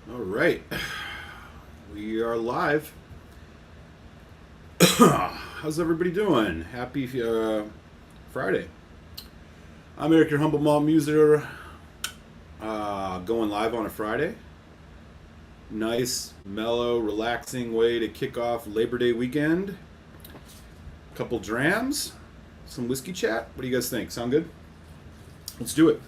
All right, we are live. How's everybody doing? Happy Friday. I'm Eric, your humble malt muser, going live on a Friday. Nice, mellow, relaxing way to kick off Labor Day weekend. Couple drams, some whiskey chat. What do you guys think? Sound good? Let's do it.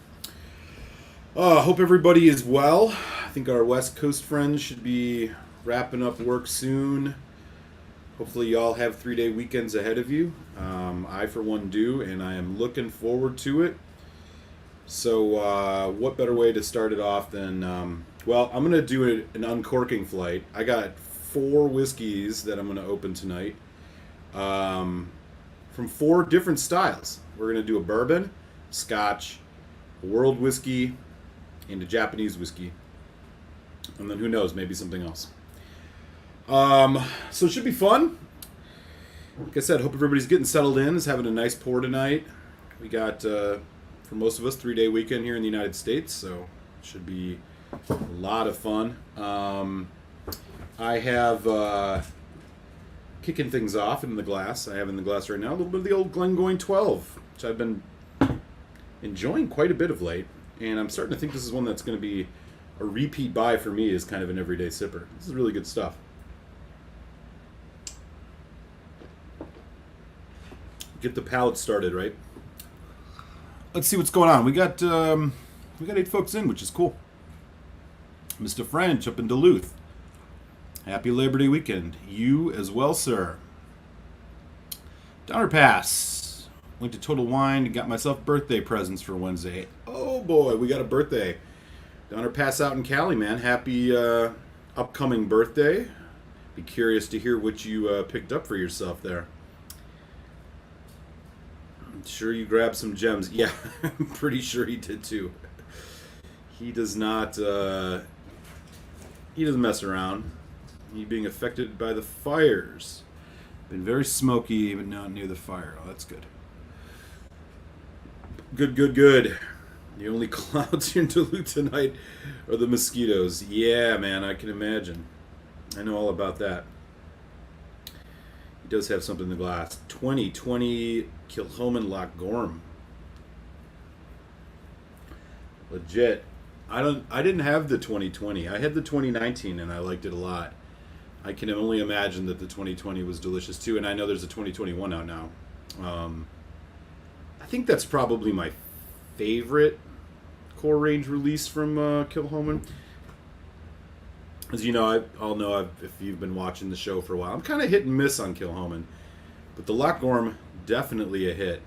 Hope everybody is well. I think our West Coast friends should be wrapping up work soon. Hopefully, y'all have 3-day weekends ahead of you. I, for one, do, and I am looking forward to it. So, what better way to start it off than, well, I'm going to do an uncorking flight. I got 4 whiskeys that I'm going to open tonight from 4 different styles. We're going to do a bourbon, scotch, a world whiskey, and a Japanese whiskey. And then who knows, maybe something else. So it should be fun. Like I said, hope everybody's getting settled in, is having a nice pour tonight. We got, for most of us, 3-day weekend here in the United States, so it should be a lot of fun. I have, kicking things off in the glass, I have in the glass right now, a little bit of the old Glengoyne 12, which I've been enjoying quite a bit of late. And I'm starting to think this is one that's going to be a repeat buy for me as kind of an everyday sipper. This is really good stuff. Get the palate started, right? Let's see what's going on. We got 8 folks in, which is cool. Mr. French up in Duluth. Happy Labor Day weekend. You as well, sir. Downer Pass. Went to Total Wine and got myself birthday presents for Wednesday. Oh boy, we got a birthday. Downer Pass out in Cali, man. Happy upcoming birthday. Be curious to hear what you picked up for yourself there. I'm sure you grabbed some gems. Yeah, I'm pretty sure he did too. He does not, he doesn't mess around. He being affected by the fires. Been very smoky, but not near the fire. Oh, that's good. Good. The only clouds here in Duluth tonight are the mosquitoes. Yeah, man, I can imagine. I know all about that. He does have something in the glass. 2020 Kilchoman Loch Gorm. Legit. I didn't have the 2020. I had the 2019 and I liked it a lot. I can only imagine that the 2020 was delicious too, and I know there's a 2021 out now. I think that's probably my favorite core range release from Kilchoman. As you know, if you've been watching the show for a while, I'm kind of hit and miss on Kilchoman, but the Loch Gorm, definitely a hit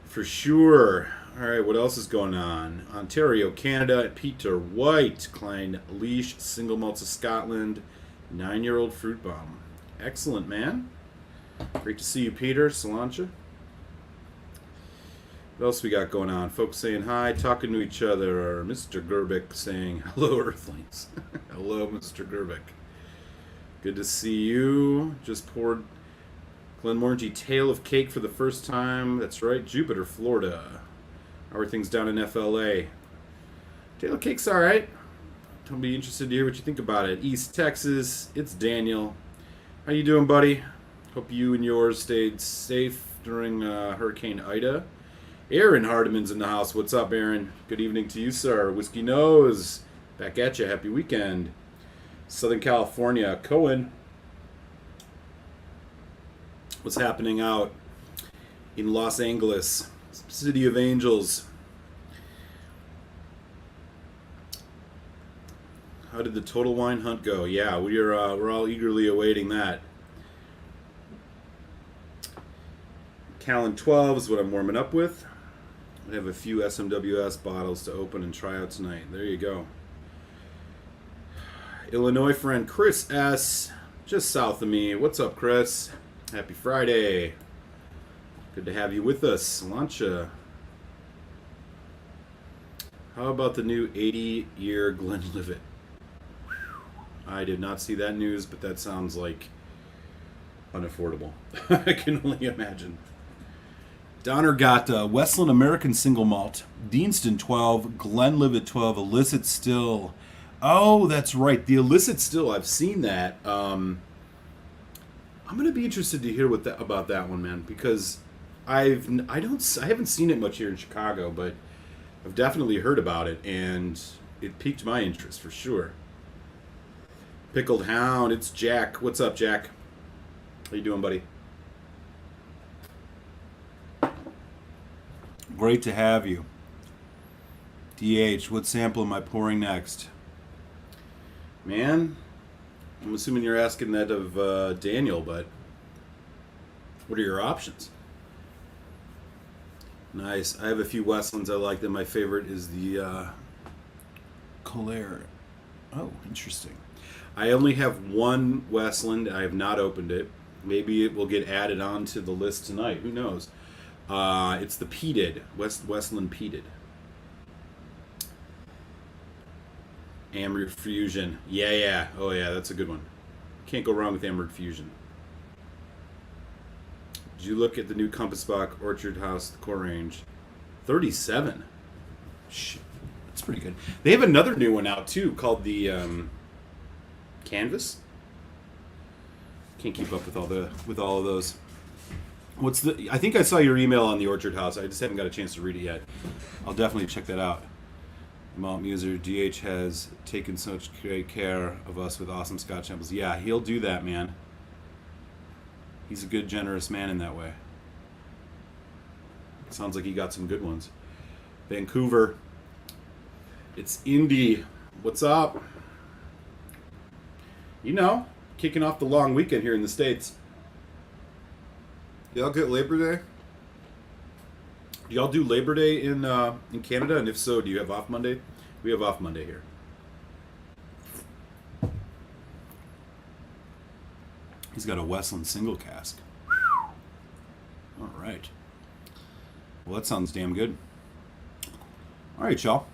for sure. All right, what else is going on? Ontario, Canada, Peter White, Klein Leash, Single Malts of Scotland, 9-year-old fruit bomb. Excellent, man. Great to see you, Peter. Solancha. What else we got going on? Folks saying hi, talking to each other. Or Mr. Gerbic saying, hello, Earthlings. Hello, Mr. Gerbic. Good to see you. Just poured Glenmorangie Tale of Cake for the first time. That's right, Jupiter, Florida. How are things down in FLA? Tale of Cake's all right. I'll be interested to hear what you think about it. East Texas, it's Daniel. How you doing, buddy? Hope you and yours stayed safe during Hurricane Ida. Aaron Hardiman's in the house. What's up, Aaron? Good evening to you, sir. Whiskey Nose, back at you. Happy weekend. Southern California, Cohen. What's happening out in Los Angeles, City of Angels? How did the Total Wine Hunt go? Yeah, we're all eagerly awaiting that. Callan 12 is what I'm warming up with. I have a few SMWS bottles to open and try out tonight. There you go. Illinois friend Chris S, just south of me. What's up, Chris? Happy Friday. Good to have you with us. Lancia. How about the new 80-year Glenlivet? I did not see that news, but that sounds like unaffordable. I can only imagine. Donner got Westland American Single Malt, Deanston 12, Glenlivet 12, Illicit Still, Oh, that's right. The illicit still. I've seen that. I'm gonna be interested to hear about that one, man, because I haven't seen it much here in Chicago, but I've definitely heard about it, and it piqued my interest for sure. Pickled Hound, it's Jack. What's up, Jack? How you doing, buddy? Great to have you. DH, what sample am I pouring next? Man, I'm assuming you're asking that of Daniel, but what are your options? Nice. I have a few Westlands I like. That my favorite is the Colère. Oh, interesting. I only have one Westland. I have not opened it. Maybe it will get added on to the list tonight. Who knows? It's the peated Westland peated. Amber Fusion. Yeah. Oh yeah, that's a good one. Can't go wrong with Amber Fusion. Did you look at the new Compass Bock Orchard House core range? 37. Shit, that's pretty good. They have another new one out too called the Canvas. Can't keep up with all of those. I think I saw your email on the Orchard House. I just haven't got a chance to read it yet. I'll definitely check that out. Malt Muser, DH has taken such great care of us with awesome Scotch samples. Yeah, he'll do that, man. He's a good, generous man in that way. Sounds like he got some good ones. Vancouver. It's Indy. What's up? You know, kicking off the long weekend here in the States. Y'all get Labor Day? Do y'all do Labor Day in Canada? And if so, do you have off Monday? We have off Monday here. He's got a Westland single cask. All right. Well, that sounds damn good. All right, y'all.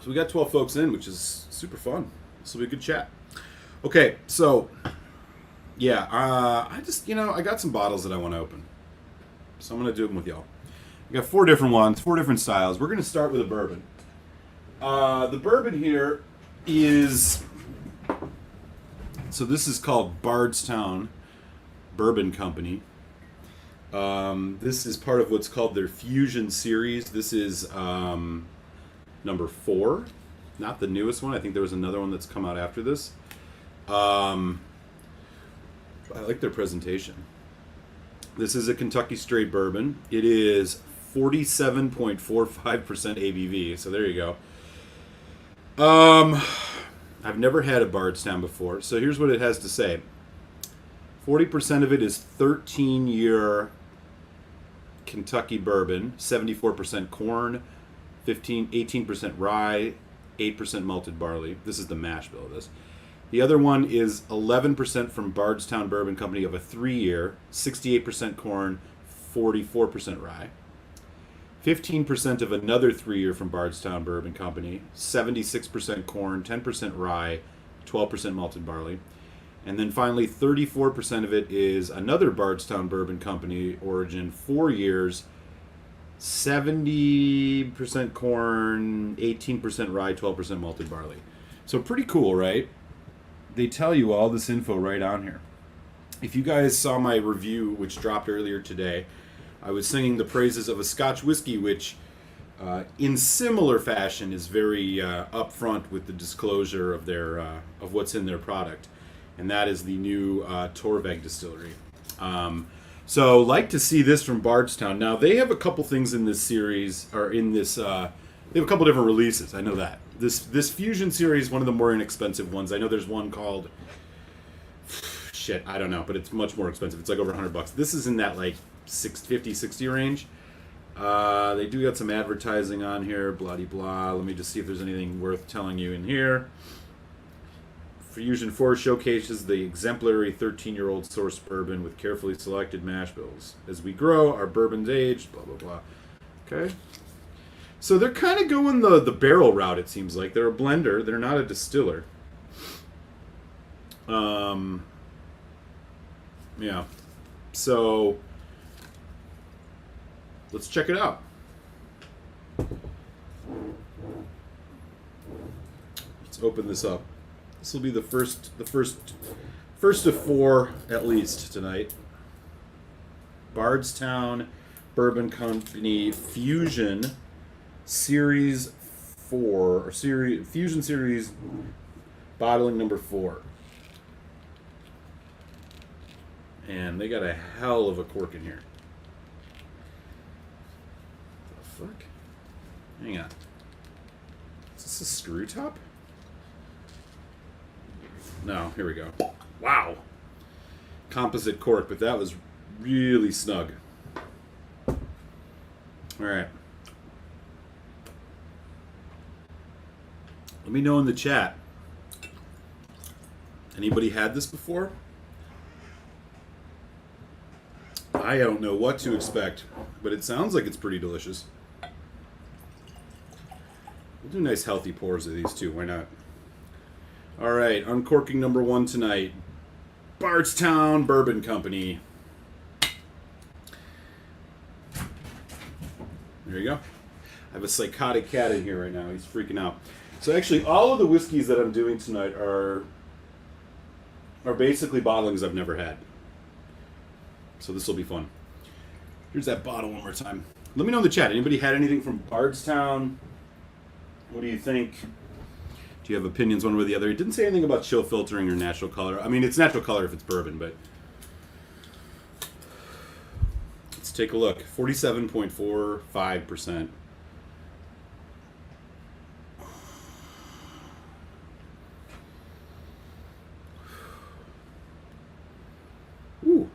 So we got 12 folks in, which is super fun. This will be a good chat. Okay, so yeah, I just I got some bottles that I want to open, so I'm gonna do them with y'all. We got 4 different ones, 4 different styles. We're gonna start with a bourbon. The bourbon here is, so this is called Bardstown Bourbon Company. This is part of what's called their Fusion series. This is number 4, not the newest one. I think there was another one that's come out after this. I like their presentation. This is a Kentucky straight bourbon. It is 47.45% ABV. So there you go. I've never had a Bardstown before, so here's what it has to say. 40% of it is 13-year Kentucky bourbon, 74% corn, 18% rye, 8% malted barley. This is the mash bill of this. The other one is 11% from Bardstown Bourbon Company of a 3-year, 68% corn, 44% rye. 15% of another 3-year from Bardstown Bourbon Company, 76% corn, 10% rye, 12% malted barley. And then finally, 34% of it is another Bardstown Bourbon Company origin, 4 years, 70% corn, 18% rye, 12% malted barley. So pretty cool, right? They tell you all this info right on here. If you guys saw my review, which dropped earlier today, I was singing the praises of a Scotch whiskey, which in similar fashion is very upfront with the disclosure of their of what's in their product, and that is the new Torveg distillery. So like to see this from Bardstown. Now they have a couple things in this series, or in this they have a couple different releases. I know that this Fusion series is one of the more inexpensive ones. I know there's one called shit, I don't know, but it's much more expensive. It's like over $100. This is in that like 60 range. They do got some advertising on here, blah de blah. Let me just see if there's anything worth telling you in here. Fusion 4 showcases the exemplary 13-year-old source bourbon with carefully selected mash bills. As we grow, our bourbon's aged, blah blah blah. Okay. So they're kind of going the barrel route, it seems like. They're a blender. They're not a distiller. Yeah. So let's check it out. Let's Let's open this up. This will be the first of four at least tonight. Bardstown Bourbon Company Fusion Series 4 or Fusion Series bottling number 4. And they got a hell of a cork in here. The fuck? Hang on. Is this a screw top? No, here we go. Wow. Composite cork, but that was really snug. All right. Let me know in the chat. Anybody had this before? I don't know what to expect, but it sounds like it's pretty delicious. We'll do nice healthy pours of these too. Why not? All right, uncorking number 1 tonight. Bardstown Bourbon Company. There you go. I have a psychotic cat in here right now. He's freaking out. So actually, all of the whiskeys that I'm doing tonight are basically bottlings I've never had. So this will be fun. Here's that bottle one more time. Let me know in the chat. Anybody had anything from Bardstown? What do you think? Do you have opinions one way or the other? It didn't say anything about chill filtering or natural color. I mean, it's natural color if it's bourbon, but let's take a look. 47.45%. Ooh.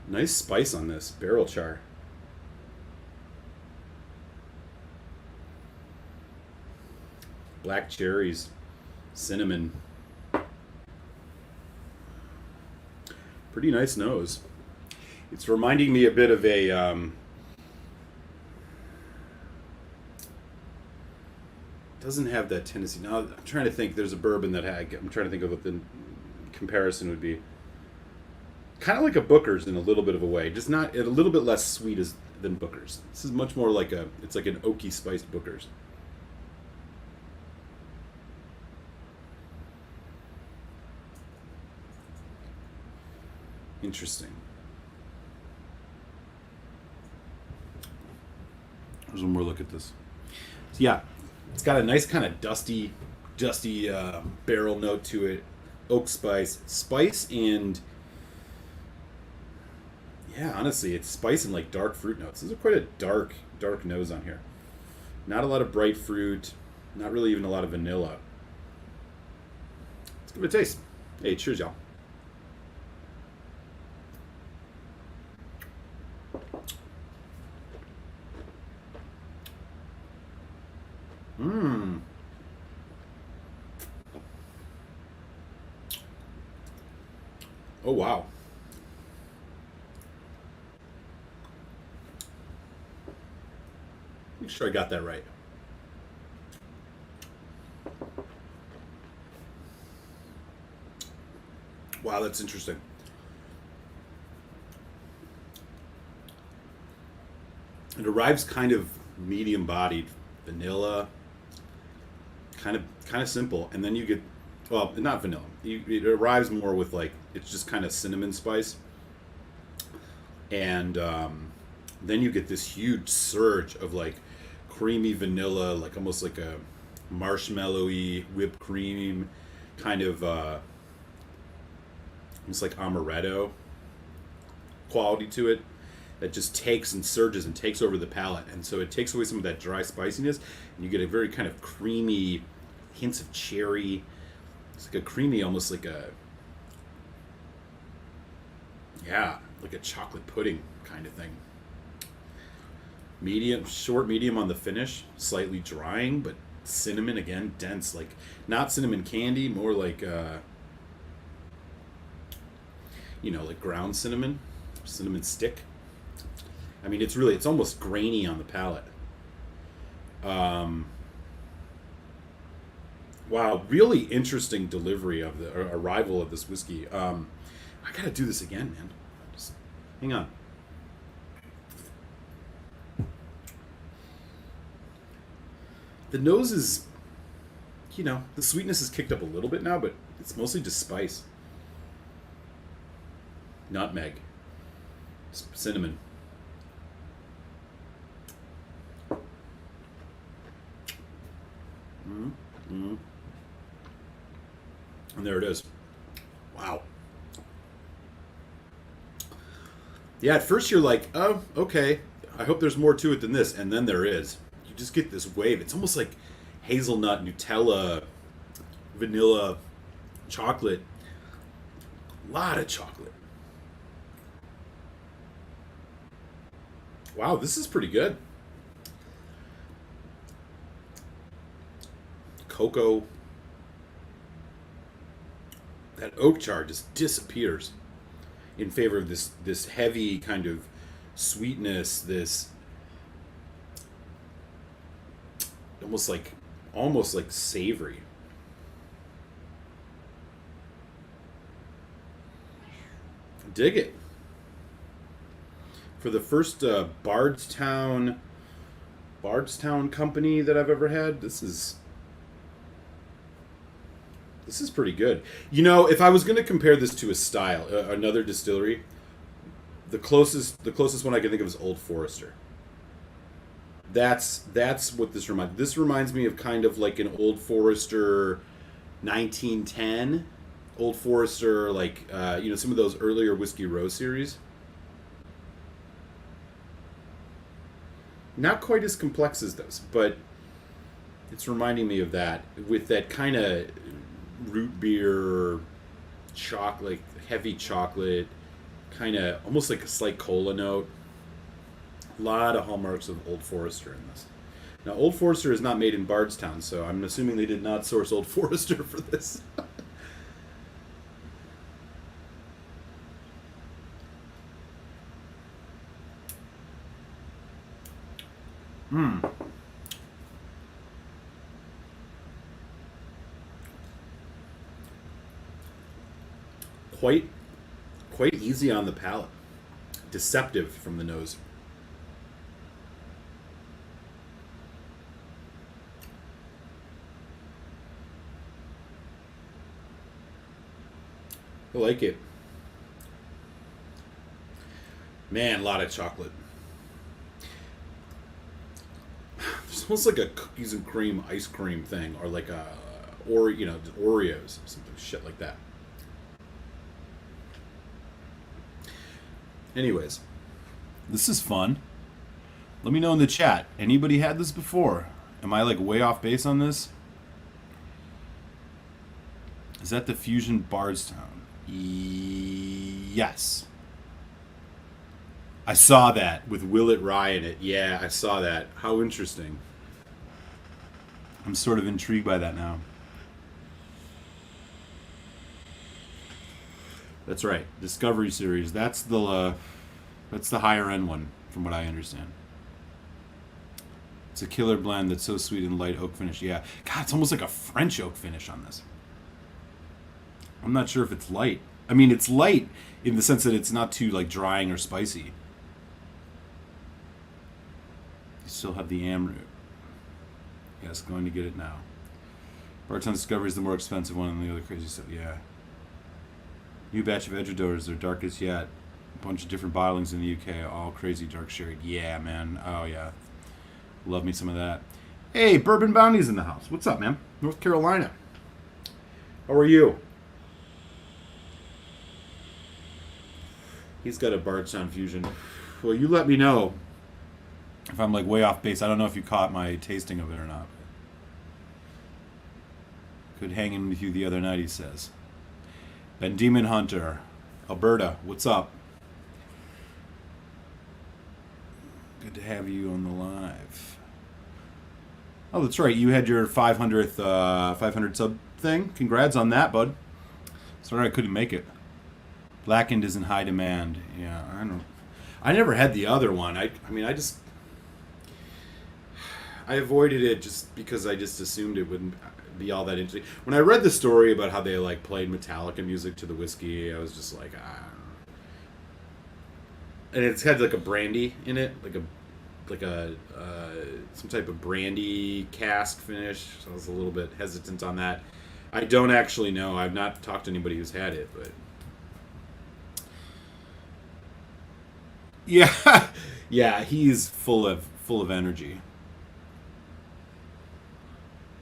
Nice spice on this. Barrel char. Black cherries. Cinnamon. Pretty nice nose. It's reminding me a bit of a doesn't have that tendency. Now I'm trying to think. There's a bourbon that I'm trying to think of what the comparison would be. Kind of like a Booker's in a little bit of a way, just not a little bit less sweet than Booker's. This is much more like it's like an oaky spiced Booker's. Interesting. There's one more look at this. So yeah, it's got a nice kind of dusty barrel note to it. Oak spice, and yeah, honestly, it's spice and like dark fruit notes. This is quite a dark nose on here. Not a lot of bright fruit. Not really even a lot of vanilla. Let's give it a taste. Hey, cheers, y'all. Mmm. Oh, wow. Make sure I got that right. Wow, that's interesting. It arrives kind of medium-bodied, vanilla, kind of simple, and then you get, well, not vanilla. It arrives more with like, it's just kind of cinnamon spice, and then you get this huge surge of like creamy vanilla, like almost like a marshmallowy whipped cream kind of almost like amaretto quality to it that just takes and surges and takes over the palate, and so it takes away some of that dry spiciness, and you get a very kind of creamy hints of cherry. It's like a creamy, almost like a, yeah, like a chocolate pudding kind of thing. Medium on the finish, slightly drying, but cinnamon again, dense, like not cinnamon candy, more like like ground cinnamon stick. I mean, it's almost grainy on the palate. Wow, really interesting delivery of the arrival of this whiskey. I gotta do this again, man. Just hang on. The nose is you know, the sweetness is kicked up a little bit now, but it's mostly just spice. Nutmeg. Cinnamon. Mm-hmm. And there it is. Wow. Yeah, at first you're like, oh, okay. I hope there's more to it than this. And then there is. You just get this wave. It's almost like hazelnut, Nutella, vanilla, chocolate. A lot of chocolate. Wow, this is pretty good. Cocoa. That oak char just disappears in favor of this heavy kind of sweetness, this almost like savory. Dig it. For the first Bardstown company that I've ever had, this is pretty good. You know, if I was going to compare this to a style, another distillery, the closest one I can think of is Old Forester. That's what this reminds. This reminds me of kind of like an Old Forester 1910, Old Forester, like you know, some of those earlier Whiskey Row series. Not quite as complex as those, but it's reminding me of that, with that kind of root beer, chocolate, heavy chocolate, kind of almost like a slight cola note. A lot of hallmarks of Old Forester in this. Now, Old Forester is not made in Bardstown, so I'm assuming they did not source Old Forester for this. Quite easy on the palate. Deceptive from the nose. I like it. Man, a lot of chocolate. It's almost like a cookies and cream ice cream thing, or like a, or you know, Oreos, something shit like that. Anyways, this is fun. Let me know in the chat. Anybody had this before? Am I like way off base on this? Is that the Fusion Bardstown? Yes. I saw that with Willet Rye in it. Yeah, I saw that. How interesting. I'm sort of intrigued by that now. That's right. Discovery Series. That's the higher end one, from what I understand. It's a killer blend that's so sweet and light oak finish. Yeah. God, it's almost like a French oak finish on this. I'm not sure if it's light. I mean, it's light in the sense that it's not too like drying or spicy. You still have the amroot. Yes, going to get it now. Bardstown Discovery is the more expensive one than the other crazy stuff. Yeah. New batch of Edredors, their darkest yet. A bunch of different bottlings in the UK, all crazy dark sherry. Yeah, man. Oh, yeah. Love me some of that. Hey, Bourbon Bounty's in the house. What's up, man? North Carolina. How are you? He's got a Bardstown Fusion. Well, you let me know if I'm like way off base. I don't know if you caught my tasting of it or not. Could hang in with you the other night, he says. Ben Demon Hunter, Alberta, what's up? Good to have you on the live. Oh, that's right. You had your 500th 500 sub thing. Congrats on that, bud. Sorry I couldn't make it. Blackened is in high demand. Yeah, I don't. I never had the other one. I mean, I avoided it just because I just assumed it wouldn't be all that interesting. When I read the story about how they like played Metallica music to the whiskey, I was just like, I don't know. And it's had like a brandy in it, like a like a some type of brandy cask finish. So I was a little bit hesitant on that. I don't actually know. I've not talked to anybody who's had it, but yeah, yeah, he's full of energy.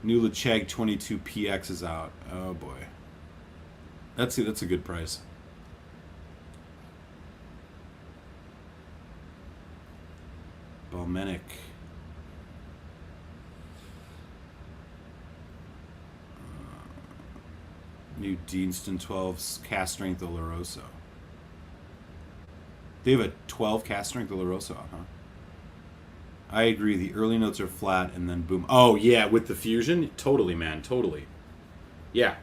New Laphroaig 22 PX is out. Oh boy, that's a good price. Balmenic. New Deanston 12's cast strength Oloroso. They have a 12 cast strength Oloroso out, huh? I agree. The early notes are flat and then boom. Oh yeah, with the fusion, totally, man, totally. Yeah,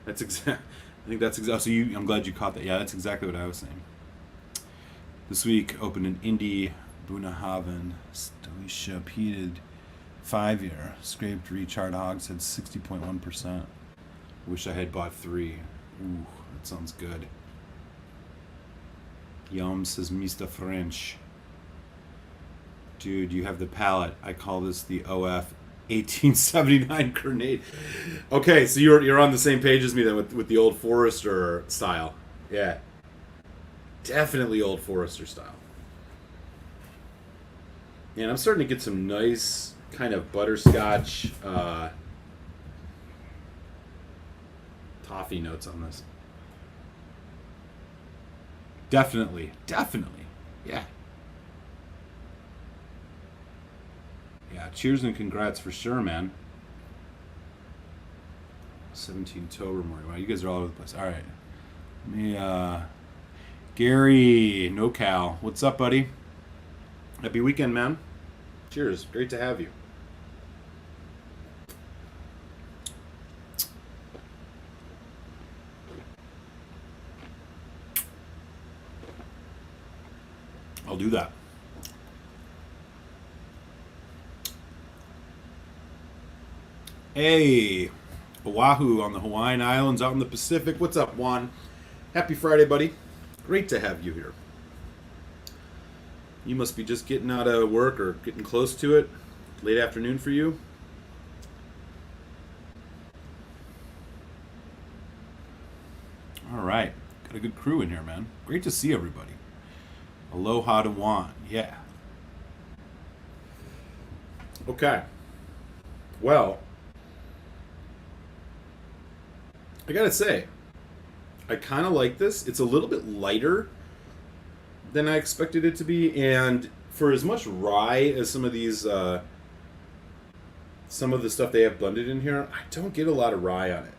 that's exact. I think that's exactly. So I'm glad you caught that. Yeah, that's exactly what I was saying. This week opened an Indie Bunahaven Stalisha peated 5-year scraped rechard hogs had 60.1%. Wish I had bought 3. Ooh, that sounds good. Yum, says Mr. French. Dude, you have the palate. I call this the OF 1879 grenade. Okay, so you're on the same page as me then with the Old Forester style. Yeah. Definitely Old Forester style. And I'm starting to get some nice kind of butterscotch toffee notes on this. Definitely. Yeah. Yeah, cheers and congrats for sure, man. 17 Tobermory. Wow, you guys are all over the place. All right. Let me, Gary, NoCal. What's up, buddy? Happy weekend, man. Cheers. Great to have you. I'll do that. Hey, Oahu on the Hawaiian Islands out in the Pacific. What's up, Juan? Happy Friday, buddy. Great to have you here. You must be just getting out of work or getting close to it. Late afternoon for you. All right. Got a good crew in here, man. Great to see everybody. Aloha to Juan. Yeah. Okay. Well, I gotta say, I kind of like this. It's a little bit lighter than I expected it to be, and for as much rye as some of these, some of the stuff they have blended in here, I don't get a lot of rye on it.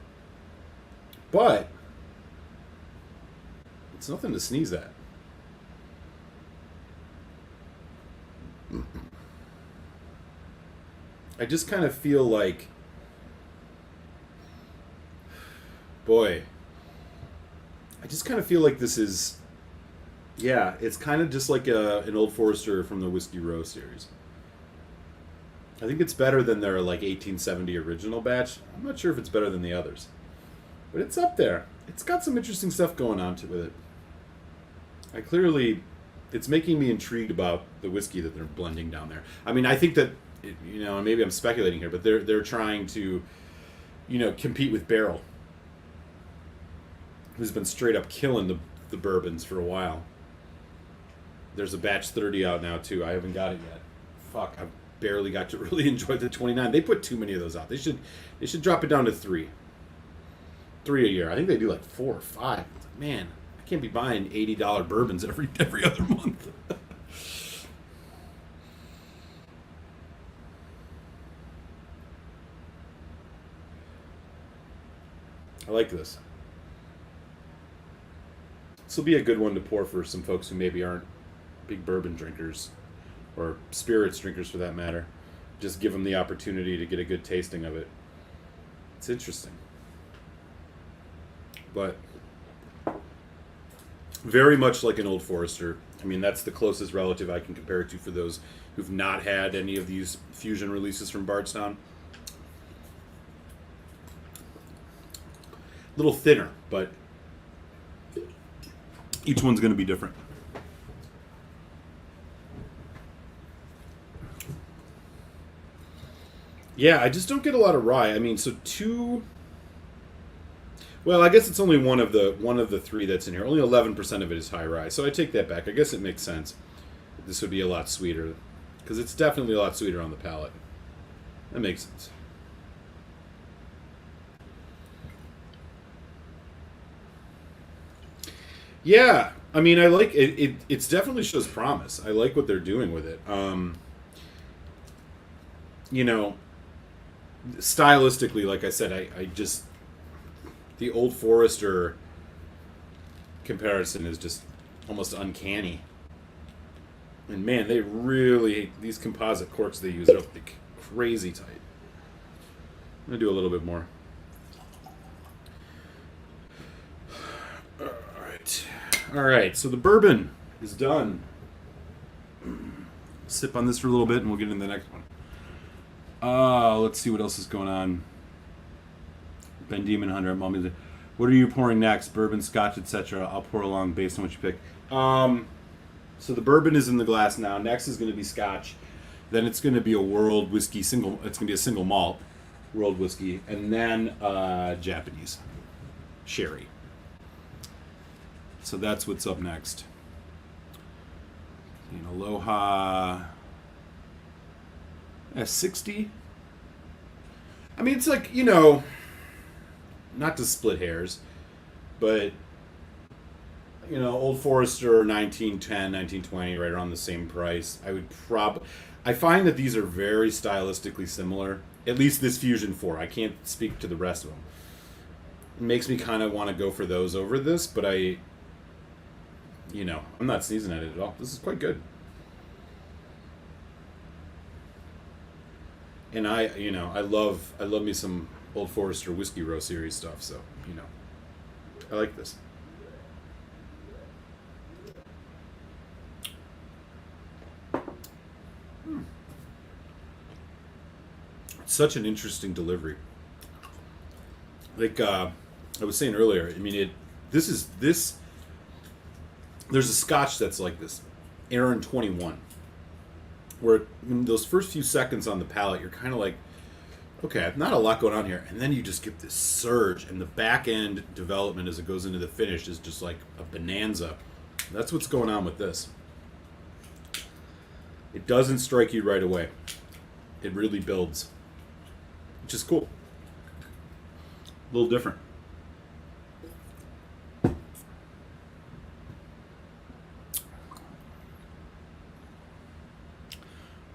But it's nothing to sneeze at. I just kind of feel like, boy, I just kind of feel like this is, yeah, it's kind of just like an Old Forester from the Whiskey Row series. I think it's better than their like 1870 original batch. I'm not sure if it's better than the others, but it's up there. It's got some interesting stuff going on with it. It's making me intrigued about the whiskey that they're blending down there. I mean, I think that, and maybe I'm speculating here, but they're trying to, compete with Barrel, who's been straight up killing the bourbons for a while. There's a batch 30 out now too. I haven't got it yet. Fuck, I barely got to really enjoy the 29. They put too many of those out. They should drop it down to 3 a year. I think they do like 4 or 5. Man, I can't be buying $80 bourbons every other month. I like this. This will be a good one to pour for some folks who maybe aren't big bourbon drinkers, or spirits drinkers for that matter. Just give them the opportunity to get a good tasting of it. It's interesting. But very much like an Old Forester. I mean, that's the closest relative I can compare it to for those who've not had any of these fusion releases from Bardstown. A little thinner, but each one's going to be different. Yeah, I just don't get a lot of rye. I mean, so two. Well, I guess it's only one of the three that's in here. Only 11% of it is high rye, so I take that back. I guess it makes sense. This would be a lot sweeter, because it's definitely a lot sweeter on the palate. That makes sense. Yeah, I mean, I like it. It's definitely shows promise. I like what they're doing with it. You know, stylistically, like I said, I just the Old Forester comparison is just almost uncanny. And man, they really these composite corks they use are like crazy tight. I'm gonna do a little bit more. All right. So the bourbon is done. Sip on this for a little bit, and we'll get into the next one. Let's see what else is going on. Ben Demon Hunter, Mommy. What are you pouring next? Bourbon, Scotch, etc. I'll pour along based on what you pick. So the bourbon is in the glass now. Next is going to be Scotch. Then it's going to be a World Whiskey single. It's going to be a single malt World Whiskey, and then Japanese sherry. So that's what's up next. Aloha S60. I mean, it's like, not to split hairs, but, Old Forester 1910, 1920, right around the same price. I find that these are very stylistically similar. At least this Fusion 4. I can't speak to the rest of them. It makes me kind of want to go for those over this, but I'm not sneezing at it at all. This is quite good. And I love me some Old Forester Whiskey Row Series stuff, so, I like this. It's such an interesting delivery. Like I was saying earlier, I mean, this there's a Scotch that's like this, Aaron 21, where in those first few seconds on the palate, you're kind of like, okay, not a lot going on here, and then you just get this surge, and the back end development as it goes into the finish is just like a bonanza. That's what's going on with this. It doesn't strike you right away. It really builds, which is cool. A little different.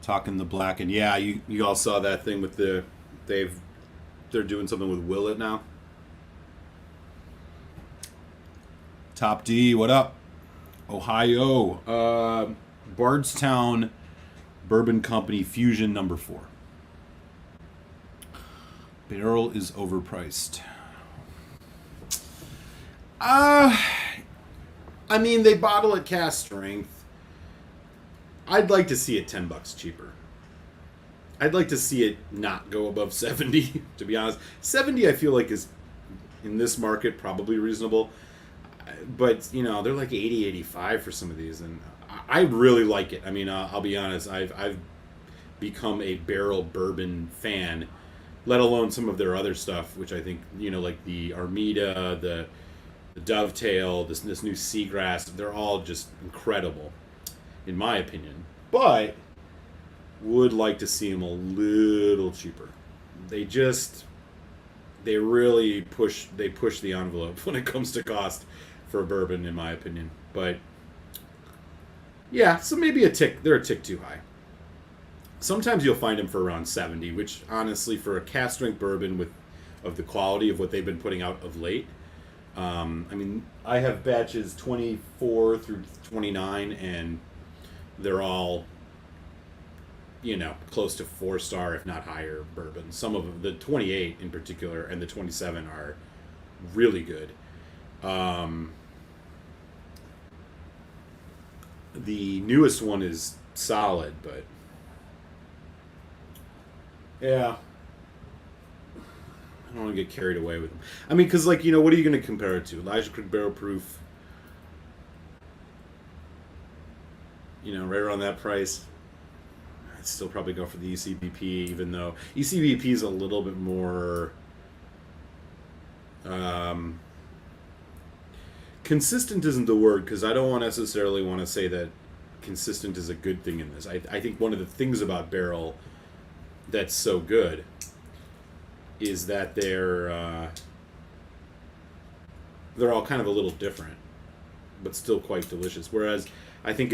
Talking the black, and yeah, you all saw that thing with they're doing something with Willet now. Top D, what up? Ohio, Bardstown Bourbon Company Fusion number 4. Barrel is overpriced. I mean, they bottle at cask strength. I'd like to see it $10 cheaper. I'd like to see it not go above 70, to be honest. 70 I feel like is, in this market, probably reasonable. But, they're like 80, 85 for some of these, and I really like it. I mean, I'll be honest, I've become a barrel bourbon fan, let alone some of their other stuff, which I think, like the Armida, the Dovetail, this new Seagrass, they're all just incredible, in my opinion. But would like to see them a little cheaper. They really push the envelope when it comes to cost for a bourbon, in my opinion. But yeah, so maybe they're a tick too high. Sometimes you'll find them for around 70, which honestly, for a cask strength bourbon of the quality of what they've been putting out of late, I mean, I have batches 24 through 29, and they're all, close to 4-star, if not higher, bourbon. Some of them, the 28 in particular, and the 27 are really good. The newest one is solid, but yeah, I don't want to get carried away with them. I mean, because, what are you going to compare it to? Elijah Craig Barrel Proof, right around that price. I'd still probably go for the ECBP, even though ECBP is a little bit more consistent isn't the word, because I don't necessarily want to say that consistent is a good thing in this. I think one of the things about barrel that's so good is that they're all kind of a little different, but still quite delicious. Whereas I think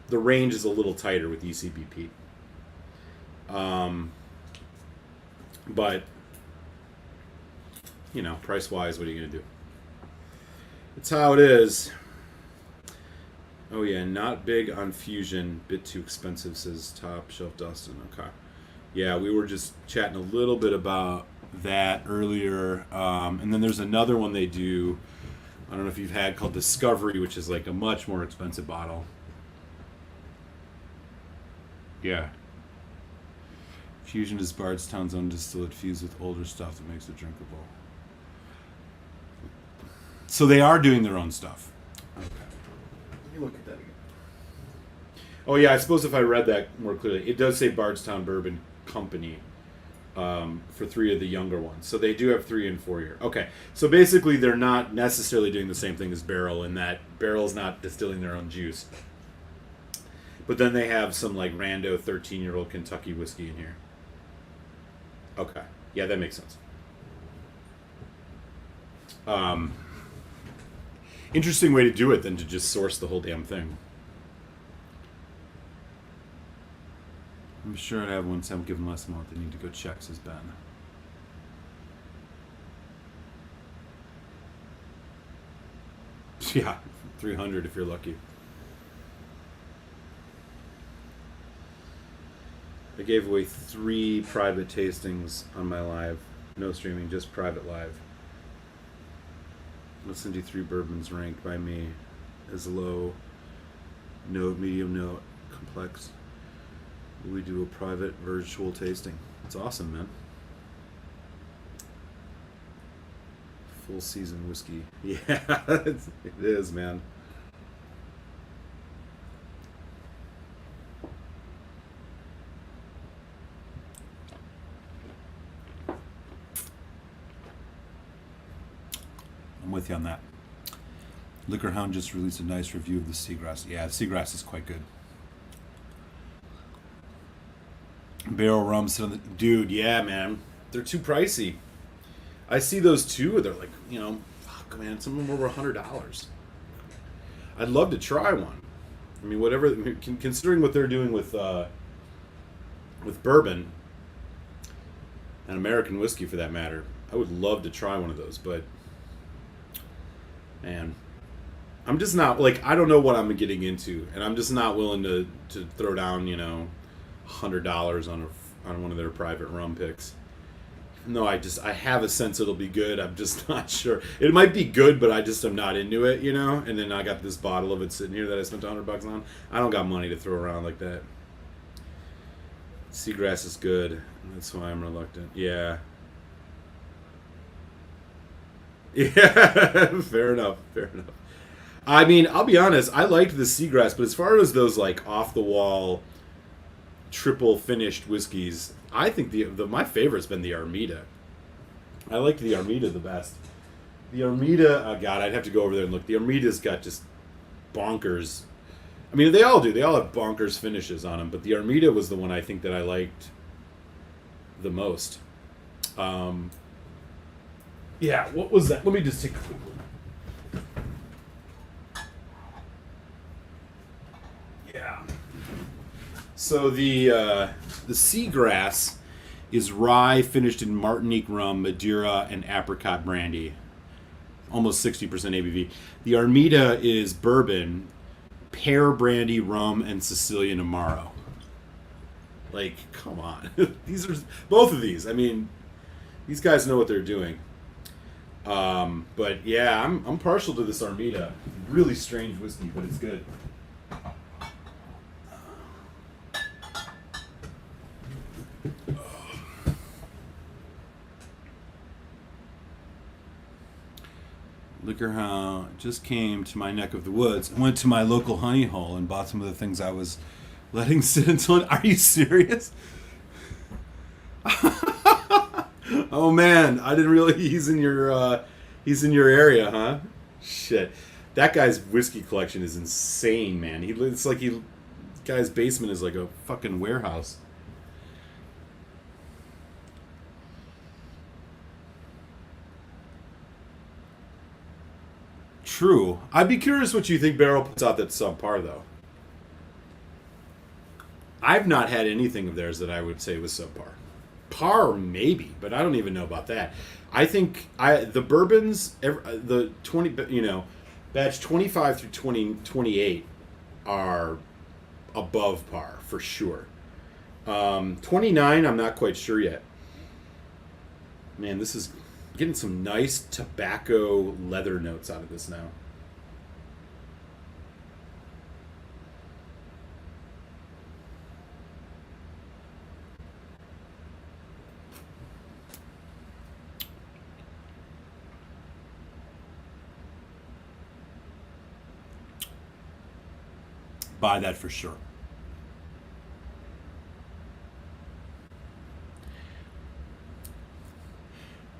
the range is a little tighter with ECBP. But you know, price wise, what are you gonna do? It's how it is. Oh yeah, not big on Fusion. Bit too expensive, says Top Shelf Dustin. Okay. Yeah, we were just chatting a little bit about that earlier. And then there's another one they do, I don't know if you've had, called Discovery, which is like a much more expensive bottle. Yeah. Fusion is Bardstown's own distillate fused with older stuff that makes it drinkable. So they are doing their own stuff. Okay. Let me look at that again. Oh yeah, I suppose if I read that more clearly, it does say Bardstown Bourbon Company for 3 of the younger ones. So they do have 3 and 4 year. Okay, so basically they're not necessarily doing the same thing as Barrel in that Barrel's not distilling their own juice. But then they have some like rando 13-year-old Kentucky whiskey in here. Okay, yeah, that makes sense. Interesting way to do it than to just source the whole damn thing. I'm sure I'd have one time given less amount. They need to go check, says Ben. Yeah, 300 if you're lucky. I gave away 3 private tastings on my live. No streaming, just private live. Listen to 3 bourbons ranked by me as low, note, medium note, complex. We do a private virtual tasting. It's awesome, man. Full season whiskey. Yeah, it is, man. I'm with you on that. Liquor Hound just released a nice review of the Seagrass. Yeah, Seagrass is quite good. Barrel rum, dude, yeah, man. They're too pricey. I see those too. They're like, you know, fuck, man. Some of them are over $100. I'd love to try one. I mean, whatever. Considering what they're doing with bourbon and American whiskey, for that matter, I would love to try one of those. But man, I'm just not like, I don't know what I'm getting into, and I'm just not willing to throw down, you know, $100 on one of their private rum picks. No, I have a sense it'll be good. I'm just not sure. It might be good, but I just am not into it, you know. And then I got this bottle of it sitting here that I spent $100 on. I don't got money to throw around like that. Seagrass is good. That's why I'm reluctant. Yeah. Yeah. Fair enough. Fair enough. I mean, I'll be honest. I liked the Seagrass, but as far as those like off the wall triple finished whiskeys, I think my favorite's been the Armida. I liked the Armida the best. The Armida, oh God, I'd have to go over there and look. The Armida's got just bonkers. I mean, they all do. They all have bonkers finishes on them, but the Armida was the one I think that I liked the most. Yeah, what was that? Let me just take a quick look. Yeah. So the Seagrass is rye finished in Martinique rum, Madeira, and apricot brandy. Almost 60% ABV. The Armida is bourbon, pear brandy, rum, and Sicilian Amaro. Like, come on. These are both of these. I mean, these guys know what they're doing. But yeah, I'm partial to this Armida. Really strange whiskey, but it's good. Liquor Hound just came to my neck of the woods. I went to my local honey hole and bought some of the things I was Letting sit until. Are you serious? Oh man, I didn't realize he's in your area, huh? Shit, that guy's whiskey collection is insane, man. It's like guy's basement is like a fucking warehouse. True. I'd be curious what you think Barrel puts out that's subpar, though. I've not had anything of theirs that I would say was subpar. Par maybe, but I don't even know about that. I think the bourbons, the 20, batch 25 through 28 are above par for sure. 29, I'm not quite sure yet. Man, this is getting some nice tobacco leather notes out of this now. Buy that for sure.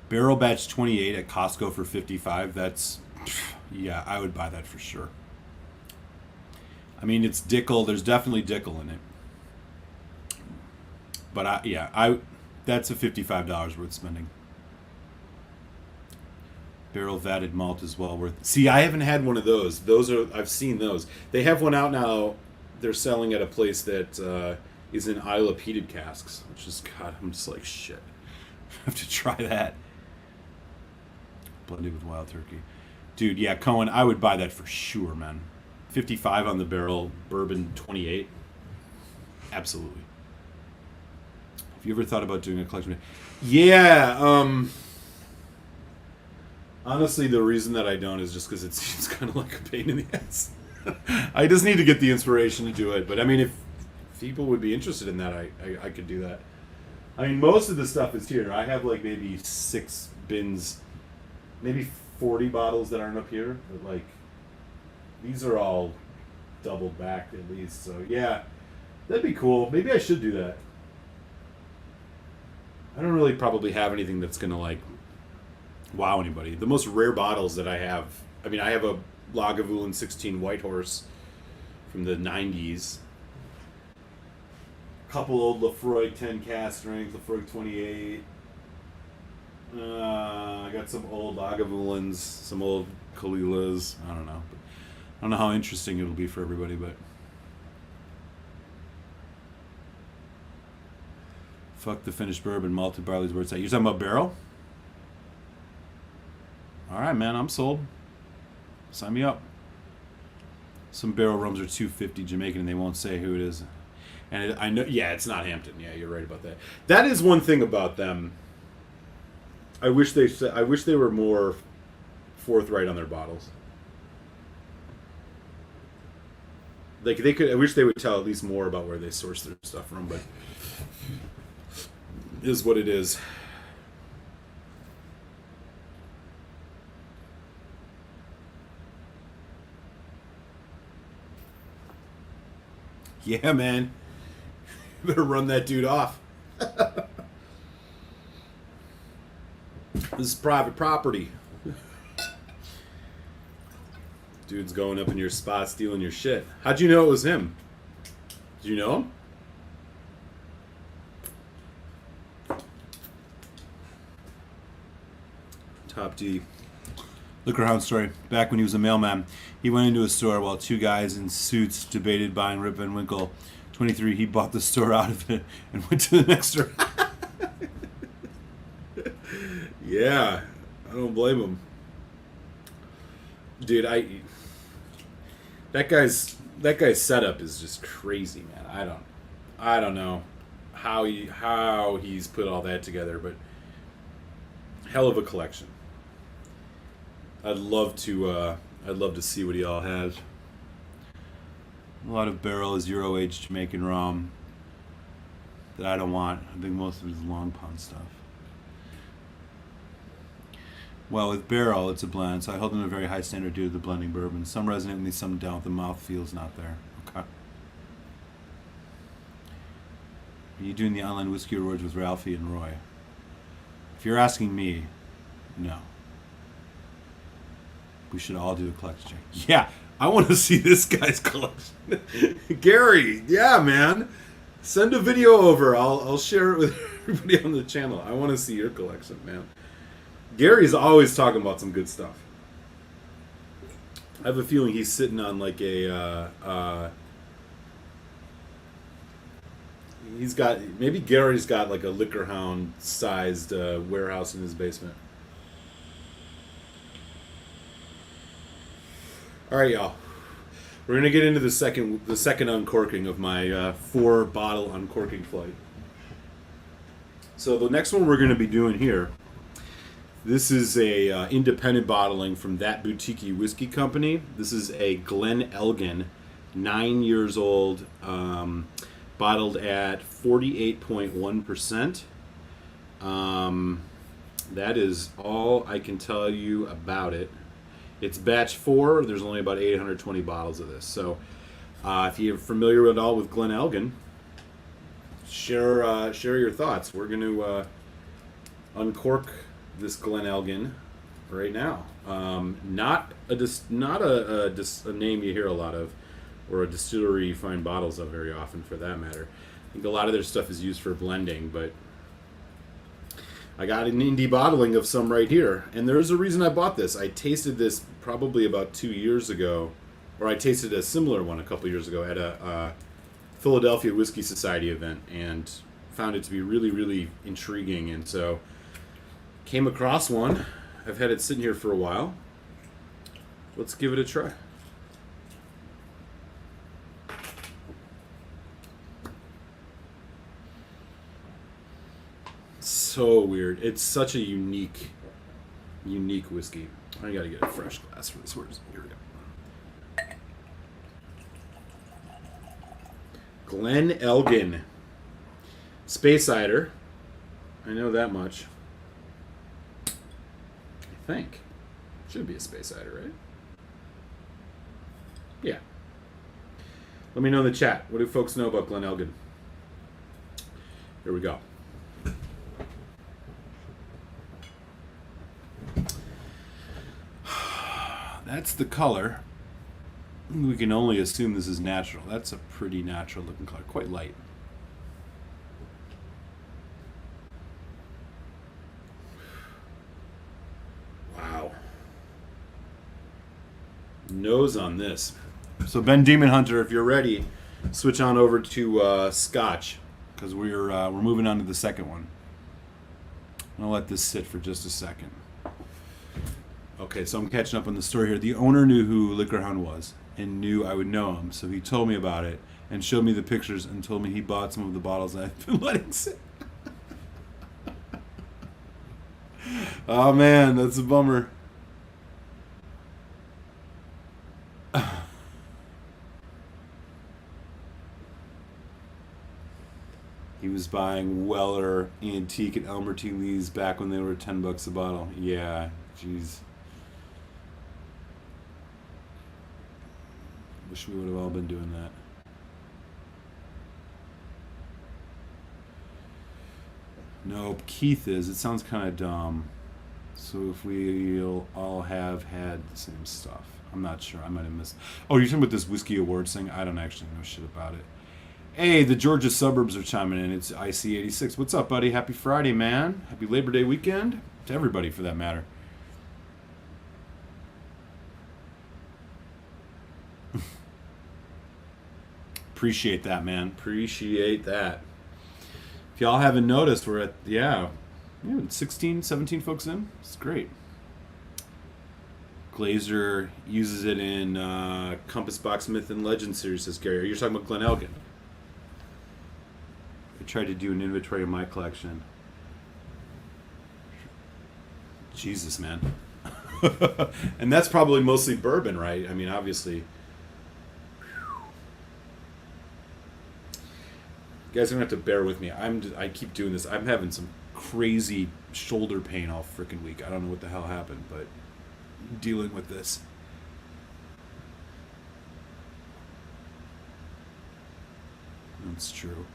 Barrel batch 28 at Costco for 55. That's, yeah, I would buy that for sure. I mean, it's Dickel. There's definitely Dickel in it. But that's a $55 worth spending. Barrel vatted malt is well worth. See, I haven't had one of those. I've seen those. They have one out now. They're selling at a place that is in Isle of Peated casks, which is, God, I'm just like, shit. I have to try that. Blended with wild turkey. Dude, yeah, Cohen, I would buy that for sure, man. 55 on the barrel, bourbon 28. Absolutely. Have you ever thought about doing a collection? Yeah, honestly, the reason that I don't is just because it seems kind of like a pain in the ass. I just need to get the inspiration to do it. But I mean, if people would be interested in that, I could do that. I mean, most of the stuff is here. I have like maybe 6 bins, maybe 40 bottles that aren't up here. But like, these are all doubled back at least. So yeah, that'd be cool. Maybe I should do that. I don't really probably have anything that's gonna like wow anybody. The most rare bottles that I have, I mean, I have a Lagavulin 16 White Horse from the 90s. A couple old Laphroaig 10 cask strength, Laphroaig 28. I got some old Lagavulins, some old Kalilas. I don't know. I don't know how interesting it'll be for everybody, but fuck the finished bourbon, malted barley's where it's at. You're talking about barrel? All right, man, I'm sold. Sign me up. Some barrel rums are $2.50 Jamaican, and they won't say who it is. And I know, yeah, it's not Hampton. Yeah, you're right about that. That is one thing about them. I wish they were more forthright on their bottles. Like they could. I wish they would tell at least more about where they source their stuff from, but it is what it is. Yeah, man. You better run that dude off. This is private property. Dude's going up in your spot, stealing your shit. How'd you know it was him? Did you know him? Top D. Liquor Hound story. Back when he was a mailman, he went into a store while 2 guys in suits debated buying Rip Van Winkle. 23, he bought the store out of it and went to the next store. Yeah, I don't blame him. Dude, that guy's setup is just crazy, man. I don't know how he's put all that together, but hell of a collection. I'd love to see what he all has. A lot of barrel 0-aged Jamaican rum that I don't want. I think most of it is Long Pond stuff. Well, with barrel, it's a blend, so I hold them to a very high standard due to the blending bourbon. Some resonate with me, some don't. The mouth feels not there. Okay. Are you doing the online whiskey awards with Ralphie and Roy? If you're asking me, no. We should all do a collection check. Yeah, I want to see this guy's collection. Gary, yeah, man. Send a video over. I'll share it with everybody on the channel. I want to see your collection, man. Gary's always talking about some good stuff. I have a feeling he's sitting on like maybe Gary's got like a Liquor Hound sized warehouse in his basement. All right, y'all. We're gonna get into the second uncorking of my 4-bottle uncorking flight. So the next one we're gonna be doing here. This is a independent bottling from That Boutique Whiskey Company. This is a Glen Elgin, 9 years old, bottled at 48.1%. That is all I can tell you about it. It's batch 4. There's only about 820 bottles of this. So if you're familiar at all with Glen Elgin, share your thoughts. We're going to uncork this Glen Elgin right now. Not a name you hear a lot of, or a distillery you find bottles of very often, for that matter. I think a lot of their stuff is used for blending, but I got an indie bottling of some right here, and there's a reason I bought this. I tasted this probably about 2 years ago, or I tasted a similar one a couple years ago at a Philadelphia Whiskey Society event, and found it to be really, really intriguing, and so came across one. I've had it sitting here for a while. Let's give it a try. So weird. It's such a unique whiskey. I gotta get a fresh glass for this. Here we go. Glen Elgin. Speyside. I know that much. I think. Should be a Speyside, right? Yeah. Let me know in the chat. What do folks know about Glen Elgin? Here we go. That's the color. We can only assume this is natural. That's a pretty natural looking color. Quite light. Wow. Nose on this. So Ben Demon Hunter, if you're ready, switch on over to Scotch, because we're moving on to the second one. I'm going to let this sit for just a second. Okay, so I'm catching up on the story here. The owner knew who Liquor Hound was and knew I would know him, so he told me about it and showed me the pictures and told me he bought some of the bottles I've been letting sit. Oh man, that's a bummer. He was buying Weller, Antique, and Elmer T. Lee's back when they were $10 a bottle. Yeah, jeez. Wish we would have all been doing that. Nope, Keith is. It sounds kind of dumb. So if we'll all have had the same stuff. I'm not sure. I might have missed. Oh, you're talking about this whiskey awards thing? I don't actually know shit about it. Hey, the Georgia suburbs are chiming in. It's IC86. What's up, buddy? Happy Friday, man. Happy Labor Day weekend. To everybody, for that matter. Appreciate that, man. Appreciate that. If y'all haven't noticed, we're at, 16, 17 folks in. It's great. Glazer uses it in Compass Box Myth and Legend series, says Gary. You're talking about Glen Elgin. I tried to do an inventory of my collection. Jesus, man. And that's probably mostly bourbon, right? I mean, obviously. You guys are going to have to bear with me. I keep doing this. I'm having some crazy shoulder pain all freaking week. I don't know what the hell happened, but I'm dealing with this. That's true.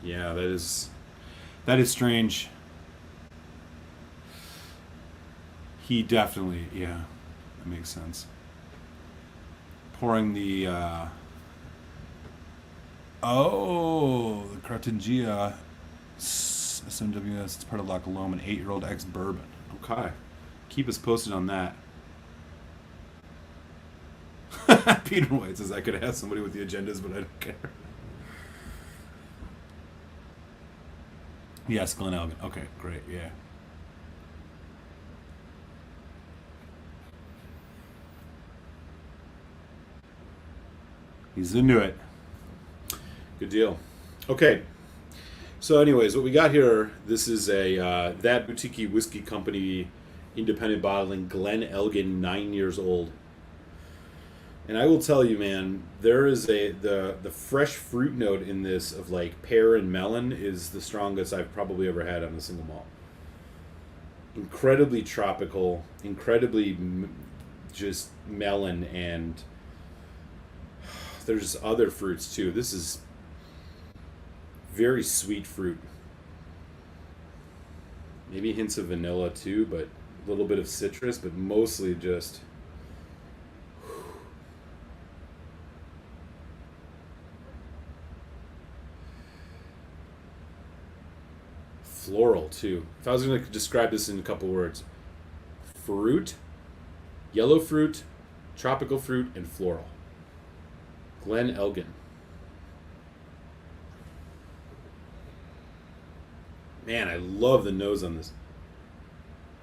Yeah, that is strange. He definitely, yeah, that makes sense. Pouring the the Cartangia SMWS. It's part of La Colombe, an 8-year-old ex-bourbon. Okay, keep us posted on that. Peter White says I could have somebody with the agendas, but I don't care. Yes, Glen Elgin. Okay, great. Yeah. He's into it. Good deal. Okay. So, anyways, what we got here, this is a That Boutique Whiskey Company independent bottling, Glen Elgin, 9 years old. And I will tell you, man, there is the fresh fruit note in this of like pear and melon is the strongest I've probably ever had on a single malt. Incredibly tropical, incredibly just melon, and there's other fruits too. This is very sweet fruit. Maybe hints of vanilla too, but a little bit of citrus, but mostly just floral too. If I was going to describe this in a couple words, fruit, yellow fruit, tropical fruit, and floral. Glen Elgin. Man, I love the nose on this.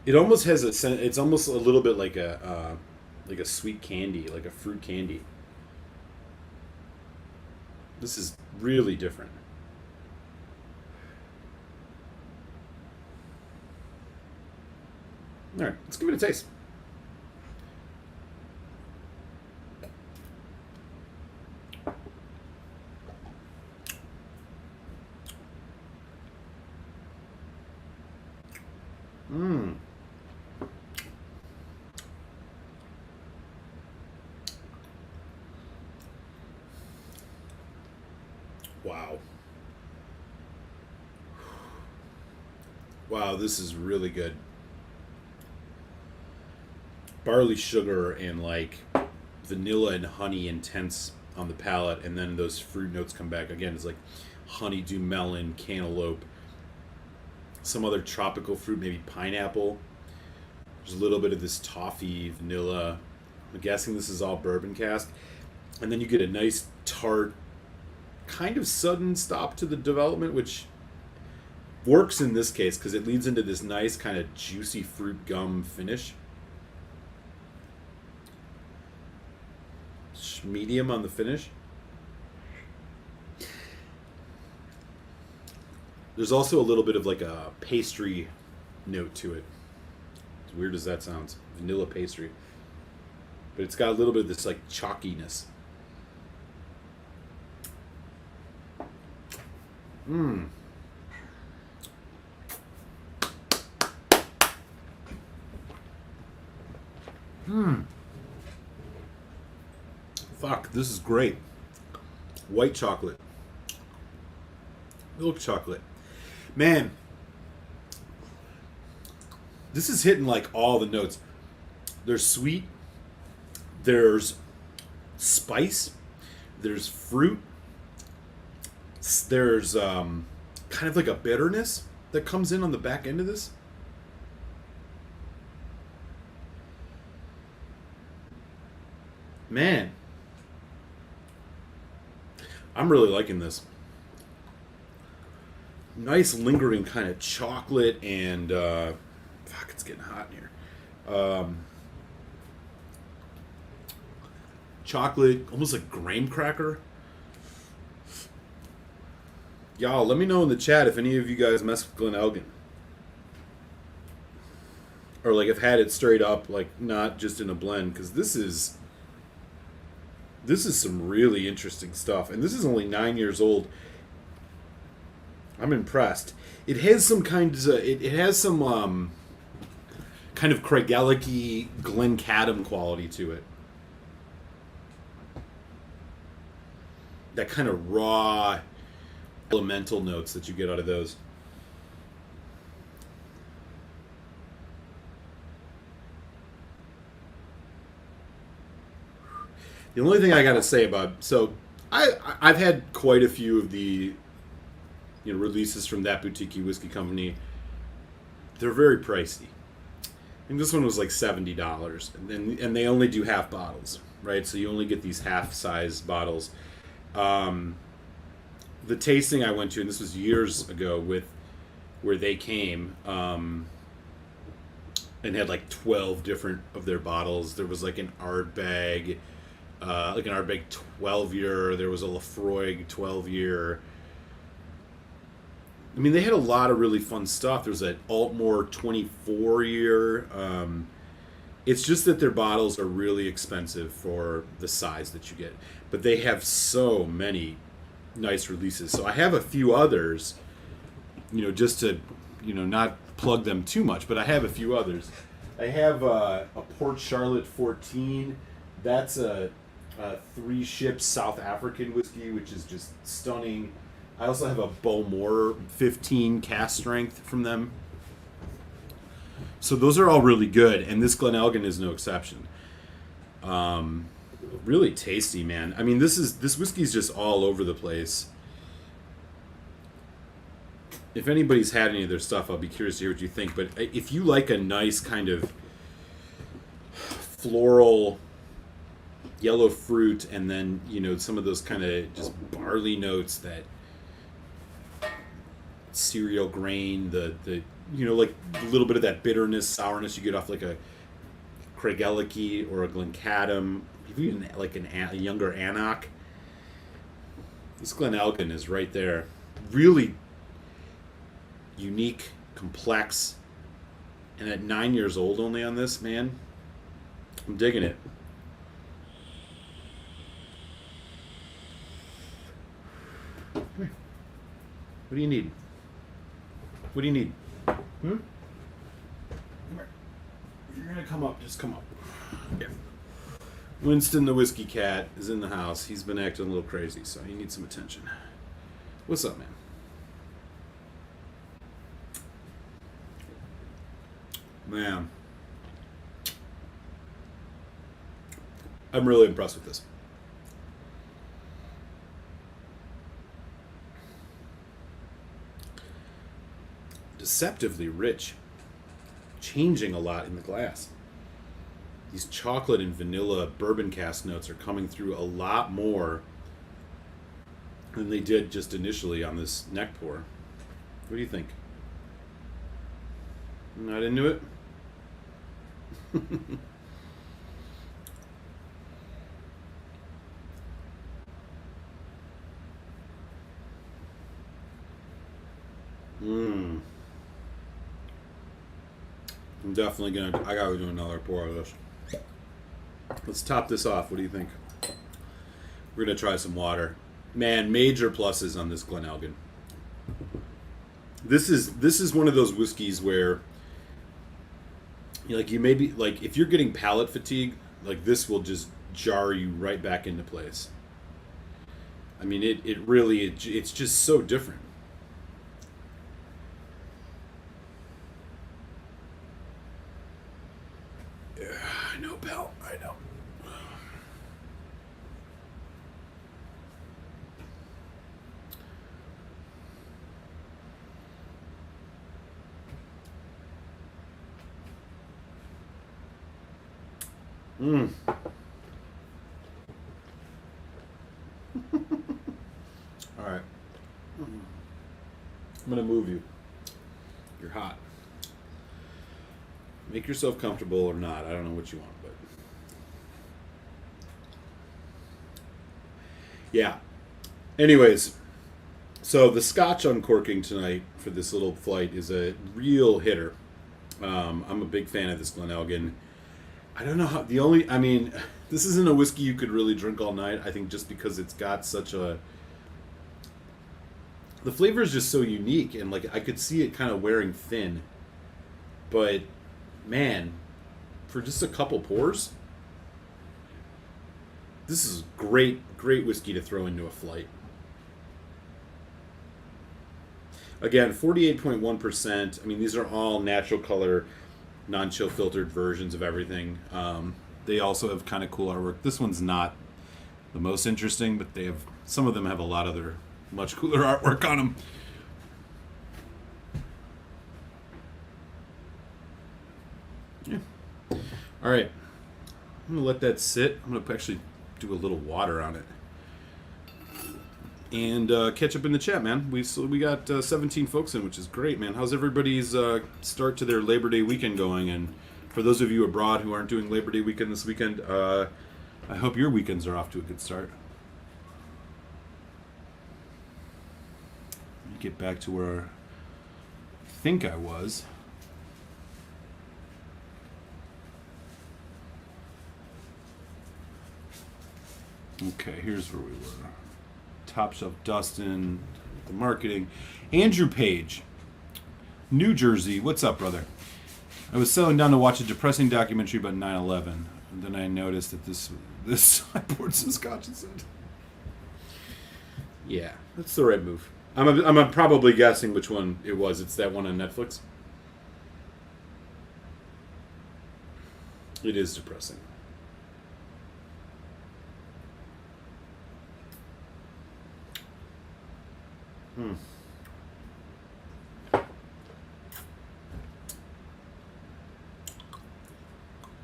It almost has a scent. It's almost a little bit like a sweet candy, like a fruit candy. This is really different. All right, let's give it a taste. Mmm. Wow. Wow, this is really good. Barley sugar and like vanilla and honey intense on the palate, and then those fruit notes come back again. It's like honeydew melon, cantaloupe, some other tropical fruit, maybe pineapple. There's a little bit of this toffee, vanilla. I'm guessing this is all bourbon cask. And then you get a nice tart, kind of sudden stop to the development, which works in this case because it leads into this nice kind of juicy fruit gum finish. Medium on the finish. There's also a little bit of like a pastry note to it. As weird as that sounds, vanilla pastry. But it's got a little bit of this like chalkiness. Mmm. Mmm. Fuck, this is great. White chocolate. Milk chocolate. Man, this is hitting like all the notes. There's sweet, there's spice, there's fruit, there's kind of like a bitterness that comes in on the back end of this. Man, I'm really liking this. Nice lingering kind of chocolate and fuck, it's getting hot in here. Chocolate, almost like graham cracker. Y'all, let me know in the chat if any of you guys mess with Glen Elgin, or like have had it straight up, like not just in a blend, because this is some really interesting stuff, and this is only 9 years old. I'm impressed. It has some kind of it has some kind of Craigellach-y Glencadam quality to it. That kind of raw, elemental notes that you get out of those. The only thing I got to say about I've had quite a few of the releases from that boutique whiskey company. They're very pricey. And this one was like $70, and they only do half bottles, right? So you only get these half-size bottles. The tasting I went to, and this was years ago, where they came and had like 12 different of their bottles. There was like an Ardbeg, 12-year. There was a Laphroaig 12-year. I mean, they had a lot of really fun stuff. There's an Altmore 24-year. It's just that their bottles are really expensive for the size that you get. But they have so many nice releases. So I have a few others, just to, not plug them too much, but I have a few others. I have a Port Charlotte 14. That's a 3-ship South African whiskey, which is just stunning. I also have a Bowmore 15 cask strength from them. So those are all really good, and this Glenelgan is no exception. Really tasty, man. I mean, this whiskey's just all over the place. If anybody's had any of their stuff, I'll be curious to hear what you think. But if you like a nice kind of floral yellow fruit, and then some of those kind of just barley notes, that cereal grain, the like a little bit of that bitterness, sourness you get off like a Craigellachie or a Glencadam, even like a younger Annock. This Glenelgan is right there. Really unique, complex, and at 9 years old only on this, man, I'm digging it. What do you need? What do you need? Come here. If you're gonna come up, just come up. Yeah. Winston the whiskey cat is in the house. He's been acting a little crazy, so he needs some attention. What's up, man? Man. I'm really impressed with this. Deceptively rich, changing a lot in the glass. These chocolate and vanilla bourbon cask notes are coming through a lot more than they did just initially on this neck pour. What do you think? Not into it? I'm definitely I gotta do another pour of this. Let's top this off. What do you think? We're gonna try some water. Man, major pluses on this Glenelgan. This is one of those whiskeys where you maybe if you're getting palate fatigue, this will just jar you right back into place. I mean, it's just so different. I know, pal. I know. All right. I'm gonna move you. You're hot. Make yourself comfortable or not. I don't know what you want, but yeah. Anyways, so the Scotch uncorking tonight for this little flight is a real hitter. I'm a big fan of this Glenelgan. I don't know how this isn't a whiskey you could really drink all night. I think just because it's got the flavor is just so unique, and I could see it kind of wearing thin. But man, for just a couple pours, this is great whiskey to throw into a flight. Again, 48.1%. I mean, these are all natural color, non-chill filtered versions of everything. They also have kind of cool artwork. This one's not the most interesting, but they have some of them have a lot of their much cooler artwork on them. Yeah. All right. I'm gonna let that sit. I'm gonna actually do a little water on it. And catch up in the chat, man. We got 17 folks in, which is great, man. How's everybody's start to their Labor Day weekend going? And for those of you abroad who aren't doing Labor Day weekend this weekend, I hope your weekends are off to a good start. Let me get back to where I think I was. Okay, here's where we were. Top Shelf Dustin, the marketing. Andrew Page, New Jersey. What's up, brother? I was settling down to watch a depressing documentary about 9/11. And then I noticed that this I poured some scotch and said, yeah, that's the right move. I'm probably guessing which one it was. It's that one on Netflix. It is depressing.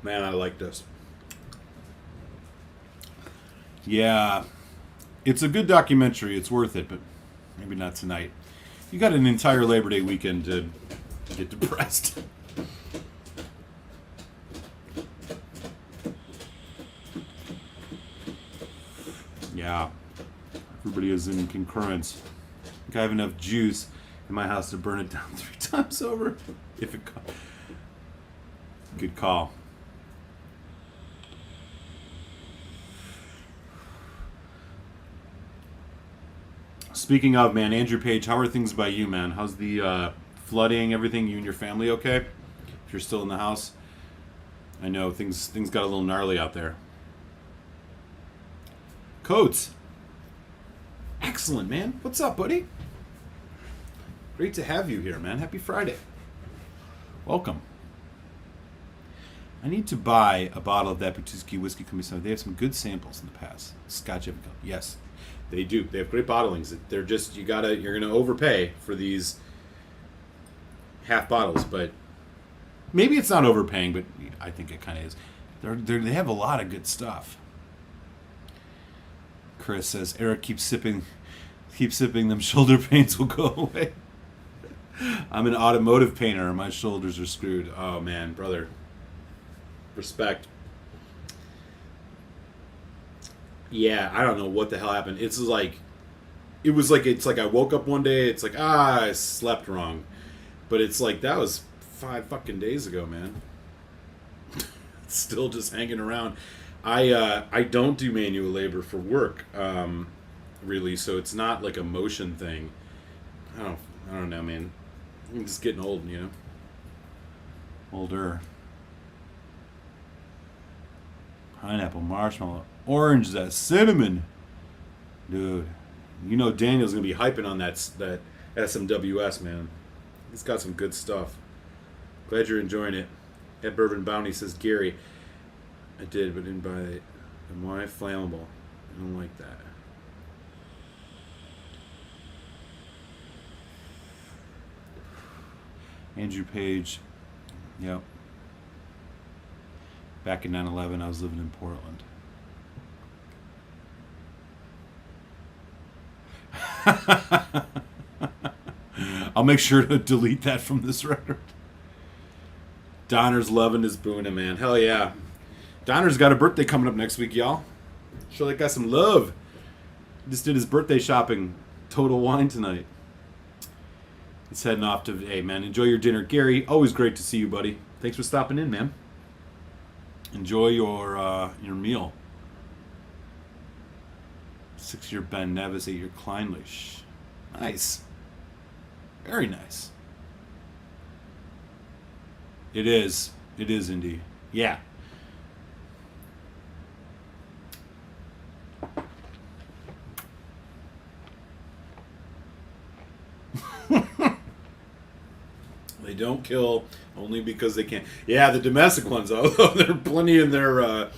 Man, I like this. Yeah, it's a good documentary. It's worth it, but maybe not tonight. You got an entire Labor Day weekend to get depressed. Yeah, everybody is in concurrence. I think I have enough juice in my house to burn it down 3 times over. If it good call. Speaking of, man, Andrew Page, how are things by you, man? How's the flooding, everything? You and your family okay? If you're still in the house? I know things got a little gnarly out there. Coates. Excellent, man. What's up, buddy? Great to have you here, man. Happy Friday. Welcome. I need to buy a bottle of that Pituski whiskey company. They have some good samples in the past. Scotch Epic. Yes, they do. They have great bottlings. They're just you're gonna overpay for these half bottles, but maybe it's not overpaying, but I think it kind of is. They have a lot of good stuff. Chris says Eric keep sipping, them shoulder pains will go away. I'm an automotive painter. My shoulders are screwed. Oh man, brother. Respect. Yeah, I don't know what the hell happened. It's like I woke up one day. It's like I slept wrong, but it's like that was 5 fucking days ago, man. Still just hanging around. I don't do manual labor for work, really. So it's not like a motion thing. I don't know, man. I'm just getting old, you know. Older. Pineapple, marshmallow, orange, that cinnamon. Dude, you know Daniel's going to be hyping on that SMWS, man. He's got some good stuff. Glad you're enjoying it. At Bourbon Bounty says, Gary, I did, but didn't buy it. And why flammable? I don't like that. Andrew Page. Yep. Back in 9/11, I was living in Portland. I'll make sure to delete that from this record. Donner's loving his Boona, man. Hell yeah. Donner's got a birthday coming up next week, y'all. Show that guy some love. He just did his birthday shopping. Total Wine tonight. He's heading off to, hey, man, enjoy your dinner. Gary, always great to see you, buddy. Thanks for stopping in, man. Enjoy your meal. 6-year Ben Nevis, 8-year Kleinlich. Nice. Very nice. It is. It is indeed. Yeah. don't kill only because they can. Yeah, the domestic ones, although there are plenty in their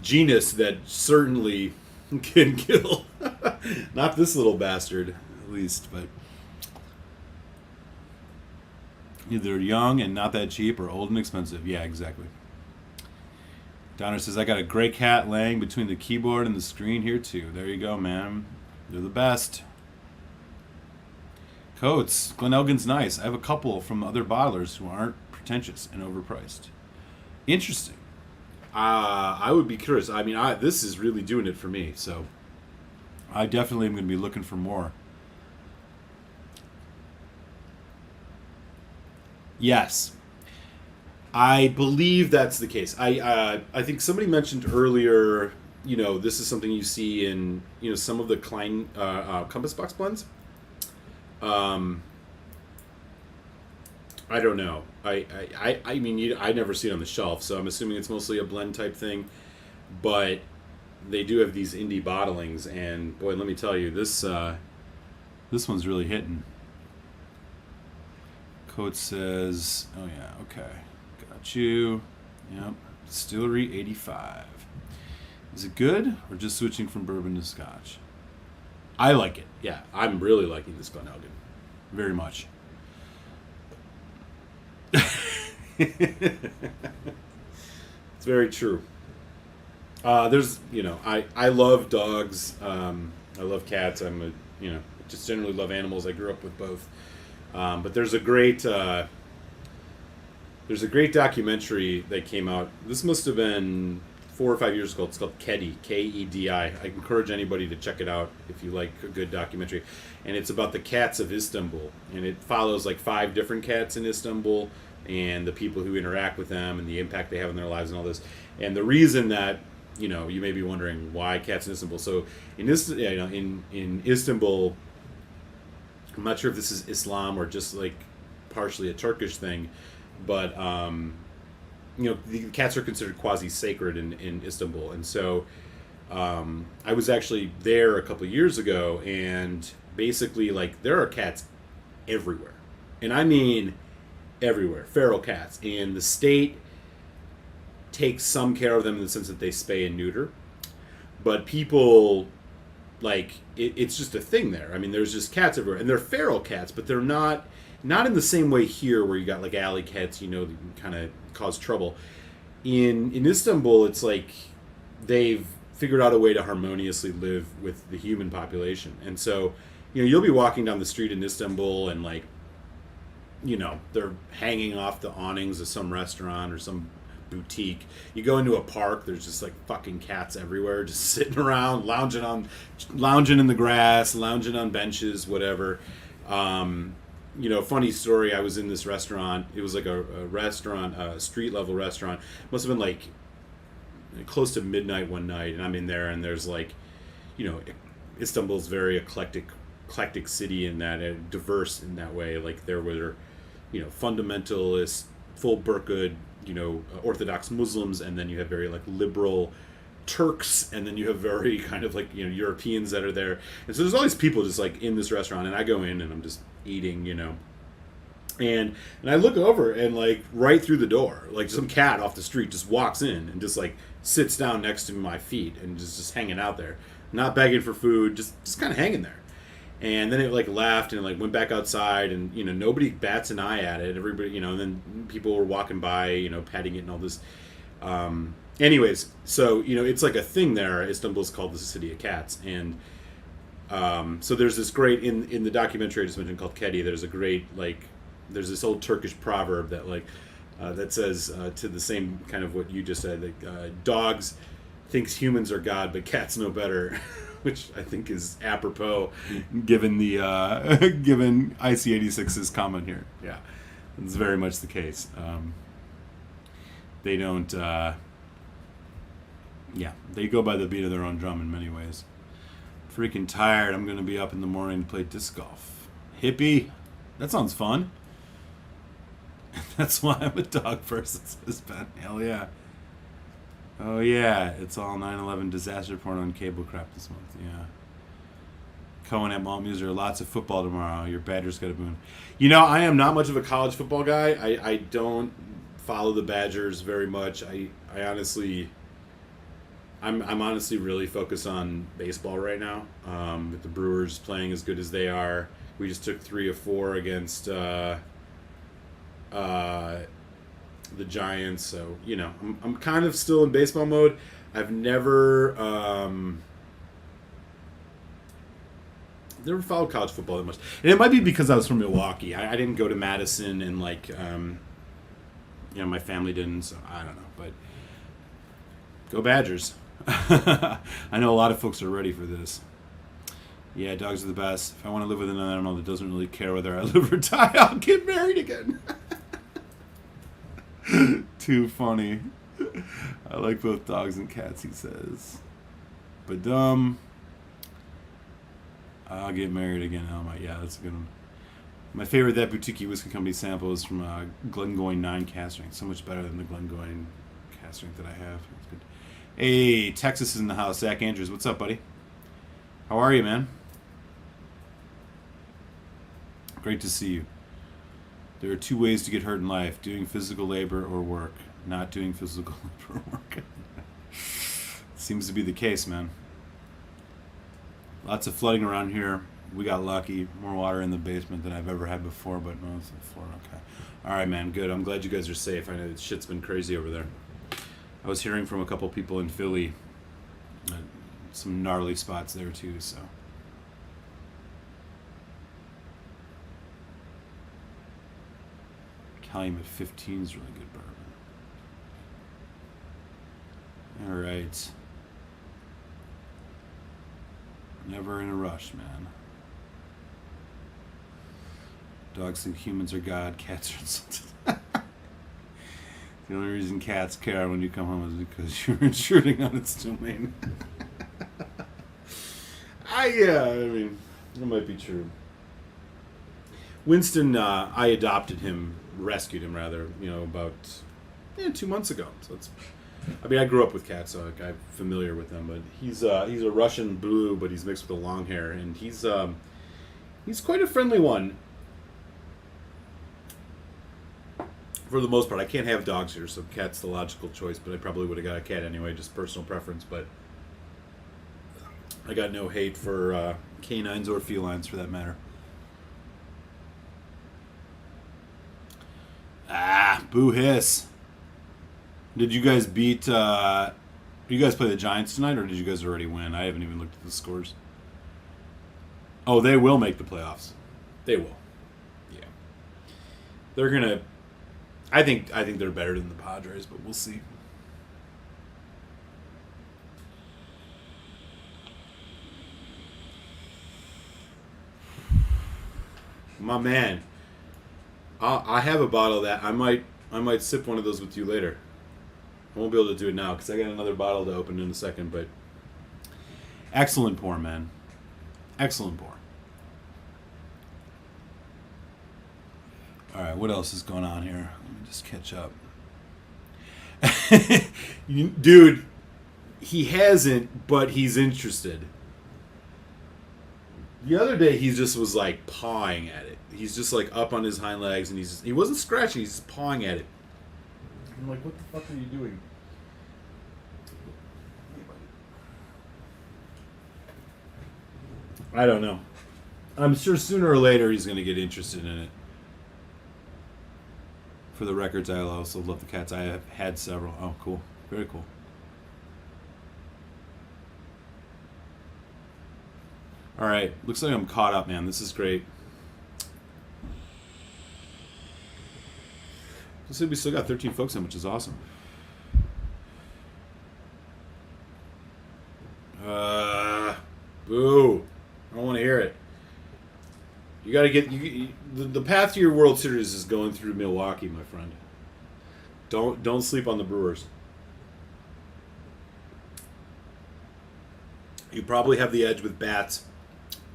genus that certainly can kill. Not this little bastard, at least, but either young and not that cheap or old and expensive. Yeah, exactly. Donner says, I got a gray cat laying between the keyboard and the screen here, too. There you go, man. They're the best. Coates. Glenelgan's nice. I have a couple from other bottlers who aren't pretentious and overpriced. Interesting. I would be curious. I mean, this is really doing it for me, so I definitely am going to be looking for more. Yes. I believe that's the case. I think somebody mentioned earlier, this is something you see in, some of the Klein Compass Box blends. I don't know. I mean, I never see it on the shelf, so I'm assuming it's mostly a blend type thing. But they do have these indie bottlings, and boy, let me tell you, this one's really hitting. Coach says, oh yeah, okay. Got you. Yep. Distillery 85. Is it good or just switching from bourbon to scotch? I like it. Yeah, I'm really liking this Glenelgan. Very much. It's very true. There's, I love dogs. I love cats. Just generally love animals. I grew up with both. But there's a great documentary that came out. This must have been 4 or 5 years ago. It's called Kedi, K-E-D-I. I encourage anybody to check it out if you like a good documentary. And it's about the cats of Istanbul. And it follows like 5 different cats in Istanbul and the people who interact with them and the impact they have in their lives and all this. And the reason that, you may be wondering why cats in Istanbul. So in Istanbul, I'm not sure if this is Islam or just like partially a Turkish thing, but the cats are considered quasi-sacred in Istanbul. And so I was actually there a couple of years ago, and basically, like, there are cats everywhere. And I mean everywhere, feral cats. And the state takes some care of them in the sense that they spay and neuter. But people, like, it's just a thing there. I mean, there's just cats everywhere. And they're feral cats, but they're not in the same way here where you got, like, alley cats, that kind of cause trouble. In Istanbul, it's like they've figured out a way to harmoniously live with the human population. And so, you'll be walking down the street in Istanbul and, like, they're hanging off the awnings of some restaurant or some boutique. You go into a park, there's just like fucking cats everywhere, just sitting around, lounging in the grass, lounging on benches, whatever. Funny story, I was in this restaurant. It was like a restaurant, a street level restaurant. Must have been like close to midnight one night, and I'm in there, and there's like, Istanbul's very eclectic city in that, diverse in that way. Like there were, fundamentalist, full burqa, Orthodox Muslims, and then you have very like liberal Turks, and then you have very kind of like Europeans that are there. And so there's all these people just like in this restaurant, and I go in and I'm just eating, and I look over, and like right through the door, like some cat off the street just walks in and just like sits down next to my feet and just hanging out there, not begging for food, just kind of hanging there. And then it like laughed and like went back outside, and nobody bats an eye at it. Everybody, and then people were walking by, patting it and all this. Anyways, so it's like a thing there. Istanbul's called the city of cats, and so there's this great in the documentary I just mentioned called Kedi. There's a great there's this old Turkish proverb that that says to the same kind of what you just said, like dogs thinks humans are God, but cats know better. Which I think is apropos, given the given IC86's comment here. Yeah, it's very much the case. They don't. They go by the beat of their own drum in many ways. Freaking tired. I'm gonna be up in the morning to play disc golf. Hippie, that sounds fun. That's why I'm a dog person, says Ben. Hell yeah. Oh yeah, it's all 9/11 disaster porn on cable crap this month. Yeah. Cohen at Malt Muser. Lots of football tomorrow. Your Badgers got a boon. You know, I am not much of a college football guy. I don't follow the Badgers very much. I honestly, I'm honestly really focused on baseball right now. With the Brewers playing as good as they are, we just took 3 of 4 against the Giants. So you know, I'm kind of still in baseball mode. I've never followed college football that much, and it might be because I was from Milwaukee. I didn't go to Madison, and like you know, my family didn't, so I don't know. But go Badgers! I know a lot of folks are ready for this. Yeah, dogs are the best. If I want to live with another animal that doesn't really care whether I live or die, I'll get married again. Too funny. I like both dogs and cats, he says. But I'll get married again. Oh my, yeah, that's a good one. My favorite That Boutique Whiskey Company sample is from Glengoyne 9 cask strength. So much better than the Glengoyne cask strength that I have. That's good. Hey, Texas is in the house. Zach Andrews, what's up, buddy? How are you, man? Great to see you. There are 2 ways to get hurt in life: doing physical labor or work. Not doing physical labor or work. Seems to be the case, man. Lots of flooding around here. We got lucky. More water in the basement than I've ever had before, but most of the floor okay. All right, man. Good. I'm glad you guys are safe. I know that shit's been crazy over there. I was hearing from a couple people in Philly. Some gnarly spots there, too, so. Calumet 15 is really good bourbon. All right. Never in a rush, man. Dogs think humans are God, cats are insulted. The only reason cats care when you come home is because you're intruding on its domain. Yeah, I mean, that might be true. Winston, I adopted him, rescued him rather, you know, about 2 months ago. So it's, I mean, I grew up with cats, so I'm familiar with them. But he's a Russian blue, but he's mixed with a long hair, and he's quite a friendly one. For the most part, I can't have dogs here, so cat's the logical choice. But I probably would have got a cat anyway, just personal preference. But I got no hate for canines or felines, for that matter. Boo hiss. Did you guys beat? You guys play the Giants tonight, or did you guys already win? I haven't even looked at the scores. Oh, they will make the playoffs. They will. Yeah. They're gonna. I think they're better than the Padres, but we'll see. My man, I have a bottle of that. I might sip one of those with you later. I won't be able to do it now because I got another bottle to open in a second. But excellent pour, man. Excellent pour. All right, what else is going on here? Let me just catch up. Dude, he hasn't, but he's interested. The other day, he just was like pawing at it. He's just like up on his hind legs, and he wasn't scratching. He's just pawing at it. I'm like, what the fuck are you doing? I don't know. I'm sure sooner or later he's going to get interested in it. For the records, I also love the cats. I have had several. Oh, cool. Very cool. All right. Looks like I'm caught up, man. This is great. Looks like we still got 13 folks in, which is awesome. Boo. I don't want to hear it. You got to get the path to your World Series is going through Milwaukee, my friend. Don't sleep on the Brewers. You probably have the edge with bats.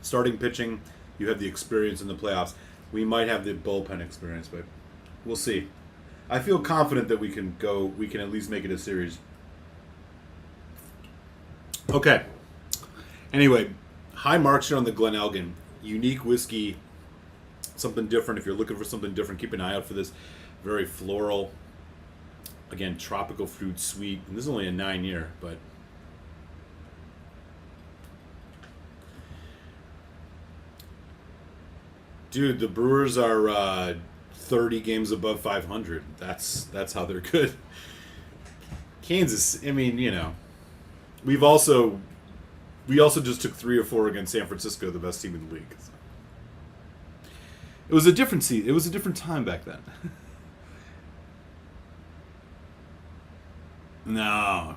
Starting pitching, you have the experience in the playoffs. We might have the bullpen experience, but we'll see. I feel confident that we can at least make it a series. Okay. Anyway, high marks here on the Glenelgan. Unique whiskey, something different. If you're looking for something different, keep an eye out for this. Very floral. Again, tropical fruit, sweet. And this is only a 9-year, but dude, the Brewers are 30 games above 500. That's how they're good. Kansas, I mean, you know, we also just took 3 or 4 against San Francisco, the best team in the league. So. It was a different season. It was a different time back then. No.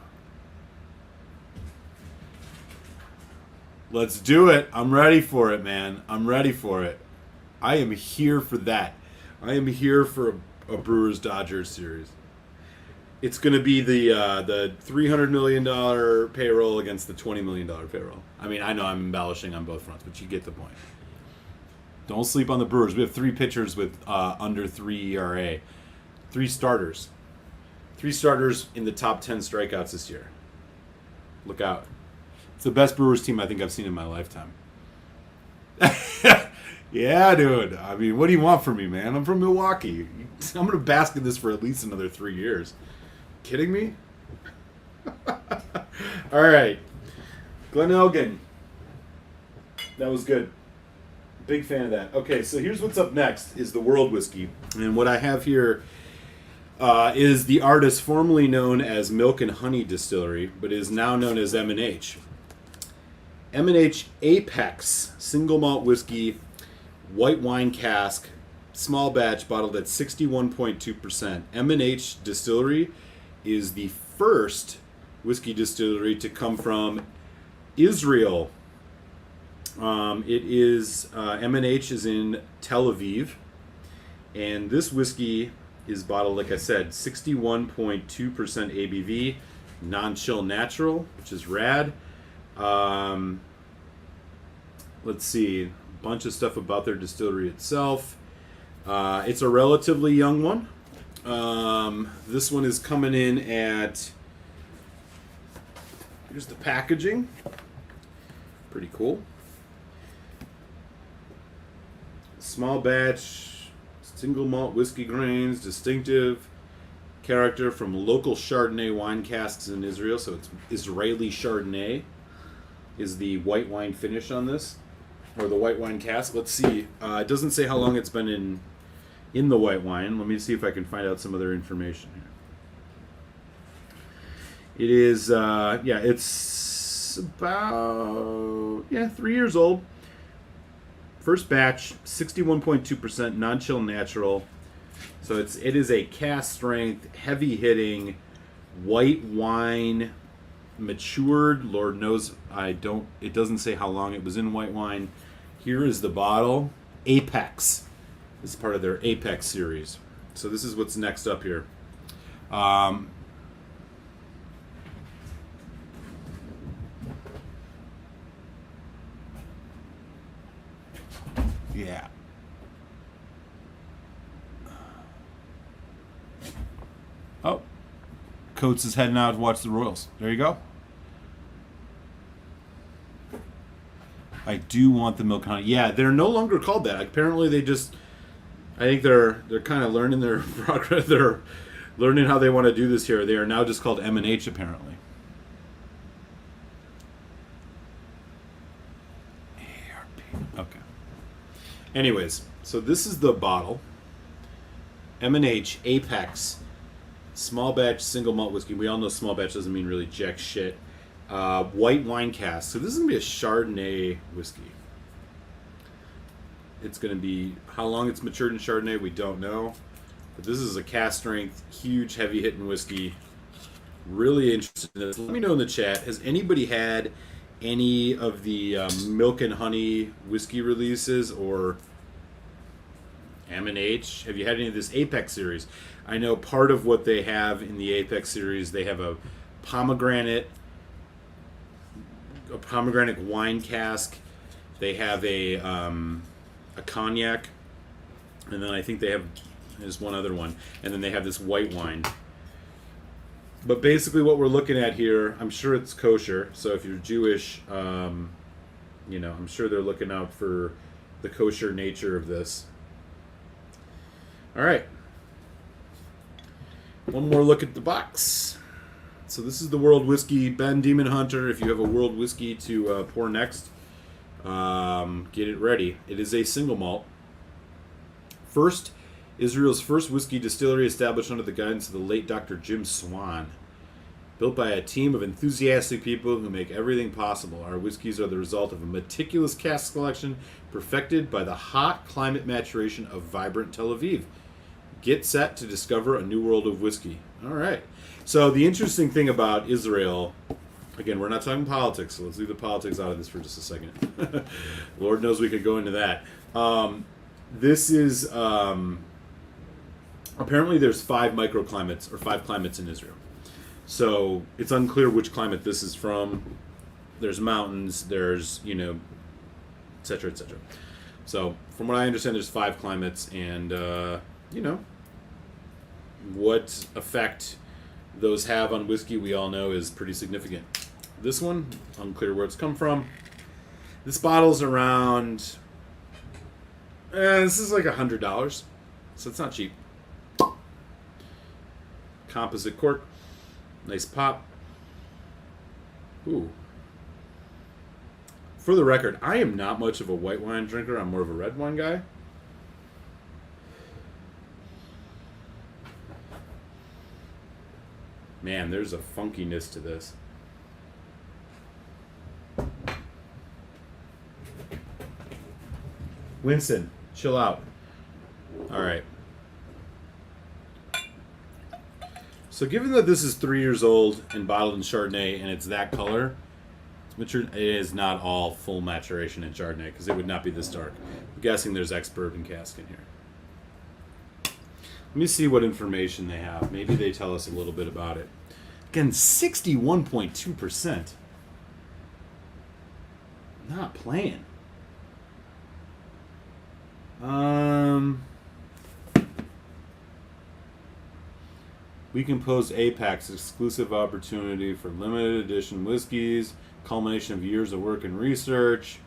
Let's do it. I'm ready for it, man. I'm ready for it. I am here for that. I am here for a Brewers-Dodgers series. It's going to be the $300 million payroll against the $20 million payroll. I mean, I know I'm embellishing on both fronts, but you get the point. Don't sleep on the Brewers. We have 3 pitchers with under 3 ERA. 3 starters. 3 starters in the top 10 strikeouts this year. Look out. It's the best Brewers team I think I've seen in my lifetime. Yeah, dude. I mean, what do you want from me, man? I'm from Milwaukee. I'm going to bask in this for at least another 3 years. Kidding me? All right. Glenelgan. That was good. Big fan of that. Okay, so here's what's up next is the World Whiskey. And what I have here is the artist formerly known as Milk and Honey Distillery, but is now known as M&H. M&H Apex Single Malt Whiskey, white wine cask, small batch, bottled at 61.2%. M&H Distillery is the first whiskey distillery to come from Israel. It is M&H is in Tel Aviv, and this whiskey is bottled, like I said, 61.2% ABV, non-chill natural, which is rad. Let's see, a bunch of stuff about their distillery itself. It's a relatively young one. This one is coming in at, here's the packaging. Pretty cool. Small batch, single malt whiskey grains, distinctive character from local Chardonnay wine casks in Israel. So it's Israeli Chardonnay is the white wine finish on this, or the white wine cask. Let's see. It doesn't say how long it's been in the white wine. Let me see if I can find out some other information here. It is, it's about 3 years old. First batch, 61.2% non-chill natural. So it is a cask strength, heavy hitting, white wine, matured. Lord knows it doesn't say how long it was in white wine. Here is the bottle. Apex. This is part of their Apex series. So this is what's next up here. Yeah. Oh. Coates is heading out to watch the Royals. There you go. I do want the milk and honey. Yeah, they're no longer called that. Apparently they just, I think they're kind of learning their progress. They're learning how they want to do this here. They are now just called M&H apparently. Okay. Anyways, so this is the bottle. M&H Apex small batch single malt whiskey. We all know small batch doesn't mean really jack shit. White wine cask. So this is going to be a Chardonnay whiskey. It's going to be, how long it's matured in Chardonnay, we don't know. But this is a cask strength, huge, heavy hitting whiskey. Really interested in this. Let me know in the chat, has anybody had any of the Milk and Honey whiskey releases or M&H? Have you had any of this Apex series? I know part of what they have in the Apex series, they have a pomegranate wine cask. They have a cognac, and then I think there's one other one, and then they have this white wine. But basically what we're looking at here, I'm sure it's kosher, so if you're Jewish, You know, I'm sure they're looking out for the kosher nature of this. All right. One more look at the box. So this is the World Whiskey Ben Demon Hunter. If you have a World Whiskey to pour next, get it ready. It is a single malt. Israel's first whiskey distillery established under the guidance of the late Dr. Jim Swan. Built by a team of enthusiastic people who make everything possible, our whiskeys are the result of a meticulous cask selection perfected by the hot climate maturation of vibrant Tel Aviv. Get set to discover a new world of whiskey. All right. So the interesting thing about Israel, again, we're not talking politics, so let's leave the politics out of this for just a second. Lord knows we could go into that. This is, apparently there's 5 microclimates, or 5 climates in Israel. So it's unclear which climate this is from. There's mountains, there's, you know, et cetera, et cetera. So from what I understand, there's 5 climates, and, you know, what effect those have on whiskey we all know is pretty significant. This one, unclear where it's come from. This bottle's around, this is like $100, so it's not cheap. Composite cork, nice pop. Ooh. For the record, I am not much of a white wine drinker. I'm more of a red wine guy. Man, there's a funkiness to this. Winston, chill out. All right. So given that this is 3 years old and bottled in Chardonnay and it's that color, it is not all full maturation in Chardonnay because it would not be this dark. I'm guessing there's ex-bourbon cask in here. Let me see what information they have. Maybe they tell us a little bit about it. Again, 61.2%. Not playing. We Composed Apex, exclusive opportunity for limited edition whiskeys, culmination of years of work and research,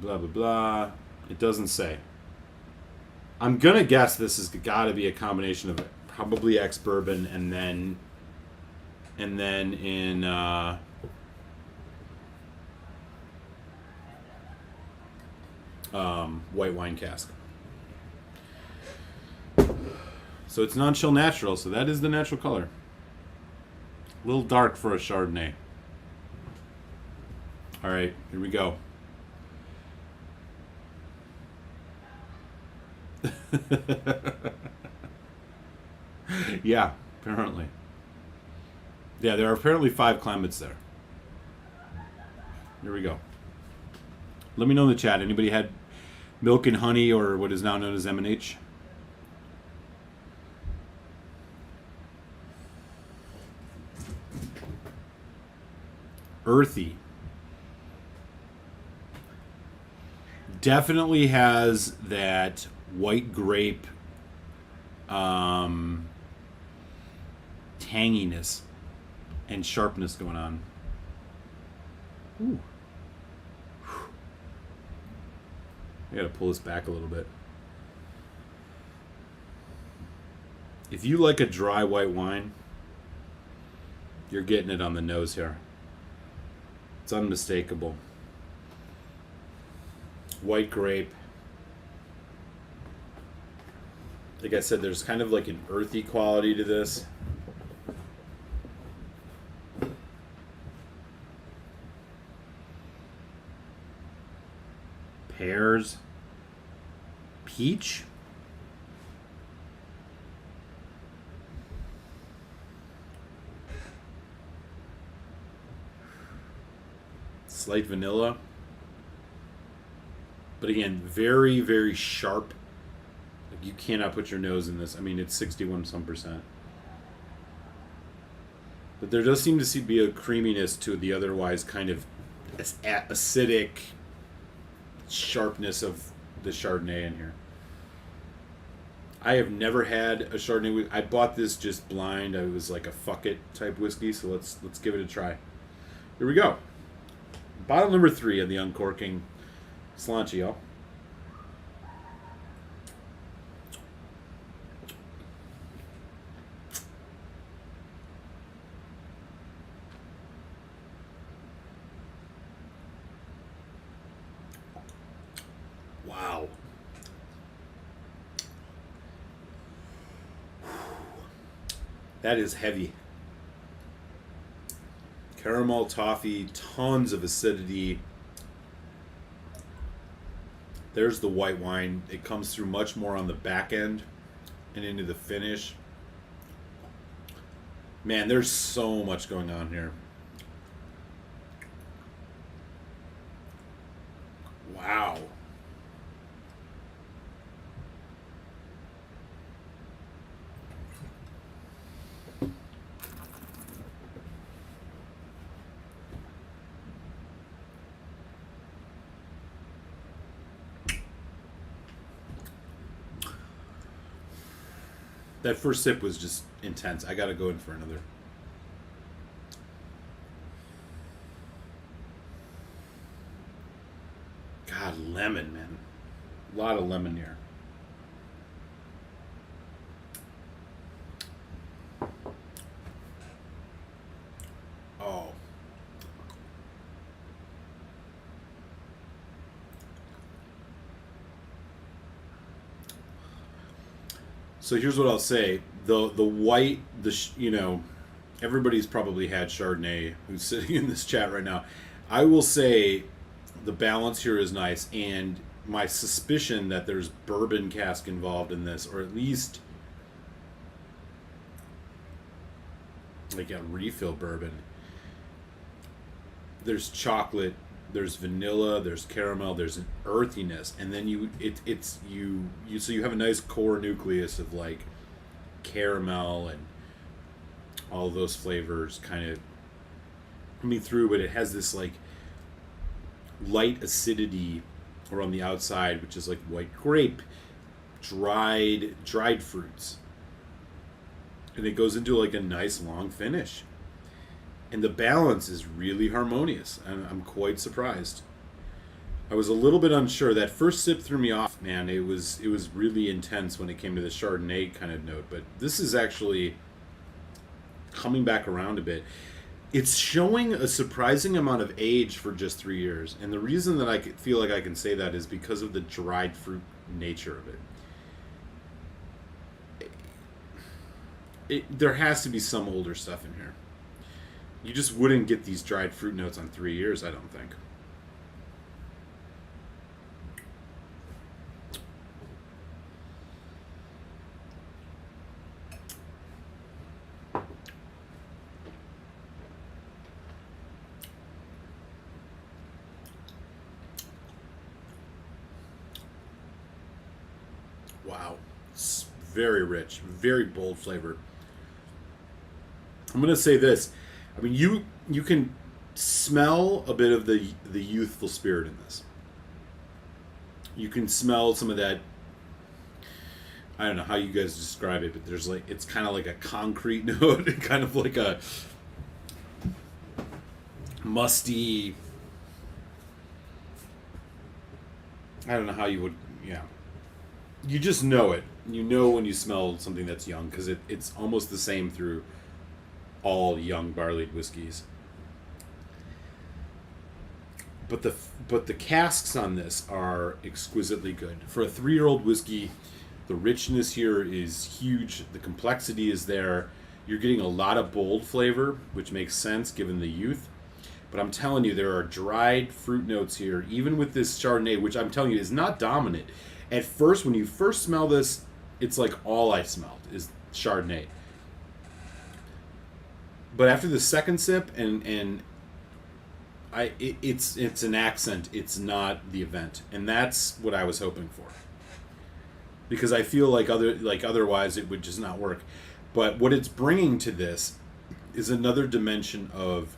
blah, blah, blah. It doesn't say. I'm going to guess this has got to be a combination of probably ex-bourbon and then in white wine cask. So it's non-chill natural, so that is the natural color. A little dark for a Chardonnay. All right, here we go. Yeah, apparently. Yeah, there are apparently 5 climates there. Here we go. Let me know in the chat. Anybody had milk and honey or what is now known as M&H? Earthy. Definitely has that white grape tanginess and sharpness going on. Ooh. I gotta pull this back a little bit. If you like a dry white wine, you're getting it on the nose here. It's unmistakable. White grape. Like I said, there's kind of like an earthy quality to this. Pears. Peach. Slight vanilla. But again, very, very sharp. Like you cannot put your nose in this. I mean, it's 61 some percent. But there does seem to be a creaminess to the otherwise kind of acidic sharpness of the Chardonnay in here. I have never had a Chardonnay. I bought this just blind. I was like a fuck it type whiskey, so let's give it a try. Here we go. Bottle number 3 of the Uncorking Slanchi, y'all. Wow. That is heavy. Caramel, toffee, tons of acidity. There's the white wine. It comes through much more on the back end and into the finish. Man, there's so much going on here. Wow. That first sip was just intense. I gotta go in for another. God, lemon, man. A lot of lemon here. Oh. So here's what I'll say: the white, everybody's probably had Chardonnay who's sitting in this chat right now. I will say the balance here is nice, and my suspicion that there's bourbon cask involved in this, or at least like a refill bourbon. There's chocolate, there's vanilla, there's caramel, there's an earthiness, and then you have a nice core nucleus of like caramel and all those flavors kind of coming through, but it has this like light acidity around the outside, which is like white grape, dried fruits, and it goes into like a nice long finish. And the balance is really harmonious. I'm quite surprised. I was a little bit unsure. That first sip threw me off, man. It was really intense when it came to the Chardonnay kind of note. But this is actually coming back around a bit. It's showing a surprising amount of age for just 3 years. And the reason that I feel like I can say that is because of the dried fruit nature of it. There has to be some older stuff in here. You just wouldn't get these dried fruit notes on 3 years, I don't think. Wow. It's very rich, very bold flavor. I'm going to say this. I mean, you can smell a bit of the youthful spirit in this. You can smell some of that. I don't know how you guys describe it, but there's like, it's kind of like a concrete note, kind of like a musty. I don't know how you would, yeah. You just know it. You know when you smell something that's young, because it's almost the same through all young barleyed whiskeys. But the casks on this are exquisitely good. For a 3-year-old whiskey, the richness here is huge. The complexity is there. You're getting a lot of bold flavor, which makes sense given the youth. But I'm telling you, there are dried fruit notes here, even with this Chardonnay, which I'm telling you is not dominant. At first, when you first smell this, it's like all I smelled is Chardonnay. But after the second sip, it's an accent. It's not the event, and that's what I was hoping for. Because I feel like otherwise it would just not work. But what it's bringing to this is another dimension of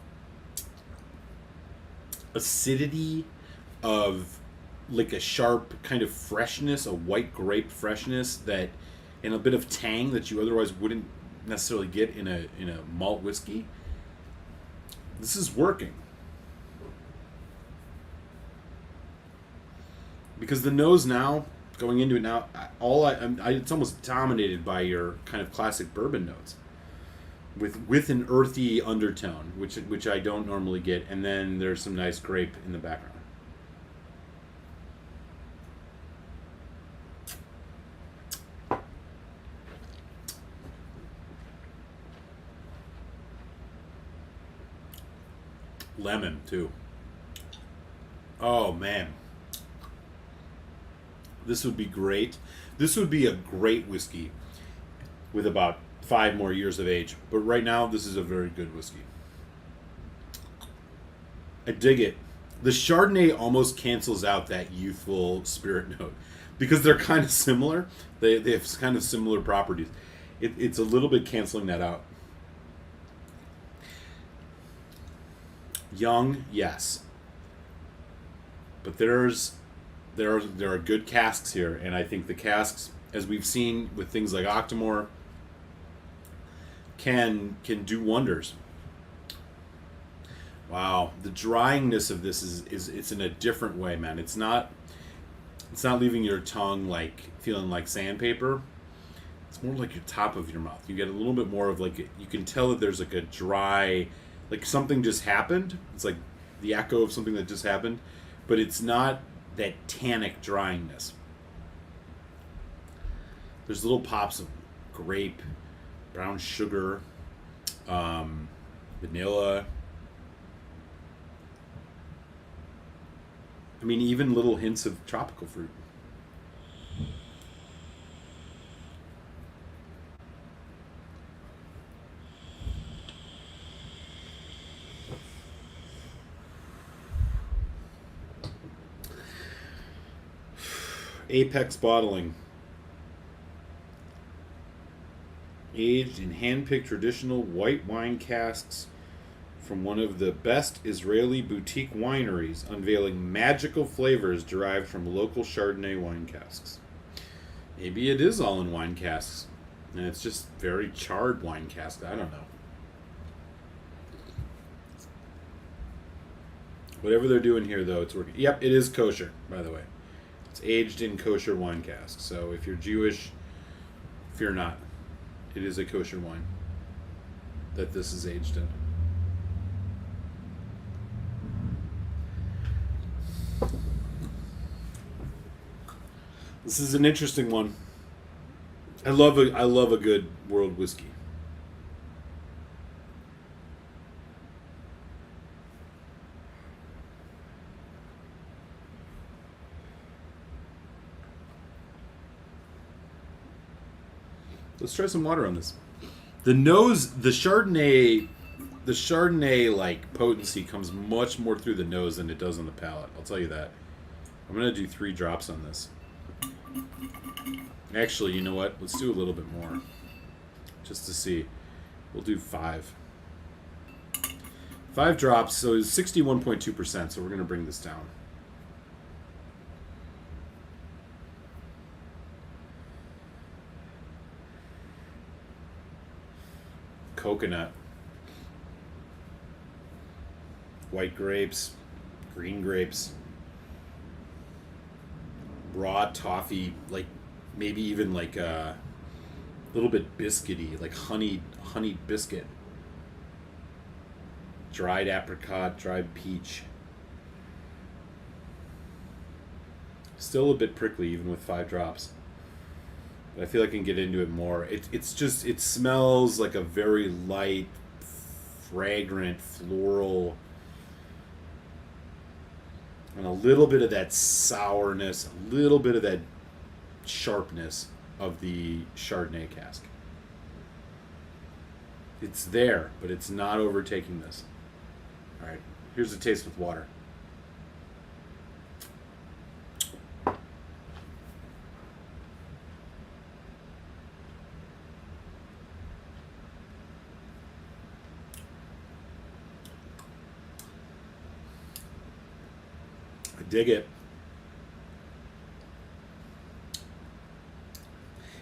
acidity, of like a sharp kind of freshness, a white grape freshness that, and a bit of tang that you otherwise wouldn't necessarily get in a malt whiskey. This is working. because the nose now, going into it now, it's almost dominated by your kind of classic bourbon notes, with an earthy undertone, which I don't normally get, and then there's some nice grape in the background. Lemon too. Oh man, this would be great. This would be a great whiskey with about 5 more years of age. But right now, this is a very good whiskey. I dig it. The Chardonnay almost cancels out that youthful spirit note because they're kind of similar. They have kind of similar properties. It's a little bit canceling that out. Young, yes. But there are good casks here, and I think the casks, as we've seen with things like Octomore, can do wonders. Wow, the dryingness of this is it's in a different way, man. It's not leaving your tongue like feeling like sandpaper. It's more like your top of your mouth. You get a little bit more of you can tell that there's like a dry, like something just happened. It's like the echo of something that just happened, but it's not that tannic dryingness. There's little pops of grape, brown sugar, vanilla. I mean, even little hints of tropical fruit. Apex Bottling. Aged in hand-picked traditional white wine casks from one of the best Israeli boutique wineries, unveiling magical flavors derived from local Chardonnay wine casks. Maybe it is all in wine casks, and it's just very charred wine casks. I don't know. Whatever they're doing here, though, it's working. Yep, it is kosher, by the way. It's aged in kosher wine casks. So if you're Jewish, fear not. It is a kosher wine that this is aged in. This is an interesting one. I love a good world whiskey. Let's try some water on this. The Chardonnay like potency comes much more through the nose than it does on the palate. I'll tell you that. I'm gonna do 3 drops on this. Actually, you know what? Let's do a little bit more, just to see. We'll do 5. 5 drops, so it's 61.2%. So we're gonna bring this down. Coconut, white grapes, green grapes, raw toffee, like maybe even like a little bit biscuity, like honeyed biscuit, dried apricot, dried peach. Still a bit prickly even with 5 drops. I feel I can get into it more. It smells like a very light, fragrant, floral, and a little bit of that sourness, a little bit of that sharpness of the Chardonnay cask. It's there, but it's not overtaking this. All right, here's a taste with water. Dig it.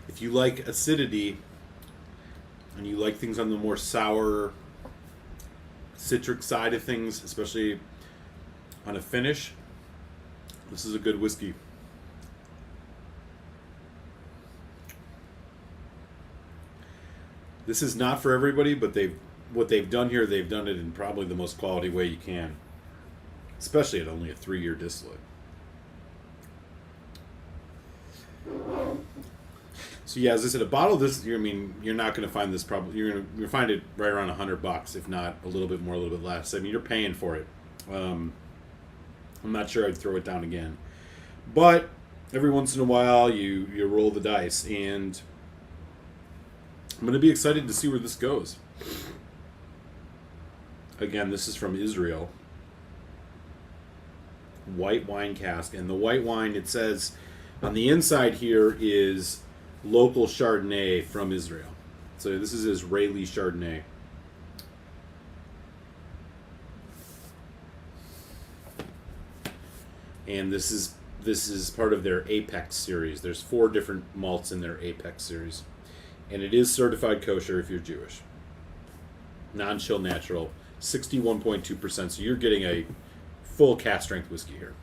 If you like acidity and you like things on the more sour citric side of things, especially on a finish, this is a good whiskey. This is not for everybody, but what they've done here, they've done it in probably the most quality way you can, especially at only a 3-year distillate. So yeah, as I said, a bottle of this, I mean, you're not going to find this probably. You're going to find it right around $100, if not a little bit more, a little bit less. I mean, you're paying for it. I'm not sure I'd throw it down again, but every once in a while, you roll the dice, and I'm going to be excited to see where this goes. Again, this is from Israel. White wine cask, and the white wine, it says on the inside here is local Chardonnay from Israel. So this is Israeli Chardonnay. And this is part of their Apex series. There's 4 different malts in their Apex series. And it is certified kosher if you're Jewish. Non-chill natural, 61.2%. So you're getting a full cask strength whiskey here.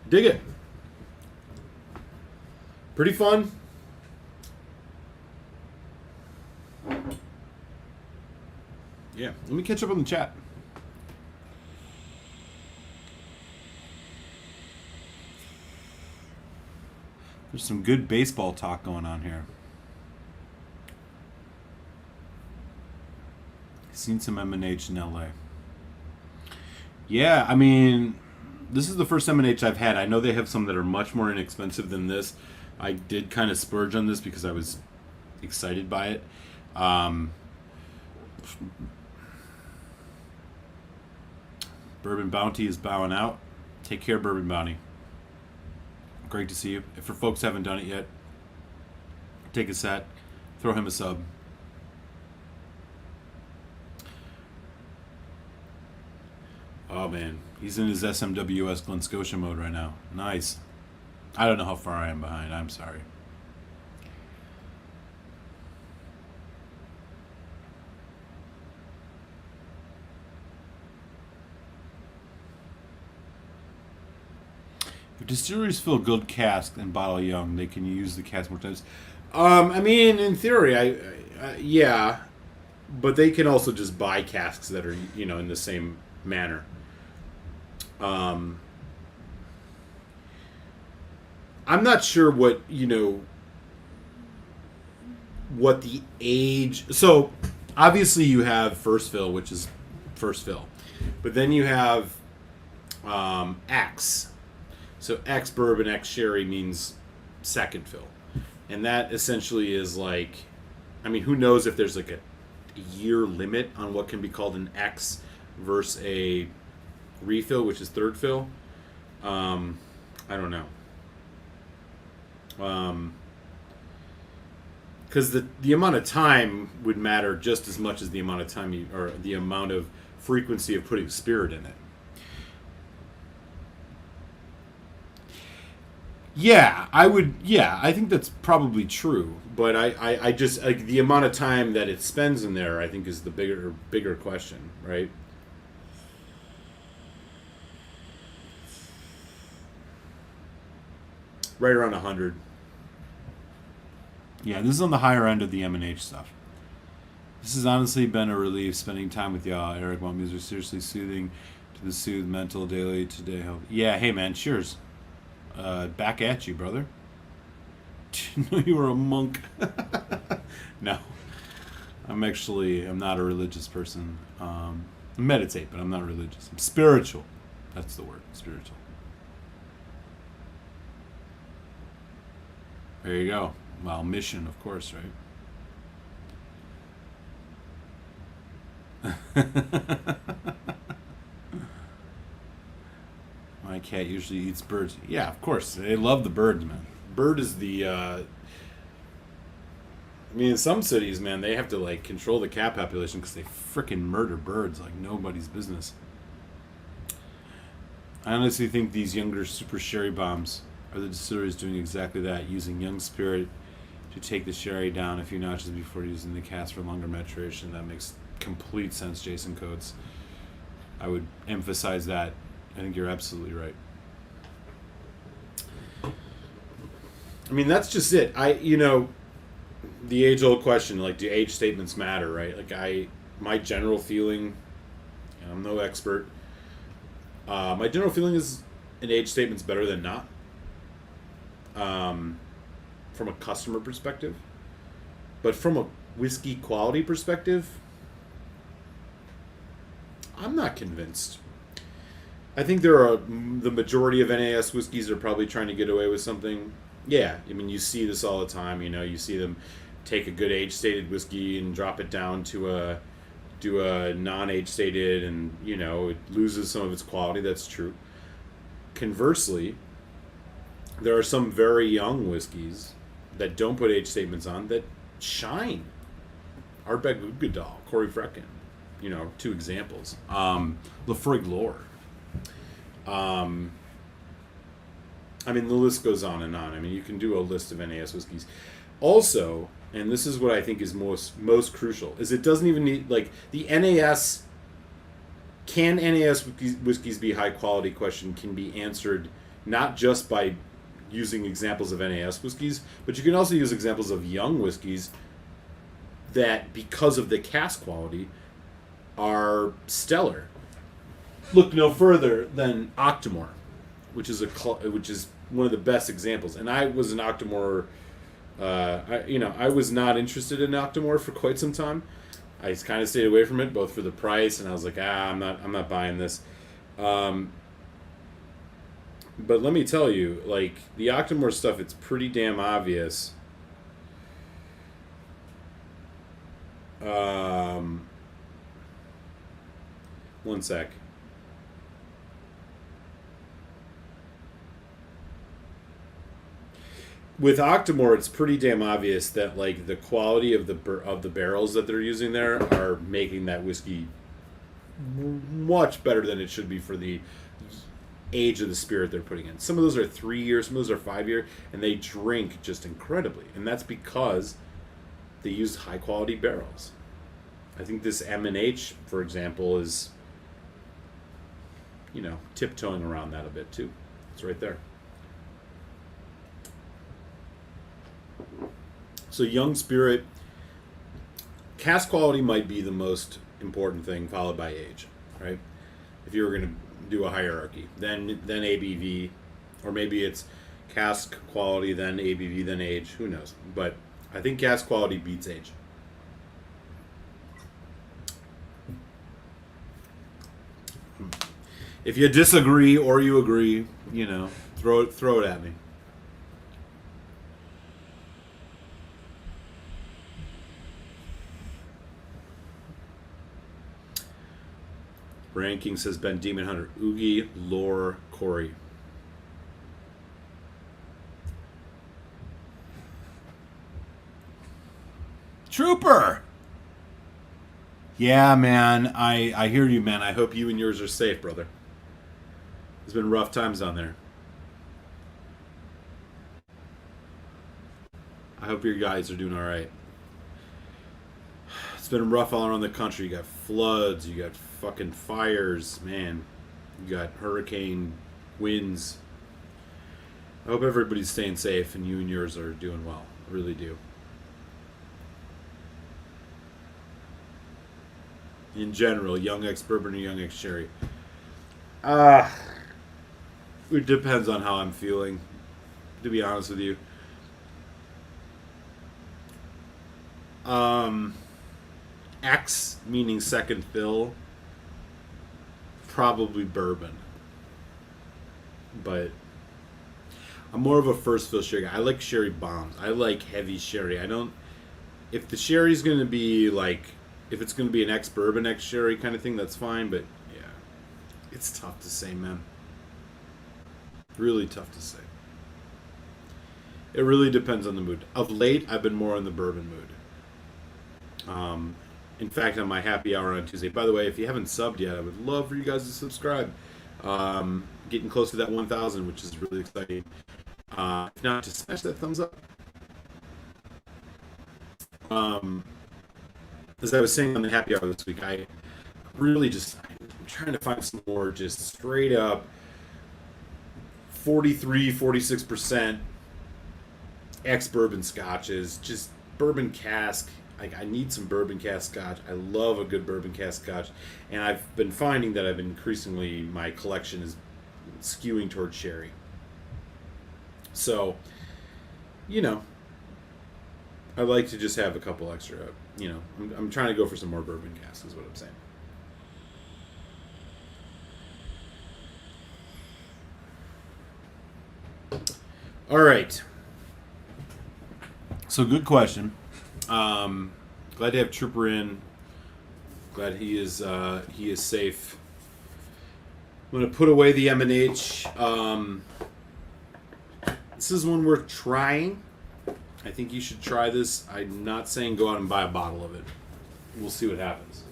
Dig it. Pretty fun. Yeah, let me catch up on the chat. There's some good baseball talk going on here. Seen some M&H in LA. Yeah, I mean, this is the first M&H I've had. I know they have some that are much more inexpensive than this. I did kind of splurge on this because I was excited by it. Bourbon Bounty is bowing out. Take care, Bourbon Bounty. Great to see you. If for folks haven't done it yet, take a set, throw him a sub. Oh man, he's in his SMWS Glen Scotia mode right now. Nice. I don't know how far I am behind. I'm sorry. If distilleries fill good cask and bottle young, they can use the cask more times. I mean, in theory, yeah, but they can also just buy casks that are, in the same manner. I'm not sure what the age. So obviously you have first fill, which is first fill, but then you have X. So X bourbon, X sherry means second fill. And that essentially is like, I mean, who knows if there's like a year limit on what can be called an X versus a refill, which is third fill. I don't know. Because the amount of time would matter just as much as the amount of time or the amount of frequency of putting spirit in it. Yeah, I think that's probably true. But I just, like, the amount of time that it spends in there, I think, is the bigger question, right? Right around 100. Yeah, this is on the higher end of the M&H stuff. This has honestly been a relief spending time with y'all. Eric, my music seriously soothing to the soothe mental daily today. Yeah, hey man, cheers. Back at you, brother. Didn't know you were a monk. No. I'm not a religious person. I meditate, but I'm not religious. I'm spiritual. That's the word, spiritual. There you go. Well, mission, of course, right? My cat usually eats birds. Yeah, of course. They love the birds, man. Bird is the... I mean, in some cities, man, they have to, like, control the cat population because they frickin' murder birds like nobody's business. I honestly think these younger super sherry bombs are the distilleries doing exactly that, using young spirit to take the sherry down a few notches before using the cask for longer maturation. That makes complete sense, Jason Coates. I would emphasize that. I think you're absolutely right. I mean, that's just it. The age-old question, like, do age statements matter, right? Like, my general feeling, and I'm no expert, my general feeling is an age statement's better than not, from a customer perspective. But from a whiskey quality perspective, I'm not convinced. I think the majority of NAS whiskeys are probably trying to get away with something. Yeah, I mean, you see this all the time. You see them take a good age-stated whiskey and drop it down to a non-age-stated, and it loses some of its quality. That's true. Conversely, there are some very young whiskeys that don't put age statements on that shine. Ardbeg Uigeadail, Corey Frecken, two examples. Laphroaig Lore. I mean, the list goes on and on. I mean, you can do a list of NAS whiskeys. Also, and this is what I think is most crucial, is it doesn't even need, like, the NAS, can NAS whiskeys be high quality question can be answered not just by using examples of NAS whiskeys, but you can also use examples of young whiskeys that, because of the cask quality, are stellar. Look no further than Octomore, which is one of the best examples. And I was an Octomore. I was not interested in Octomore for quite some time. I kind of stayed away from it, both for the price, and I was like, I'm not buying this. But let me tell you, like, the Octomore stuff, it's pretty damn obvious. One sec. With Octomore, it's pretty damn obvious that, like, the quality of the barrels that they're using there are making that whiskey much better than it should be for the age of the spirit they're putting in. Some of those are 3 years, some of those are 5 year, and they drink just incredibly. And that's because they use high quality barrels. I think this M&H, for example, is, tiptoeing around that a bit too. It's right there. So young spirit, cask quality might be the most important thing, followed by age, right? If you were going to do a hierarchy, then ABV, or maybe it's cask quality, then ABV, then age. Who knows? But I think cask quality beats age. If you disagree or you agree, throw it at me. Ranking says Ben Demon Hunter, Oogie, Lore, Corey. Trooper! Yeah, man, I hear you, man. I hope you and yours are safe, brother. It's been rough times down there. I hope your guys are doing all right. It's been rough all around the country. You got floods, you got fucking fires, man. You got hurricane winds. I hope everybody's staying safe and you and yours are doing well. I really do. In general, young ex-bourbon or young ex-sherry. It depends on how I'm feeling, to be honest with you. X, meaning second fill, probably bourbon. But I'm more of a first fill sherry guy. I like sherry bombs. I like heavy sherry. If the sherry's going to be like, if it's going to be an ex-bourbon, ex-sherry kind of thing, that's fine. But yeah, it's tough to say, man. Really tough to say. It really depends on the mood. Of late, I've been more in the bourbon mood. In fact, on my happy hour on Tuesday. By the way, if you haven't subbed yet, I would love for you guys to subscribe. Getting close to that 1,000, which is really exciting. If not, just smash that thumbs up. As I was saying on the happy hour this week, I really just trying to find some more just straight up 43, 46% ex bourbon scotches. Just bourbon cask. I need some bourbon cask scotch. I love a good bourbon cask scotch. And I've been finding that I've been increasingly, my collection is skewing towards sherry. So, you know, I like to just have a couple extra. I'm trying to go for some more bourbon casks, is what I'm saying. All right. So, good question. Glad to have Trooper in. Glad he is safe. I'm gonna put away the M&H. This is one worth trying. I think you should try this. I'm not saying go out and buy a bottle of it. We'll see what happens.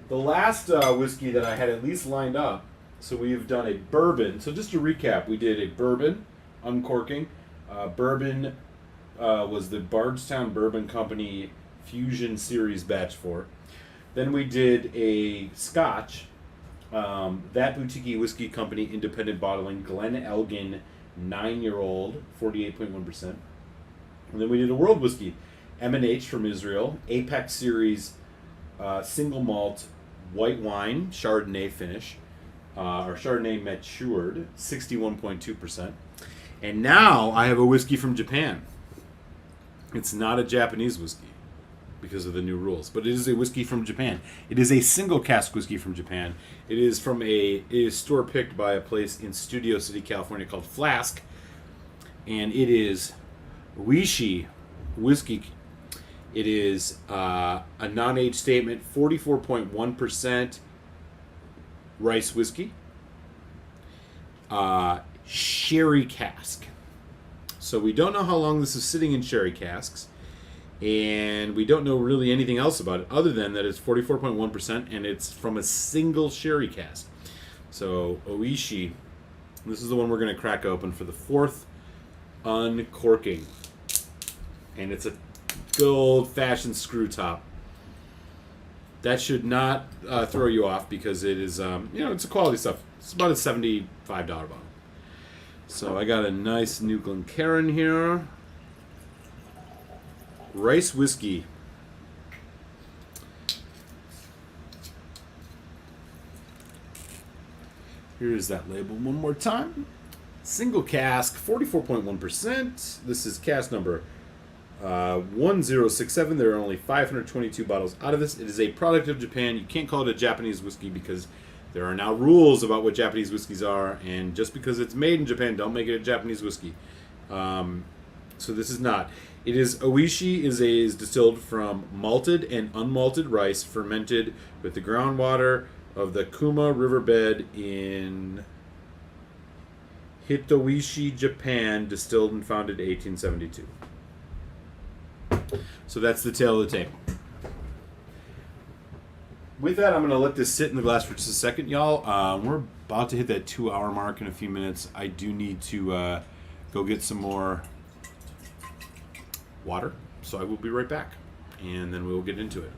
The last whiskey that I had at least lined up, so we've done a bourbon. So just to recap, we did a bourbon, uncorking. Bourbon was the Bardstown Bourbon Company Fusion Series Batch 4. Then we did a scotch, that boutique whiskey company, independent bottling, Glen Elgin 9-year-old, 48.1%. And then we did a world whiskey, M&H from Israel, Apex Series single malt white wine, Chardonnay finish, or Chardonnay matured, 61.2%. And now I have a whiskey from Japan. It's not a Japanese whiskey because of the new rules, but it is a whiskey from Japan. It is a single cask whiskey from Japan. It is store picked by a place in Studio City, California called Flask, and it is Oishi whiskey. It is a non-age statement, 44.1% rice whiskey, sherry cask. So we don't know how long this is sitting in sherry casks, and we don't know really anything else about it other than that it's 44.1% and it's from a single sherry cask. So Oishi, this is the one we're going to crack open for the fourth uncorking. And it's a good old-fashioned screw top. That should not throw you off because it is, it's a quality stuff. It's about a $75 bottle. So I got a nice new Glencairn here. Rice whiskey. Here's that label one more time. Single cask, 44.1%. This is cask number 1067. There are only 522 bottles out of this. It is a product of Japan. You can't call it a Japanese whiskey because there are now rules about what Japanese whiskeys are, and just because it's made in Japan, don't make it a Japanese whiskey. So this is not. It is Oishi is distilled from malted and unmalted rice fermented with the groundwater of the Kuma riverbed in Hitoishi, Japan, distilled and founded 1872. So that's the tale of the tape. With that, I'm going to let this sit in the glass for just a second, y'all. We're about to hit that 2-hour mark in a few minutes. I do need to go get some more water, so I will be right back, and then we will get into it.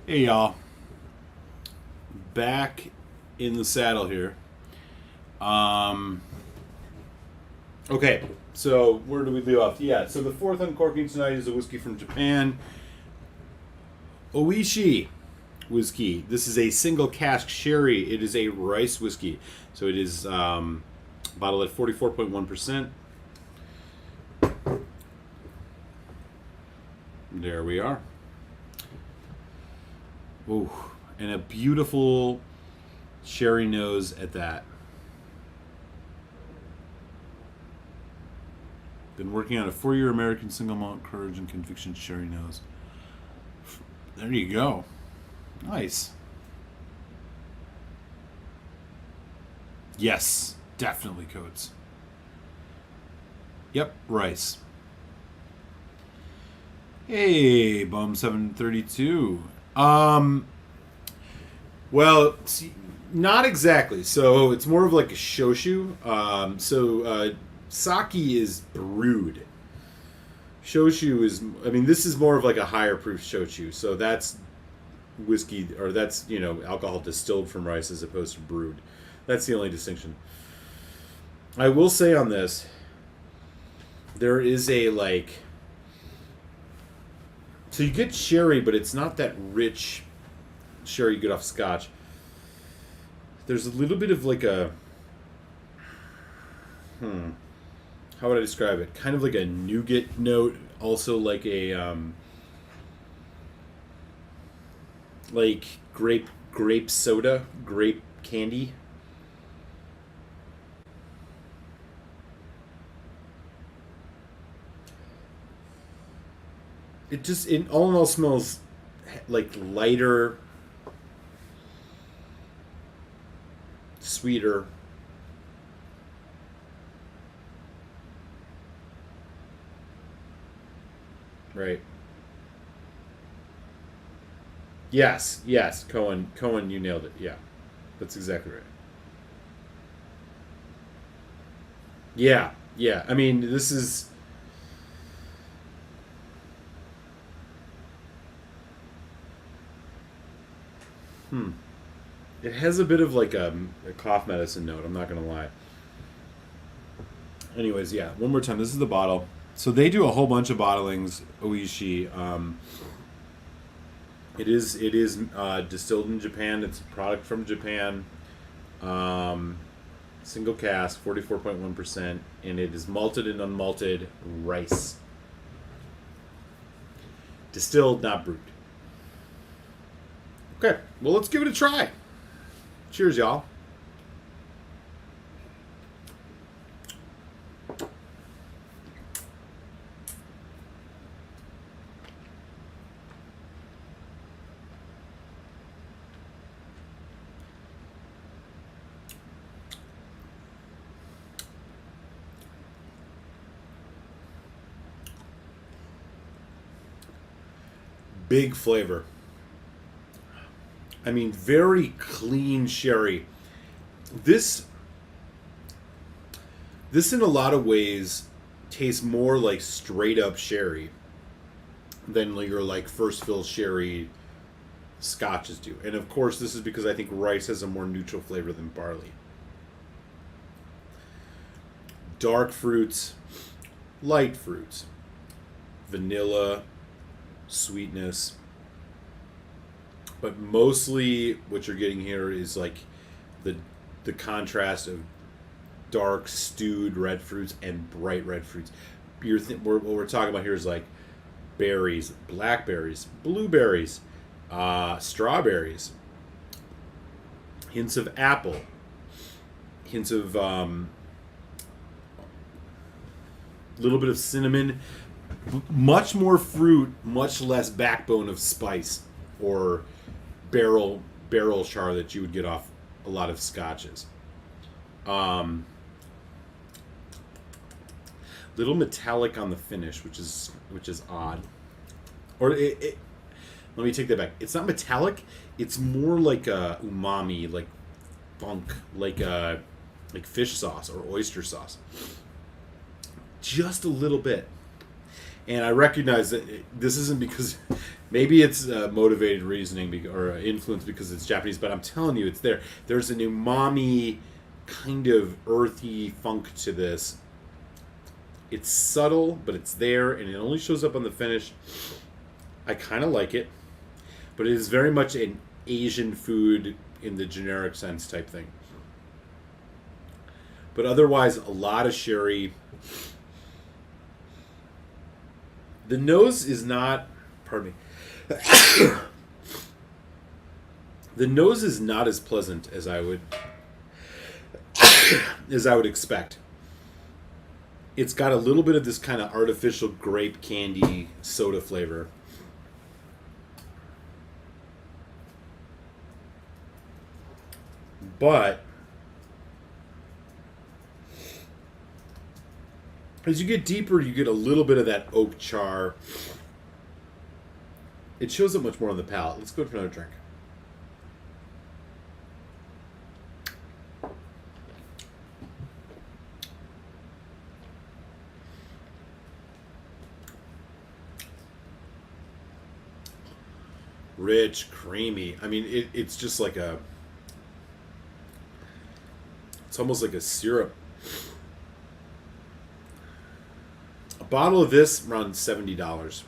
Hey y'all, back in the saddle here. Okay, so where do we leave off? Yeah, so the fourth uncorking tonight is a whiskey from Japan, Oishi whiskey. This is a single cask sherry. It is a rice whiskey, so it is bottled at 44.1%. There we are. Ooh, and a beautiful sherry nose at that. Been working on a 4-year American single malt courage and conviction sherry nose. There you go. Nice. Yes, definitely coats. Yep, rice. Hey, Bum 732. Well, see, not exactly. So it's more of like a shoshu. Sake is brewed. Shoshu is, I mean, this is more of like a higher proof shoshu. So that's whiskey, or that's, alcohol distilled from rice as opposed to brewed. That's the only distinction. I will say on this, there is a so you get sherry, but it's not that rich sherry you get off scotch. There's a little bit of like a, how would I describe it? Kind of like a nougat note, also like a, like grape soda, grape candy. It all in all smells like lighter, sweeter. Right. Yes, Cohen, you nailed it. Yeah, that's exactly right. Yeah. I mean, this is. It has a bit of like a cough medicine note. I'm not gonna lie. Anyways, yeah. One more time. This is the bottle. So they do a whole bunch of bottlings. Oishi. It is distilled in Japan. It's a product from Japan. Single cask, 44.1%, and it is malted and unmalted rice. Distilled, not brewed. Okay, well, let's give it a try. Cheers, y'all. Big flavor. I mean, very clean sherry. This in a lot of ways tastes more like straight up sherry than your like first fill sherry scotches do. And of course, this is because I think rice has a more neutral flavor than barley. Dark fruits, light fruits, vanilla, sweetness. But mostly what you're getting here is like the contrast of dark stewed red fruits and bright red fruits. What we're talking about here is like berries, blackberries, blueberries, strawberries, hints of apple, hints of little bit of cinnamon, much more fruit, much less backbone of spice or barrel char that you would get off a lot of scotches. Little metallic on the finish, which is odd. Or let me take that back. It's not metallic. It's more like a umami, like funk, like fish sauce or oyster sauce. Just a little bit. And I recognize that this isn't because Maybe it's motivated reasoning or influence because it's Japanese, but I'm telling you, it's there. There's an umami, kind of earthy funk to this. It's subtle, but it's there, and it only shows up on the finish. I kind of like it, but it is very much an Asian food in the generic sense type thing. But otherwise, a lot of sherry. The nose is not, pardon me. The nose is not as pleasant as I would expect. It's got a little bit of this kind of artificial grape candy soda flavor. But as you get deeper, you get a little bit of that oak char. It shows up much more on the palate. Let's go for another drink. Rich, creamy. I mean, it's just like it's almost like a syrup. A bottle of this around $70.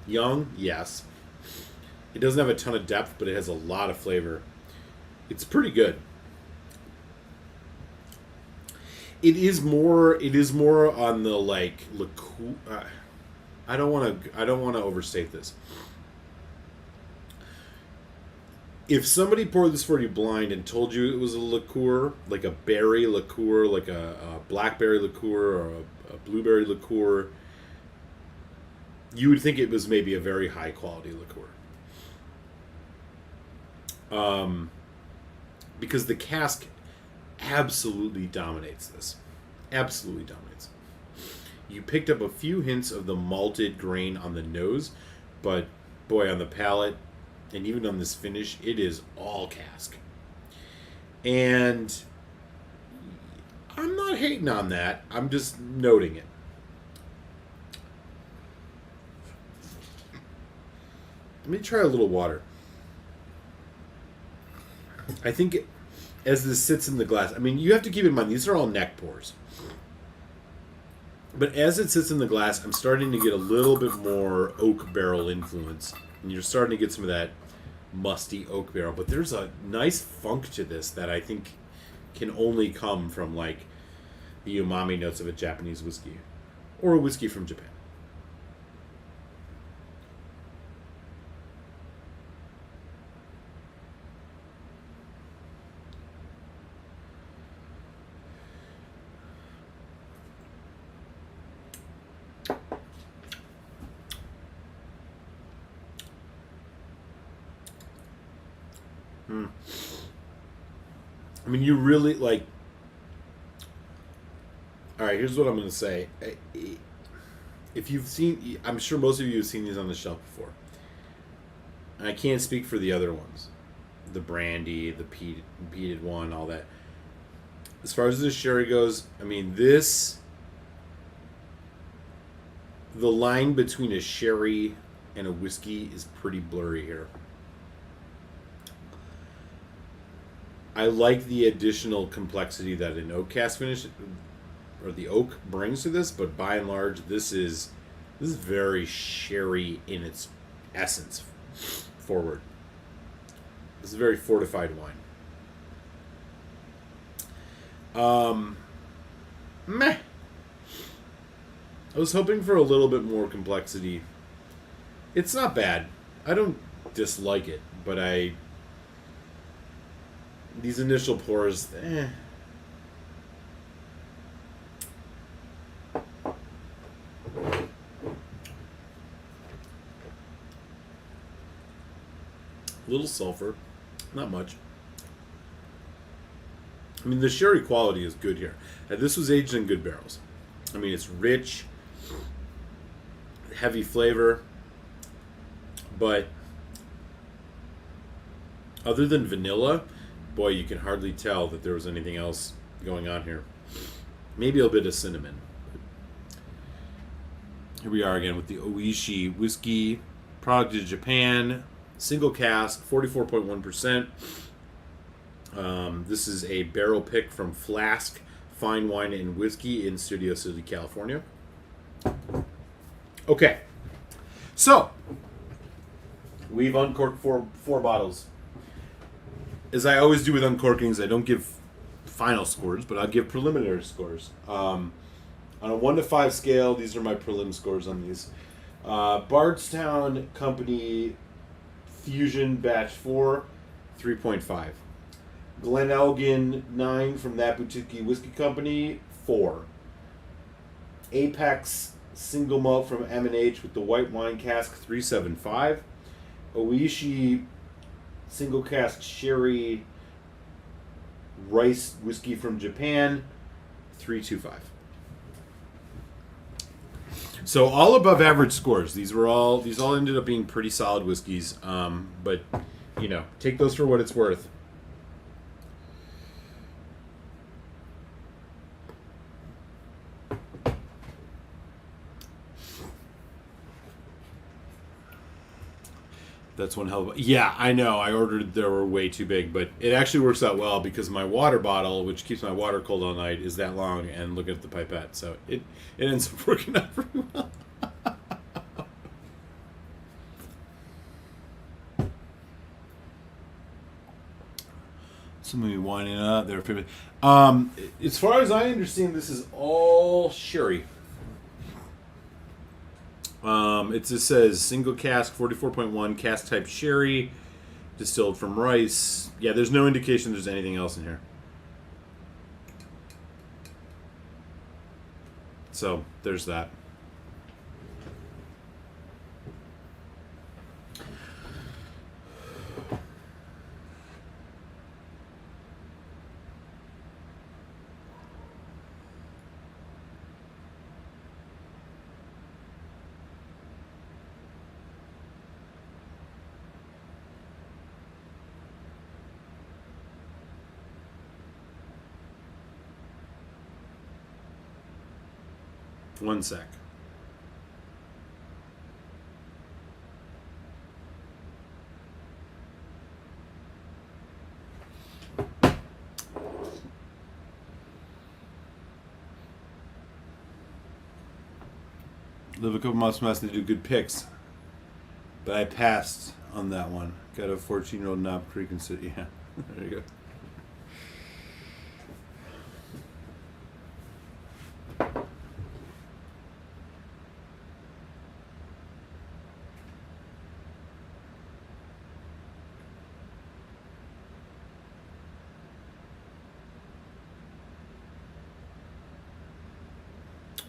Young, yes. It doesn't have a ton of depth, but it has a lot of flavor. It's pretty good. It is more on the like liqueur. I don't want to overstate this. If somebody poured this for you blind and told you it was a liqueur, like a berry liqueur, like a blackberry liqueur or a blueberry liqueur, you would think it was maybe a very high quality liqueur. Because the cask absolutely dominates this. Absolutely dominates. You picked up a few hints of the malted grain on the nose, but boy, on the palate, and even on this finish, it is all cask. And I'm not hating on that. I'm just noting it. Let me try a little water. I think as this sits in the glass, I mean, you have to keep in mind, these are all neck pours. But as it sits in the glass, I'm starting to get a little bit more oak barrel influence. And you're starting to get some of that musty oak barrel. But there's a nice funk to this that I think can only come from, like, the umami notes of a Japanese whiskey. Or a whiskey from Japan. I mean, you really, like... Alright, here's what I'm going to say. If you've seen... I'm sure most of you have seen these on the shelf before. And I can't speak for the other ones. The brandy, the peated one, all that. As far as the sherry goes, I mean, this... The line between a sherry and a whiskey is pretty blurry here. I like the additional complexity that an oak cask finish or the oak brings to this, but by and large, this is very sherry in its essence forward. This is a very fortified wine. Meh. I was hoping for a little bit more complexity. It's not bad. I don't dislike it, but these initial pours, little sulfur, not much. I mean, the sherry quality is good here. This was aged in good barrels. I mean, it's rich, heavy flavor, but other than vanilla, boy, you can hardly tell that there was anything else going on here. Maybe a bit of cinnamon. Here we are again with the Oishi whiskey, product of Japan, single cask, 44.1%. This is a barrel pick from Flask Fine Wine and Whiskey in Studio City, California. Okay, so we've uncorked four bottles. As I always do with uncorkings, I don't give final scores, but I'll give preliminary scores. On a 1 to 5 scale, these are my prelim scores on these. Bardstown Company Fusion Batch 4, 3.5. Glenelgin 9 from That Boutique Whiskey Company, 4. Apex Single Malt from M&H with the white wine cask, 3.75. Oishi Single Cask Sherry Rice Whiskey from Japan, 3.25. So all above average scores. These all ended up being pretty solid whiskeys. But take those for what it's worth. That's one hell of a... Yeah, I know. I ordered... They were way too big, but it actually works out well because my water bottle, which keeps my water cold all night, is that long, and look at the pipette. So it ends up working out pretty well. Somebody winding up their favorite. As far as I understand, this is all sherry. It just says single cask, 44.1 cask type sherry, distilled from rice. Yeah, there's no indication there's anything else in here. So there's that. One sec. Live a couple months from us to do good picks. But I passed on that one. Got a 14-year-old Knob Creek and City. Yeah, there you go.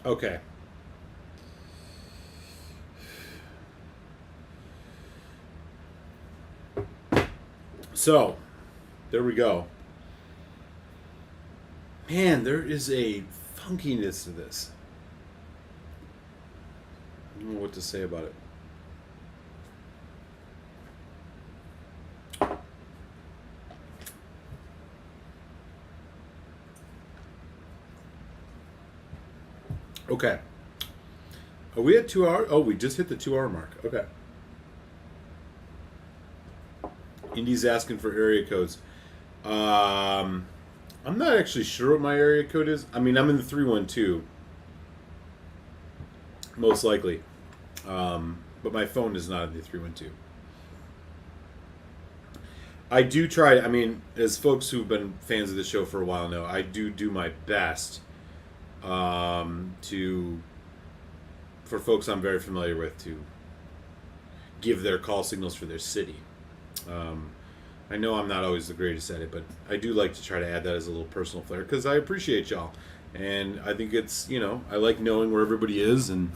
Okay. So, there we go. Man, there is a funkiness to this. I don't know what to say about it. Okay. Are we at 2 hours? Oh, we just hit the 2 hour mark. Okay. Indy's asking for area codes. I'm not actually sure what my area code is. I mean, I'm in the 312. Most likely. But my phone is not in the 312. I do try, I mean, as folks who've been fans of the show for a while know, I do my best for folks I'm very familiar with to give their call signals for their city. I know I'm not always the greatest at it, but I do like to try to add that as a little personal flair because I appreciate y'all. And I think it's, I like knowing where everybody is, and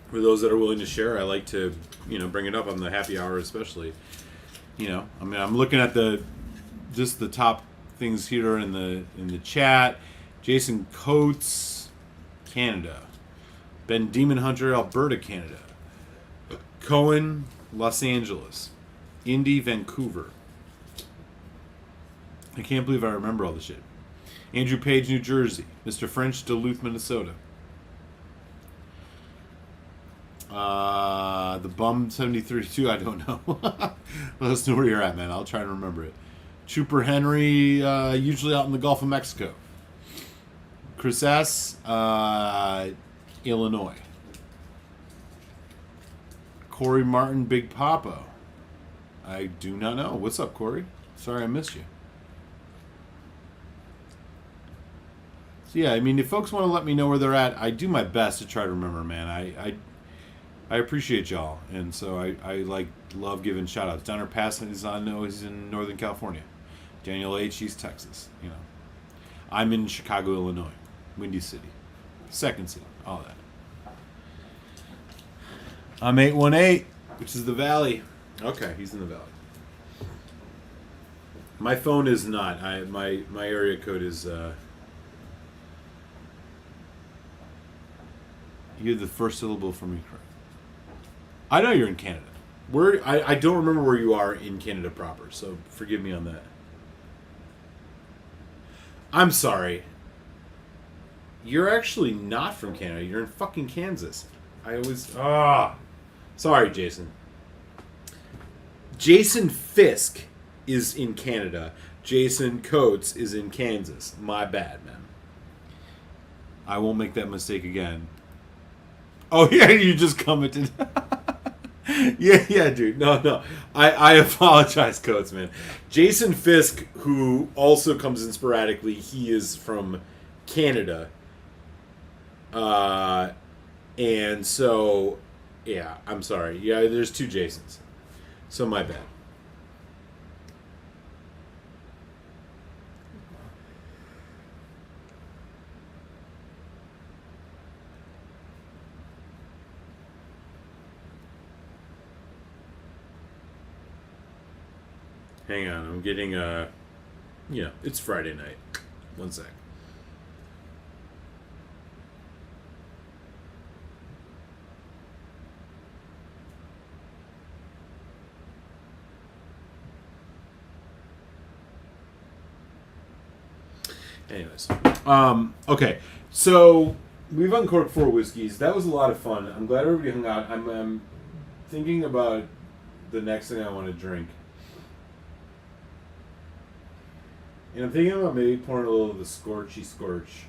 for those that are willing to share, I like to, bring it up on the happy hour especially. I mean, I'm looking at the top things here in the chat. Jason Coates, Canada. Ben Demon Hunter, Alberta, Canada. Cohen, Los Angeles. Indy, Vancouver. I can't believe I remember all this shit. Andrew Page, New Jersey. Mr. French, Duluth, Minnesota. The Bum 7032, I don't know. Let us know where you're at, man. I'll try and remember it. Trooper Henry, usually out in the Gulf of Mexico. Chris S., Illinois. Corey Martin, Big Papo. I do not know. What's up, Corey? Sorry I missed you. So yeah, I mean, if folks want to let me know where they're at, I do my best to try to remember, man. I appreciate y'all, and so I love giving shout outs. Donner Pass is I know he's in Northern California. Daniel H, East Texas. You know, I'm in Chicago, Illinois, Windy City, Second City, all that. I'm 818, which is the Valley. Okay, he's in the Valley. My phone is not. My area code is. You had the first syllable for me correct. I know you're in Canada. I don't remember where you are in Canada proper, so forgive me on that. I'm sorry. You're actually not from Canada. You're in fucking Kansas. Sorry, Jason. Jason Fisk is in Canada. Jason Coates is in Kansas. My bad, man. I won't make that mistake again. Oh, yeah, you just commented. yeah, dude. No. I apologize, Coates, man. Jason Fisk, who also comes in sporadically, he is from Canada. And so, yeah, I'm sorry. Yeah, there's two Jasons. So my bad. Hang on, I'm getting it's Friday night. One sec. Anyways, okay, so we've uncorked 4 whiskeys. That was a lot of fun. I'm glad everybody hung out. I'm thinking about the next thing I want to drink. And I'm thinking about maybe pouring a little of the Scorchy Scorch.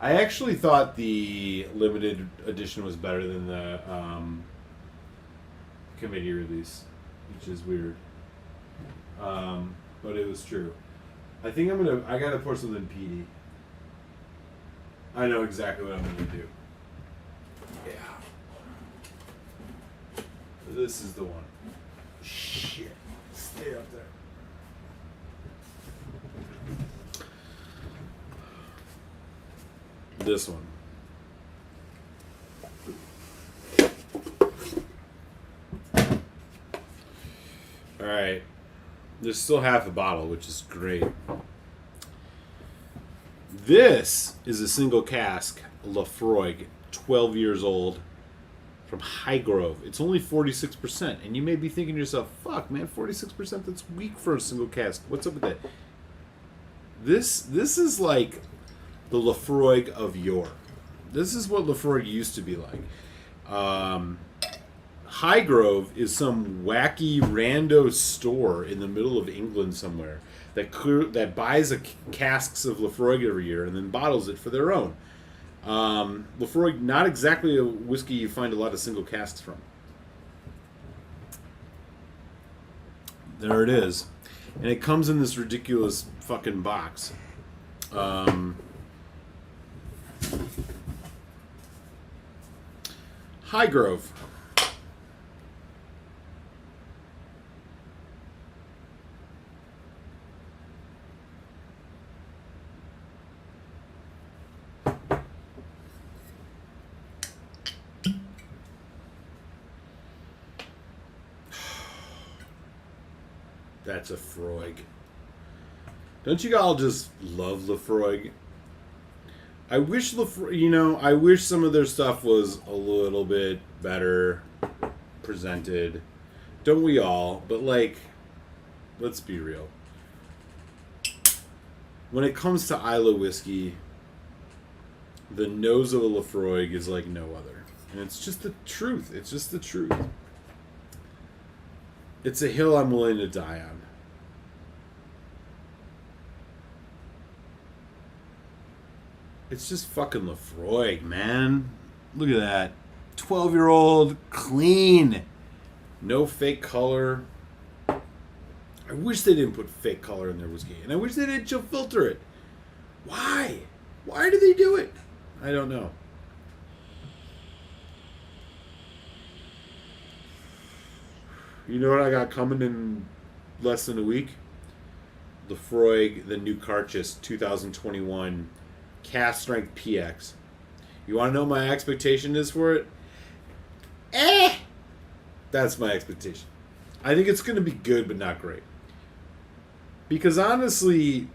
I actually thought the limited edition was better than the committee release, which is weird. But it was true. I think I gotta pour something peaty. I know exactly what I'm gonna do. Yeah. This is the one. Shit. Stay up there. This one. Alright. There's still half a bottle, which is great. This is a single cask Laphroaig, 12 years old, from Highgrove. It's only 46%. And you may be thinking to yourself, fuck, man, 46%? That's weak for a single cask. What's up with that? This is like the Laphroaig of yore. This is what Laphroaig used to be like. Highgrove is some wacky rando store in the middle of England somewhere that buys casks of Laphroaig every year and then bottles it for their own. Laphroaig, not exactly a whiskey you find a lot of single casks from. There it is. And it comes in this ridiculous fucking box. Highgrove. That's a Laphroaig. Don't you all just love Laphroaig? I wish I wish some of their stuff was a little bit better presented. Don't we all? But let's be real. When it comes to Islay whiskey, the nose of a Laphroaig is like no other. And it's just the truth. It's just the truth. It's a hill I'm willing to die on. It's just fucking Laphroaig, man. Look at that. 12-year-old, clean. No fake color. I wish they didn't put fake color in their whiskey. And I wish they didn't chill filter it. Why? Why do they do it? I don't know. You know what I got coming in less than a week? Laphroaig, the new Carchis 2021 Cask Strength PX. You want to know what my expectation is for it? That's my expectation. I think it's going to be good, but not great. Because honestly,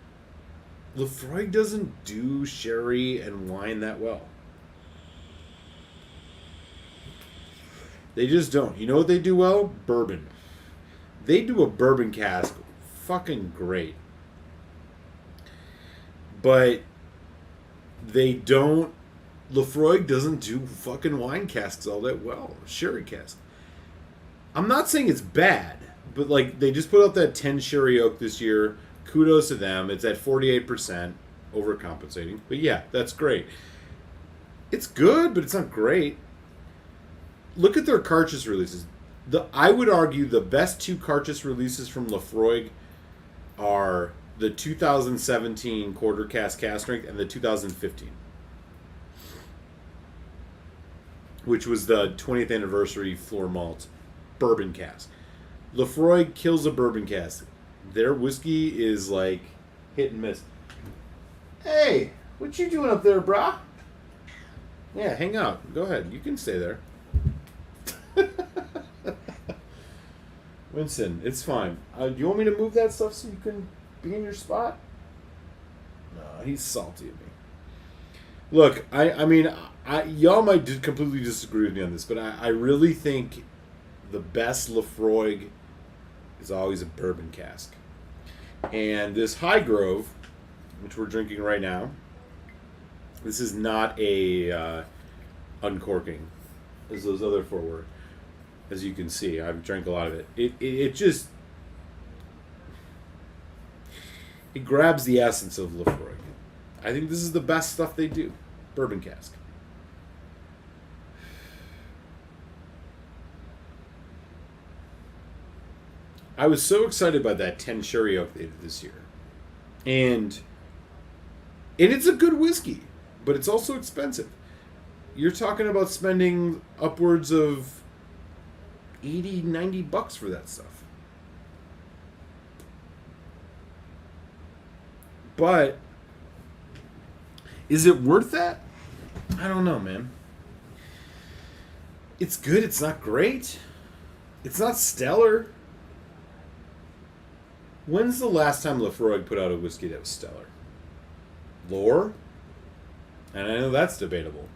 Laphroaig doesn't do sherry and wine that well. They just don't. You know what they do well? Bourbon. They do a bourbon cask fucking great. But they don't... Laphroaig doesn't do fucking wine casks all that well. Sherry cask. I'm not saying it's bad, but like they just put out that 10 sherry oak this year. Kudos to them. It's at 48%, overcompensating. But yeah, that's great. It's good, but it's not great. Look at their Carchis releases. I would argue the best two Carchis releases from Laphroaig are the 2017 quarter cask strength and the 2015, which was the 20th anniversary floor malt bourbon cask. Laphroaig kills a bourbon cask. Their whiskey is like hit and miss. Hey, what you doing up there, brah? Yeah, hang out. Go ahead. You can stay there. Winston, it's fine. Do you want me to move that stuff so you can be in your spot? No, he's salty at me. Look, I mean, y'all might completely disagree with me on this, but I really think the best Laphroaig is always a bourbon cask. And this High Grove, which we're drinking right now, this is not a uncorking, as those other four were. As you can see, I've drank a lot of it. It just... It grabs the essence of Laphroaig. I think this is the best stuff they do. Bourbon cask. I was so excited by that 10 sherry oak they did this year. And it's a good whiskey, but it's also expensive. You're talking about spending upwards of $80-$90 for that stuff. But is it worth that? I don't know, man. It's good. It's not great. It's not stellar. When's the last time Laphroaig put out a whiskey that was stellar? Lore? And I know that's debatable.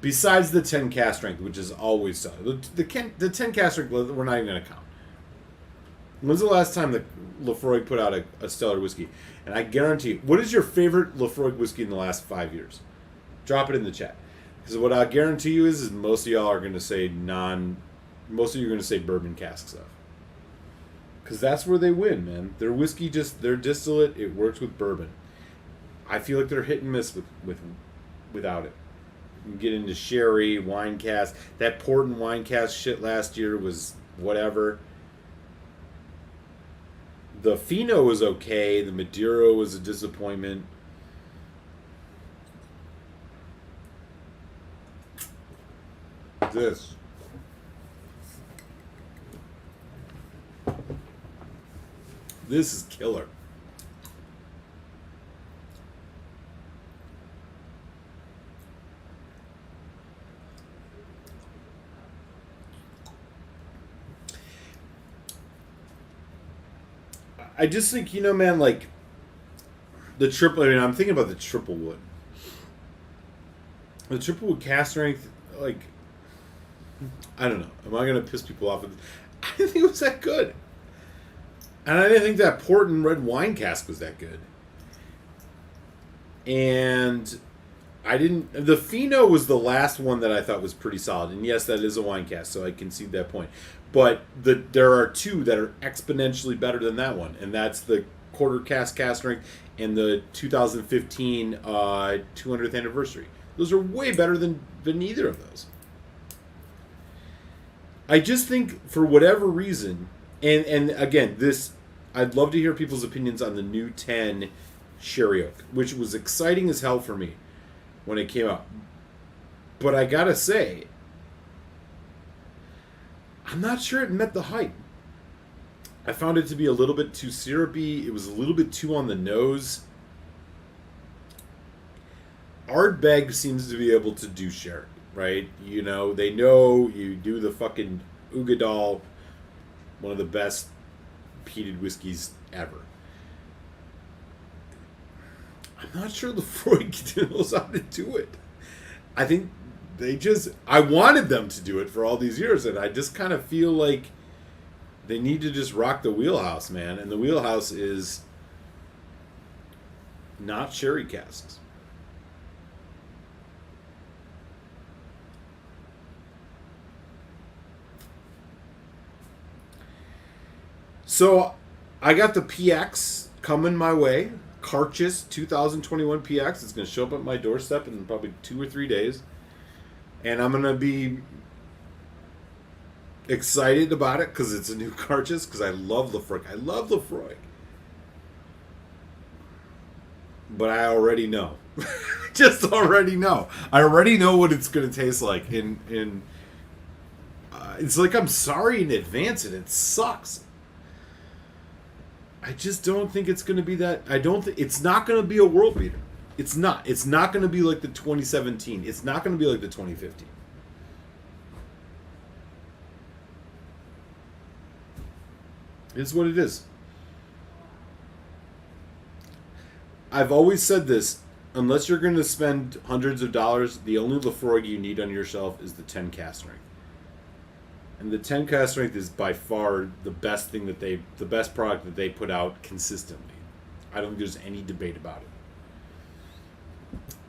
Besides the 10 cask strength, which is always stellar. The 10 cask strength, we're not even going to count. When's the last time that Laphroaig put out a stellar whiskey? And I guarantee, what is your favorite Laphroaig whiskey in the last 5 years? Drop it in the chat. Because what I guarantee you is most of y'all are going to say most of you are going to say bourbon cask stuff. Because that's where they win, man. Their whiskey their distillate, it works with bourbon. I feel like they're hit and miss without it. You can get into sherry, wine cask. That port and wine cask shit last year was whatever. The Fino was okay. The Madeira was a disappointment. This. This is killer. I just think, man, like, the triple, I'm thinking about the triple wood. The triple wood cask strength, like, I don't know. Am I going to piss people off with this? I didn't think it was that good. And I didn't think that port and red wine cask was that good. And I didn't. The Fino was the last one that I thought was pretty solid, and yes, that is a wine cask, so I concede that point. But there are two that are exponentially better than that one, and that's the quarter cask strength and the 2015 200th anniversary. Those are way better than either of those. I just think for whatever reason, and again, this I'd love to hear people's opinions on the new 10 Sherry Oak, which was exciting as hell for me when it came out. But I gotta say, I'm not sure it met the hype. I found it to be a little bit too syrupy. It was a little bit too on the nose. Ardbeg seems to be able to do sherry, right? You know, they know you do the fucking Ugadal, one of the best peated whiskeys ever. I'm not sure Laphroaig knows how to do it. I think I wanted them to do it for all these years, and I just kind of feel like they need to just rock the wheelhouse, man. And the wheelhouse is not sherry casks. So I got the PX coming my way. Carchis 2021 PX. It's going to show up at my doorstep in probably 2 or 3 days. And I'm going to be excited about it because it's a new Carchis, because I love Laphroaig. I love Laphroaig. But I already know. Just already know. I already know what it's going to taste like. It's like I'm sorry in advance and it sucks. I just don't think it's going to be that. It's not going to be a world beater. It's not. It's not going to be like the 2017. It's not going to be like the 2015. It's what it is. I've always said this. Unless you're going to spend hundreds of dollars, the only Laphroaig you need on your shelf is the 10 cask strength. And the 10 cask strength is by far the best product that they put out consistently. I don't think there's any debate about it.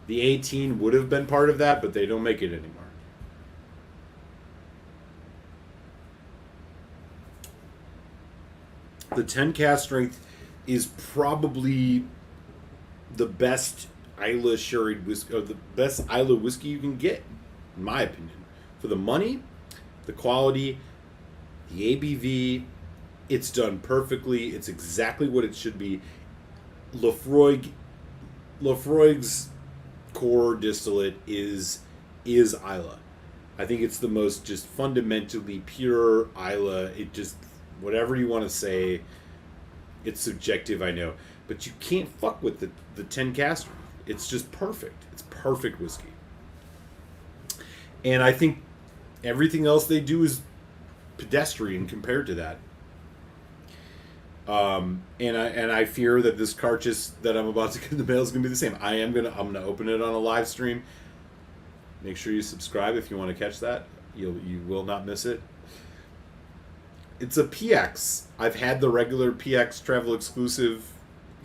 The 18 would have been part of that, but they don't make it anymore. The 10 cask strength is probably the best Islay sherried whiskey, or the best Islay whiskey you can get, in my opinion. For the money, the quality, the ABV, it's done perfectly. It's exactly what it should be. Laphroaig's core distillate is Islay. I think it's the most just fundamentally pure Islay. It just, whatever you want to say, it's subjective, I know. But you can't fuck with the 10 cask. It's just perfect. It's perfect whiskey. And I think everything else they do is pedestrian compared to that. And I fear that this Carchis that I'm about to get in the mail is going to be the same. I'm gonna open it on a live stream. Make sure you subscribe if you want to catch that. You will not miss it. It's a PX. I've had the regular PX travel exclusive.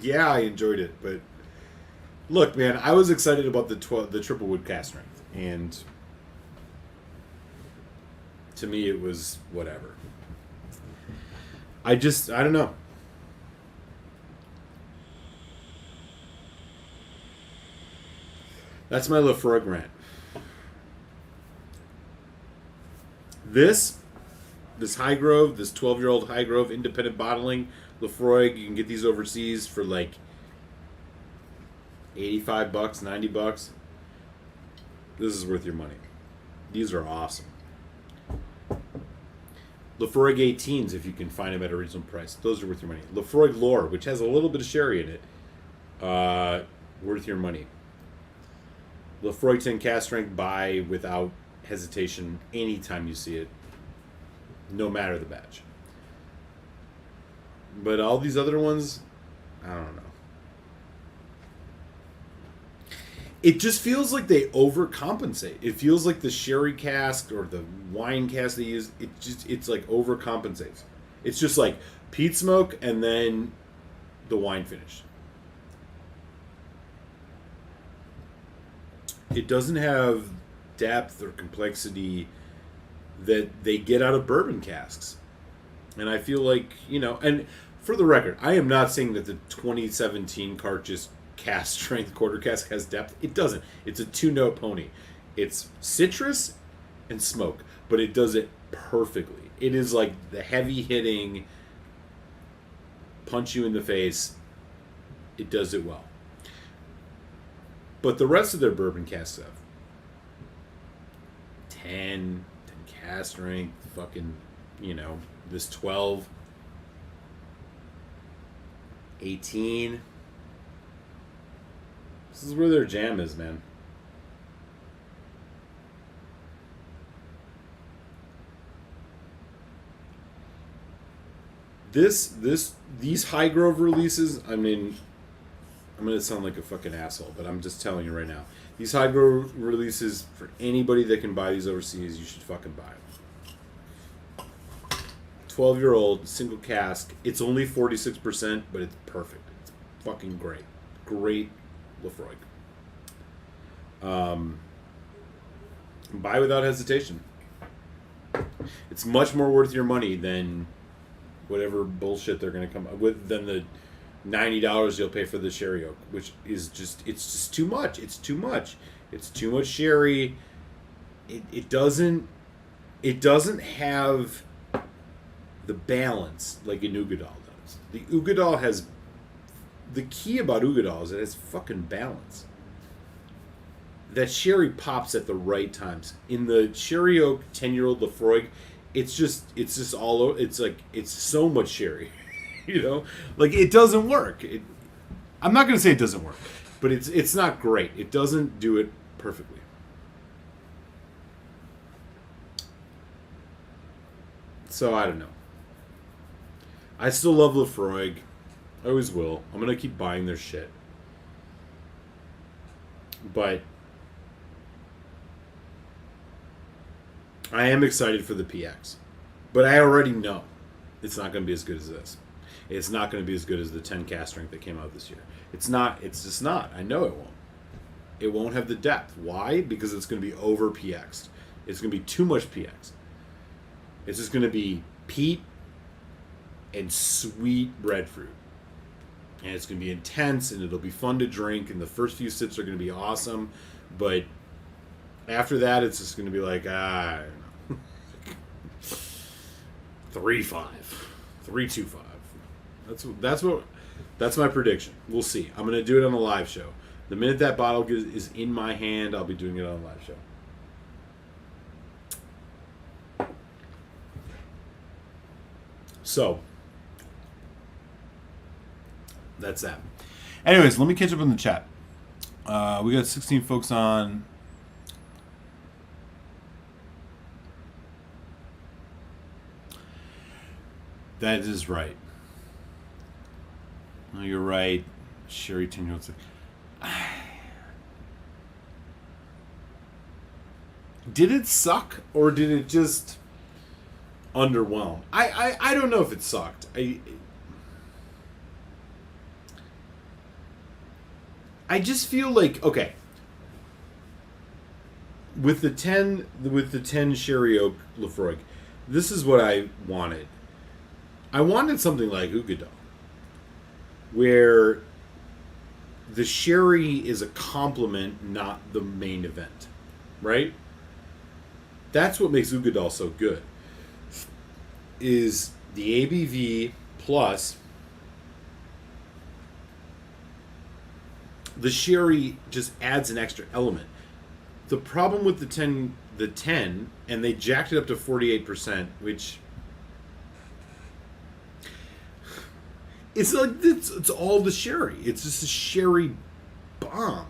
Yeah, I enjoyed it, but look, man, I was excited about the triple wood cask strength, and to me, it was whatever. I don't know. That's my Laphroaig rant. This Highgrove, this 12-year-old Highgrove independent bottling Laphroaig, you can get these overseas for like $85, $90. This is worth your money. These are awesome. Laphroaig 18s, if you can find them at a reasonable price. Those are worth your money. Laphroaig Lore, which has a little bit of sherry in it, worth your money. Laphroaig 10 cask strength, buy without hesitation anytime you see it, no matter the batch. But all these other ones, I don't know. It just feels like they overcompensate. It feels like the sherry cask or the wine cask they use, it's like overcompensates. It's just like peat smoke and then the wine finish. it doesn't have depth or complexity that they get out of bourbon casks. And I feel like, and for the record, I am not saying that the 2017 Cartridge cask strength quarter cask has depth. It doesn't. It's a 2-note pony. It's citrus and smoke, but it does it perfectly. It is like the heavy hitting, punch you in the face. It does it well. But the rest of their bourbon casks have 10 cask strength, fucking, this 12, 18. This is where their jam is, man. These High Grove releases, I mean, I'm going to sound like a fucking asshole, but I'm just telling you right now. These High Grove releases, for anybody that can buy these overseas, you should fucking buy them. 12-year-old, single cask. It's only 46%, but it's perfect. It's fucking great. Great Laphroaig. Buy without hesitation. It's much more worth your money than whatever bullshit they're going to come up with, than the $90 you'll pay for the sherry oak, which is it's just too much. It's too much. It's too much sherry. It doesn't have the balance like an Ugadal does. The Ugadal has, the key about Ugadal is it has fucking balance. That sherry pops at the right times. In the sherry oak 10-year-old Laphroaig, it's just all over. It's like, it's so much sherry. Like, it doesn't work. I'm not going to say it doesn't work, but it's not great. It doesn't do it perfectly. So I don't know. I still love Laphroaig. I always will. I'm going to keep buying their shit. But I am excited for the PX. But I already know it's not going to be as good as this. It's not going to be as good as the 10 cask strength that came out this year. It's not. It's just not. I know it won't. It won't have the depth. Why? Because it's going to be over PX'd. It's going to be too much PX. It's just going to be peat and sweet breadfruit. And it's going to be intense, and it'll be fun to drink, and the first few sips are going to be awesome. But after that, it's just going to be like, I don't know. 3.5. 3.25. That's my prediction. We'll see. I'm going to do it on a live show. The minute that bottle is in my hand, I'll be doing it on a live show. So, that's that. Anyways, let me catch up in the chat. We got 16 folks on. That is right. No, you're right. Sherry 10-year-old. Did it suck, or did it just underwhelm? I don't know if it sucked. I just feel like, okay, with the 10 sherry oak Laphroaig, this is what I wanted. I wanted something like Ugadal, where the sherry is a complement, not the main event, right? That's what makes Ugadal so good, is the ABV plus the sherry just adds an extra element. The problem with the 10, and they jacked it up to 48%, which it's like it's all the sherry. It's just a sherry bomb.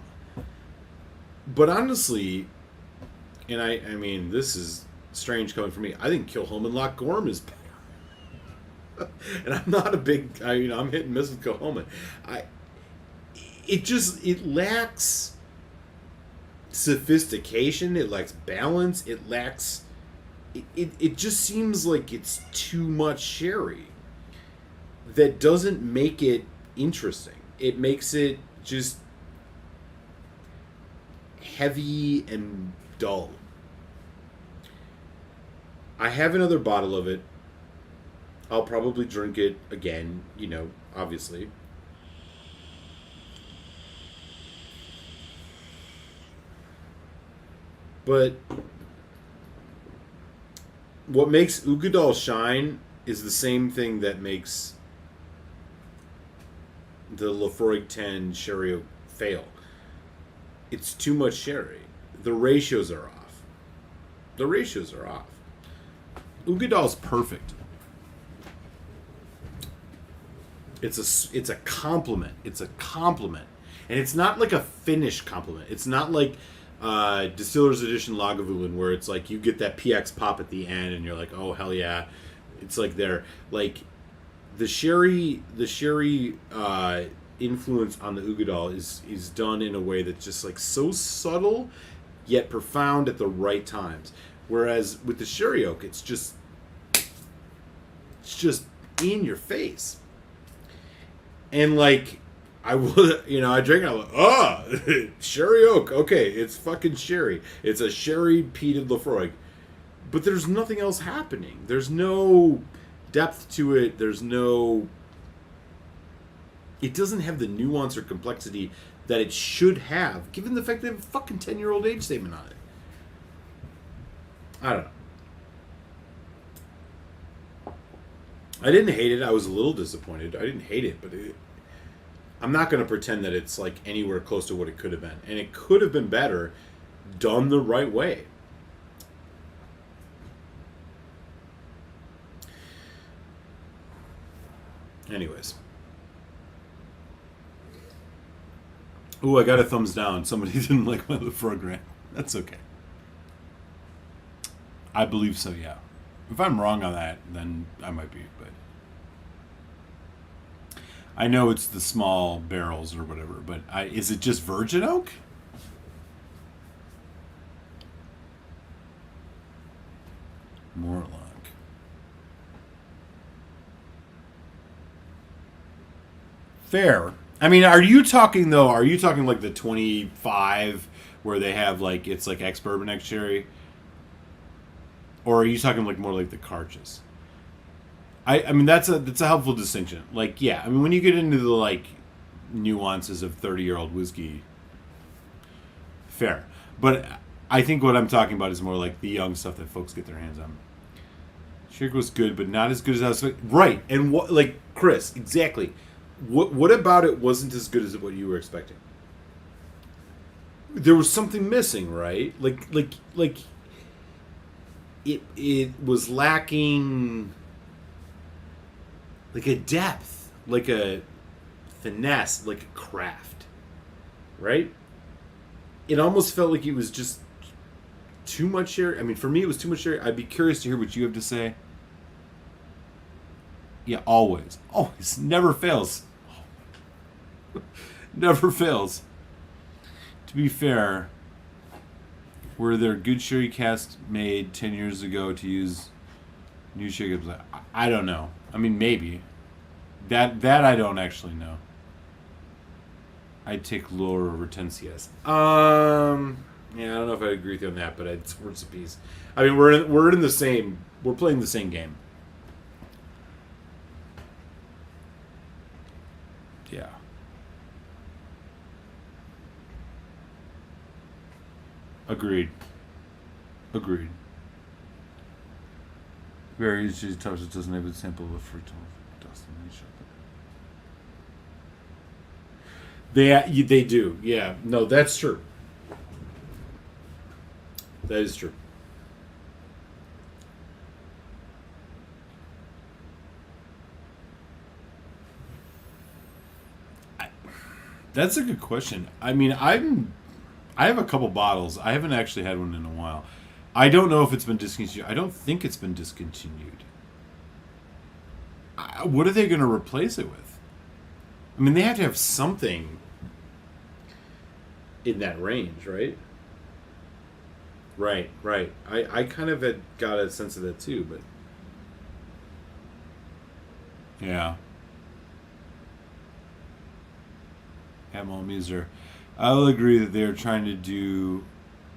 But honestly, and I mean, this is strange coming from me. I think Kilchoman Loch Gorm is better. And I'm not a big, I'm hit and miss with Kilchoman. It lacks sophistication. It lacks balance. It lacks. It just seems like it's too much sherry. That doesn't make it interesting. It makes it just heavy and dull. I have another bottle of it. I'll probably drink it again, obviously. But what makes Ugadal shine is the same thing that makes the Laphroaig 10 Sherry Oak fail. It's too much sherry. The ratios are off. Ugadal's perfect. It's a compliment. And it's not like a finished compliment. It's not like Distiller's Edition Lagavulin, where it's like you get that PX pop at the end and you're like, oh hell yeah. It's like they're like the sherry influence on the Ugadal is done in a way that's just like so subtle yet profound at the right times. Whereas with the Sherry Oak, it's just in your face. And like I would, I drank it. I'm like, Sherry Oak. Okay, it's fucking sherry. It's a sherry peated Laphroaig, but there's nothing else happening. There's no depth to it. It doesn't have the nuance or complexity that it should have, given the fact that they have a fucking 10-year-old age statement on it. I don't know. I didn't hate it. I was a little disappointed. I didn't hate it, but I'm not going to pretend that it's like anywhere close to what it could have been. And it could have been better done the right way. Anyways. Ooh, I got a thumbs down. Somebody didn't like my Laphroaig rant. That's okay. I believe so, yeah. If I'm wrong on that, then I might be, but I know it's the small barrels or whatever, but is it just virgin oak? Morlock. Fair. I mean, are you talking like the 25 where they have like, it's like ex-bourbon, ex-sherry? Or are you talking like more like the Karches? I mean, that's a helpful distinction. Like, yeah, I mean, when you get into the like nuances of 30-year-old whiskey, fair. But I think what I'm talking about is more like the young stuff that folks get their hands on. Sherry was good, but not as good as I was expecting. Right, and what, like Chris, exactly. What about it wasn't as good as what you were expecting? There was something missing, right? Like it was lacking like a depth, like a finesse, like a craft, right? It almost felt like it was just too much sherry. I mean, for me, it was too much sherry. I'd be curious to hear what you have to say. Yeah, always. Always. Never fails. Never fails. To be fair, were there good sherry casks made 10 years ago to use new sherry? I don't know. I mean, maybe. That I don't actually know. I'd take lower over 10 CS. Yeah, I don't know if I agree with you on that, but it's words a piece. I mean, we're playing the same game. Yeah. Agreed. Very easy to touch. It doesn't have a sample of fruit dust in each other. They do. Yeah. No, that's true. That is true. That's a good question. I mean, I have a couple bottles. I haven't actually had one in a while. I don't know if it's been discontinued. I don't think it's been discontinued. What are they going to replace it with? I mean, they have to have something in that range, right? Right. I kind of had got a sense of that too, but yeah. Hamel Muser. I'll agree that they're trying to do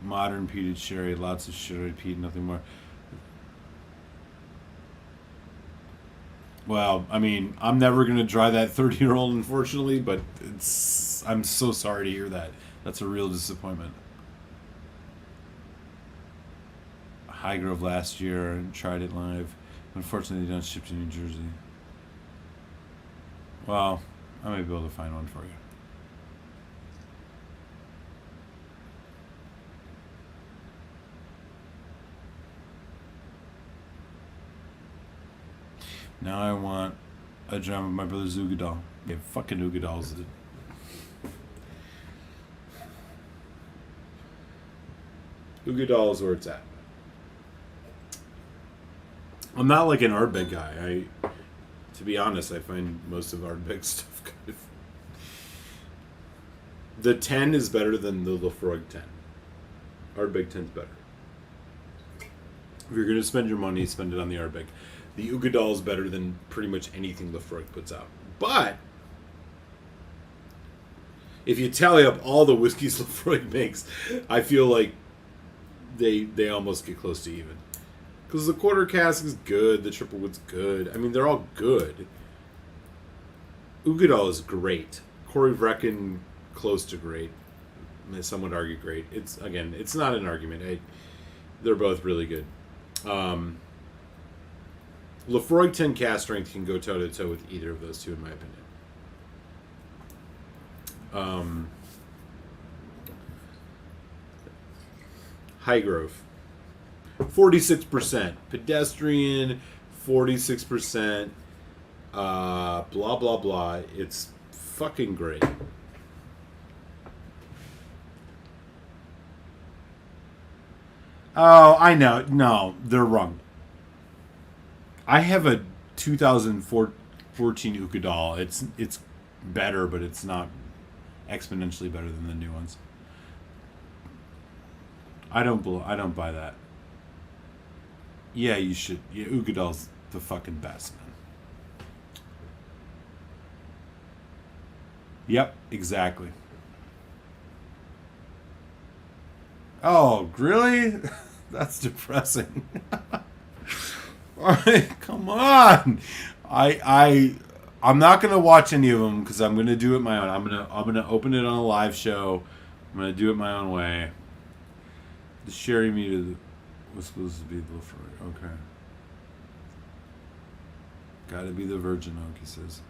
modern peated sherry, lots of sherry peat, nothing more. Well, I mean, I'm never going to try that 30-year-old, unfortunately, but I'm so sorry to hear that. That's a real disappointment. High Grove last year and tried it live. Unfortunately, they don't ship to New Jersey. Well, I may be able to find one for you. Now I want a drum of my brother's Ugadal. Yeah, fucking Ugadals. Ugadal is where it's at. I'm not like an Ardbeg guy. To be honest, I find most of Ardbeg stuff kind of... The 10 is better than the Laphroaig 10. Ardbeg 10 is better. If you're going to spend your money, spend it on the Ardbeg. The Ugadal is better than pretty much anything Laphroaig puts out. But if you tally up all the whiskeys Laphroaig makes, I feel like they almost get close to even. Because the quarter cask is good, the triple wood's good. I mean, they're all good. Ugadal is great. Corey Vrecken, close to great. Some would argue great. It's not an argument. They're both really good. Laphroaig 10 cask strength can go toe to toe with either of those two, in my opinion. Highgrove, 46%. Pedestrian, 46%. Blah blah blah. It's fucking great. Oh, I know. No, they're wrong. I have a 2014 Ugadal. It's better, but it's not exponentially better than the new ones. I don't buy that. Yeah, you should. Yeah, Ugadal's the fucking best, man. Yep, exactly. Oh, really? That's depressing. Come on. I'm not gonna watch any of them because I'm gonna do it my own. I'm gonna open it on a live show. I'm gonna do it my own way. The sherry meat was supposed to be the Laphroaig. Okay. Gotta be the virgin oak, he says.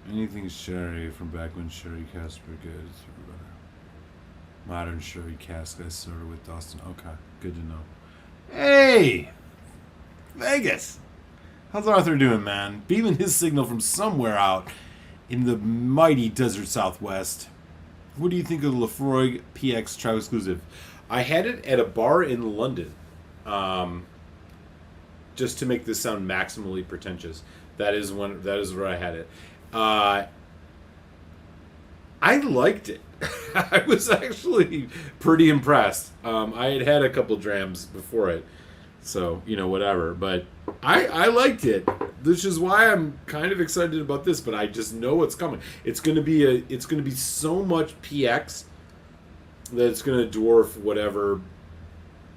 Anything sherry from back when sherry casks were good. It's better. Modern sherry cask I started with Dawson. Okay, good to know. Hey! Vegas! How's Arthur doing, man? Beaming his signal from somewhere out in the mighty desert southwest. What do you think of the Laphroaig PX Tribe Exclusive? I had it at a bar in London. Just to make this sound maximally pretentious. That is where I had it. I liked it. I was actually pretty impressed. I had a couple drams before it, so whatever. But I liked it. This is why I'm kind of excited about this. But I just know what's coming. It's gonna be so much PX that it's gonna dwarf whatever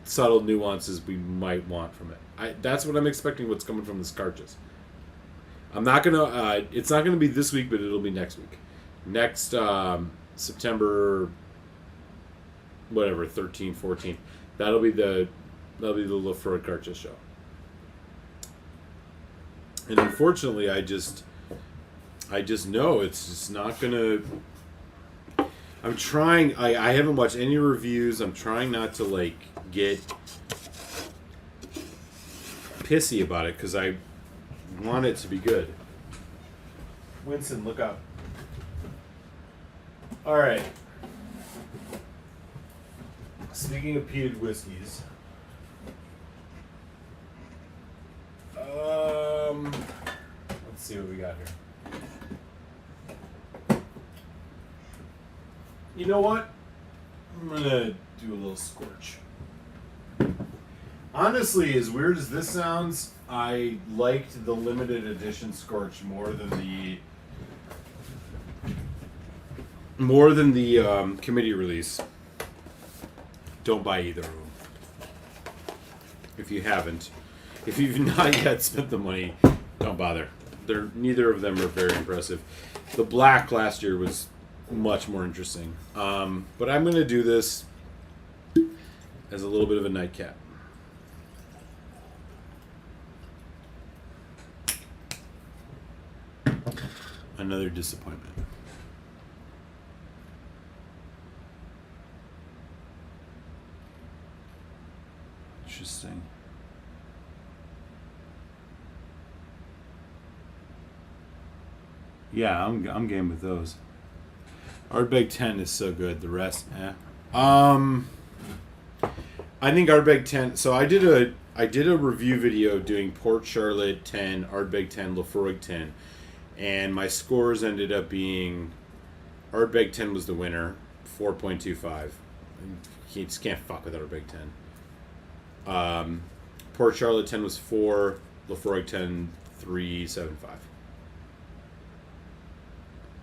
subtle nuances we might want from it. That's what I'm expecting. What's coming from this cartridge. I'm not gonna. It's not gonna be this week, but it'll be next week. Next September, whatever, 13th, 14th. That'll be the Laphroaig cartridge show. And unfortunately, I just know it's just not gonna. I'm trying. I haven't watched any reviews. I'm trying not to get pissy about it because I want it to be good. Winston, look up. All right. Speaking of peated whiskeys, let's see what we got here. You know what? I'm gonna do a little scorch. Honestly, as weird as this sounds, I liked the limited edition scorch more than the more than the committee release, don't buy either of them. If you haven't. If you've not yet spent the money, don't bother. Neither of them are very impressive. The black last year was much more interesting. But I'm going to do this as a little bit of a nightcap. Another disappointment. Interesting. Yeah, I'm game with those. Ardbeg 10 is so good. The rest, I think Ardbeg 10. So I did a review video doing Port Charlotte 10, Ardbeg 10, Laphroaig 10, and my scores ended up being Ardbeg 10 was the winner, 4.25. You just can't fuck with Ardbeg 10. Port Charlotte 10 was 4, Laphroaig 10 3.75.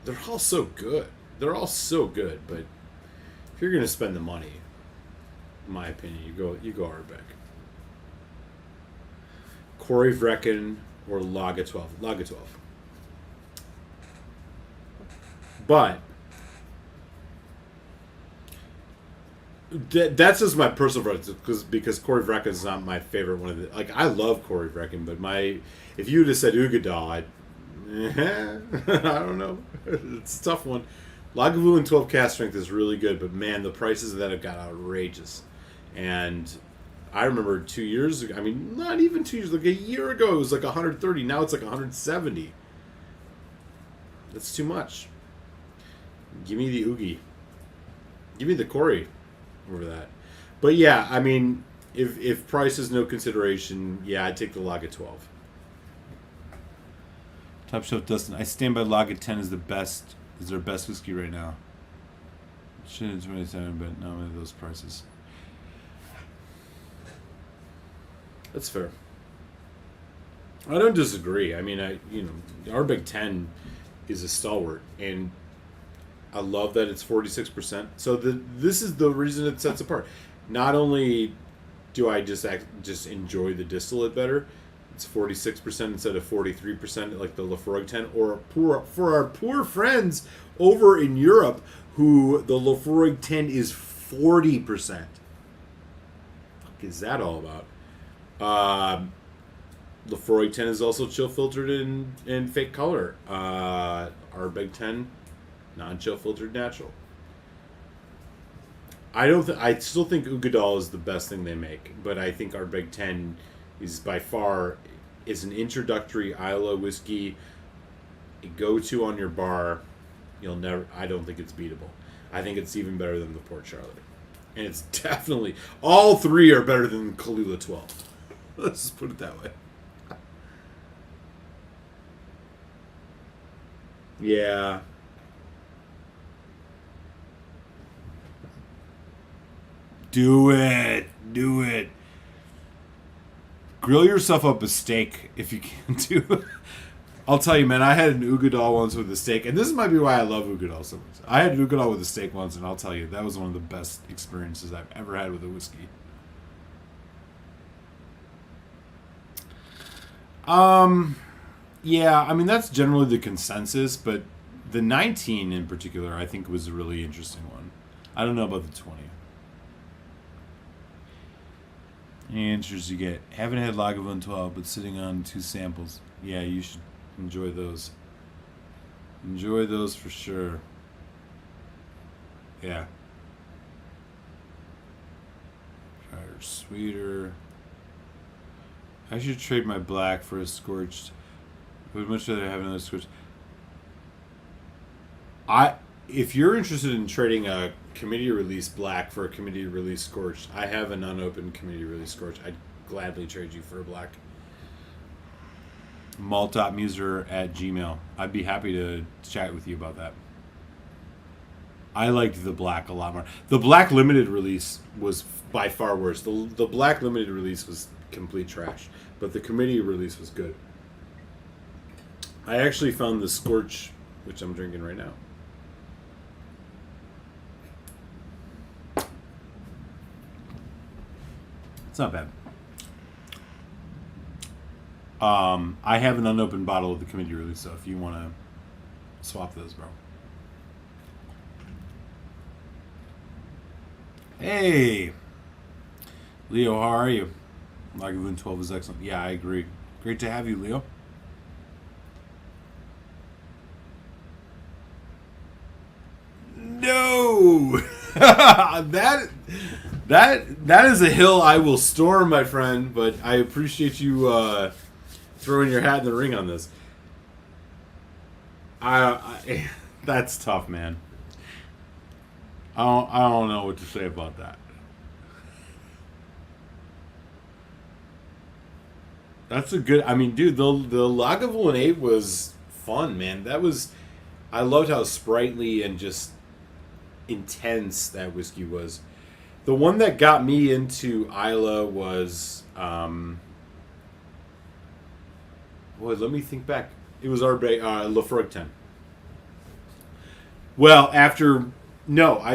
They're all so good. But if you're gonna spend the money, in my opinion, you go Ardbeg. Corey Vrecken or Laga 12. Laga 12. But that's just my personal preference because Corey Vrecken is not my favorite one of the. Like, I love Corey Vrecken, but if you would have said Ugadal, I don't know. It's a tough one. Lagavulin 12 cast strength is really good, but man, the prices of that have got outrageous. And I remember 2 years ago, I mean, not even 2 years, like a year ago, it was like 130. Now it's like 170. That's too much. Give me the Oogie. Give me the Corey over that. But yeah, I mean, if price is no consideration, yeah, I'd take the Laga 12. Top Shelf Dustin. I stand by Laga 10 is their best whiskey right now. Shouldn't 27, but not with those prices. That's fair. I don't disagree. I mean, Ardbeg 10 is a stalwart, and I love that it's 46%. So this is the reason it sets apart. Not only do I just enjoy the distillate better, it's 46% instead of 43% like the Laphroaig 10, or for our poor friends over in Europe who the Laphroaig 10 is 40%. What is that all about? Laphroaig 10 is also chill filtered in fake color. Ardbeg 10 non-chill filtered natural. I still think Ugadal is the best thing they make, but I think Ardbeg 10 is by far an introductory Islay whiskey. A go-to on your bar. I don't think it's beatable. I think it's even better than the Port Charlotte. And it's definitely, all three are better than Kahlua 12. Let's just put it that way. Yeah. Do it. Grill yourself up a steak if you can do. I'll tell you, man, I had an Ugadal once with a steak, and this might be why I love Ugadal so much. I had an Ugadal with a steak once, and I'll tell you, that was one of the best experiences I've ever had with a whiskey. Yeah, I mean, that's generally the consensus, but the 19 in particular, I think, was a really interesting one. I don't know about the 20. Any answers you get? Haven't had Lagavulin 12, but sitting on 2 samples. Yeah, you should enjoy those. Enjoy those for sure. Yeah. Drier, sweeter. I should trade my black for a scorched. I would much rather have another scorched. If you're interested in trading a committee release black for a committee release scorched, I have an unopened committee release scorched. I'd gladly trade you for a black. Malt.muser@gmail. I'd be happy to chat with you about that. I liked the black a lot more. The black limited release was by far worse. The black limited release was complete trash, but the committee release was good. I actually found the scorch, which I'm drinking right now. not bad. I have an unopened bottle of the committee release, so if you want to swap those, bro. Hey, Leo, how are you? Lagavulin 12 is excellent. Yeah, I agree. Great to have you, Leo. No, that is a hill I will storm, my friend. But I appreciate you throwing your hat in the ring on this. That's tough, man. I don't know what to say about that. That's a good. I mean, dude, the Lagavulin 8 was fun, man. I loved how sprightly and just intense that whiskey was. The one that got me into Isla was let me think back. It was our Laphroaig 10. Well, I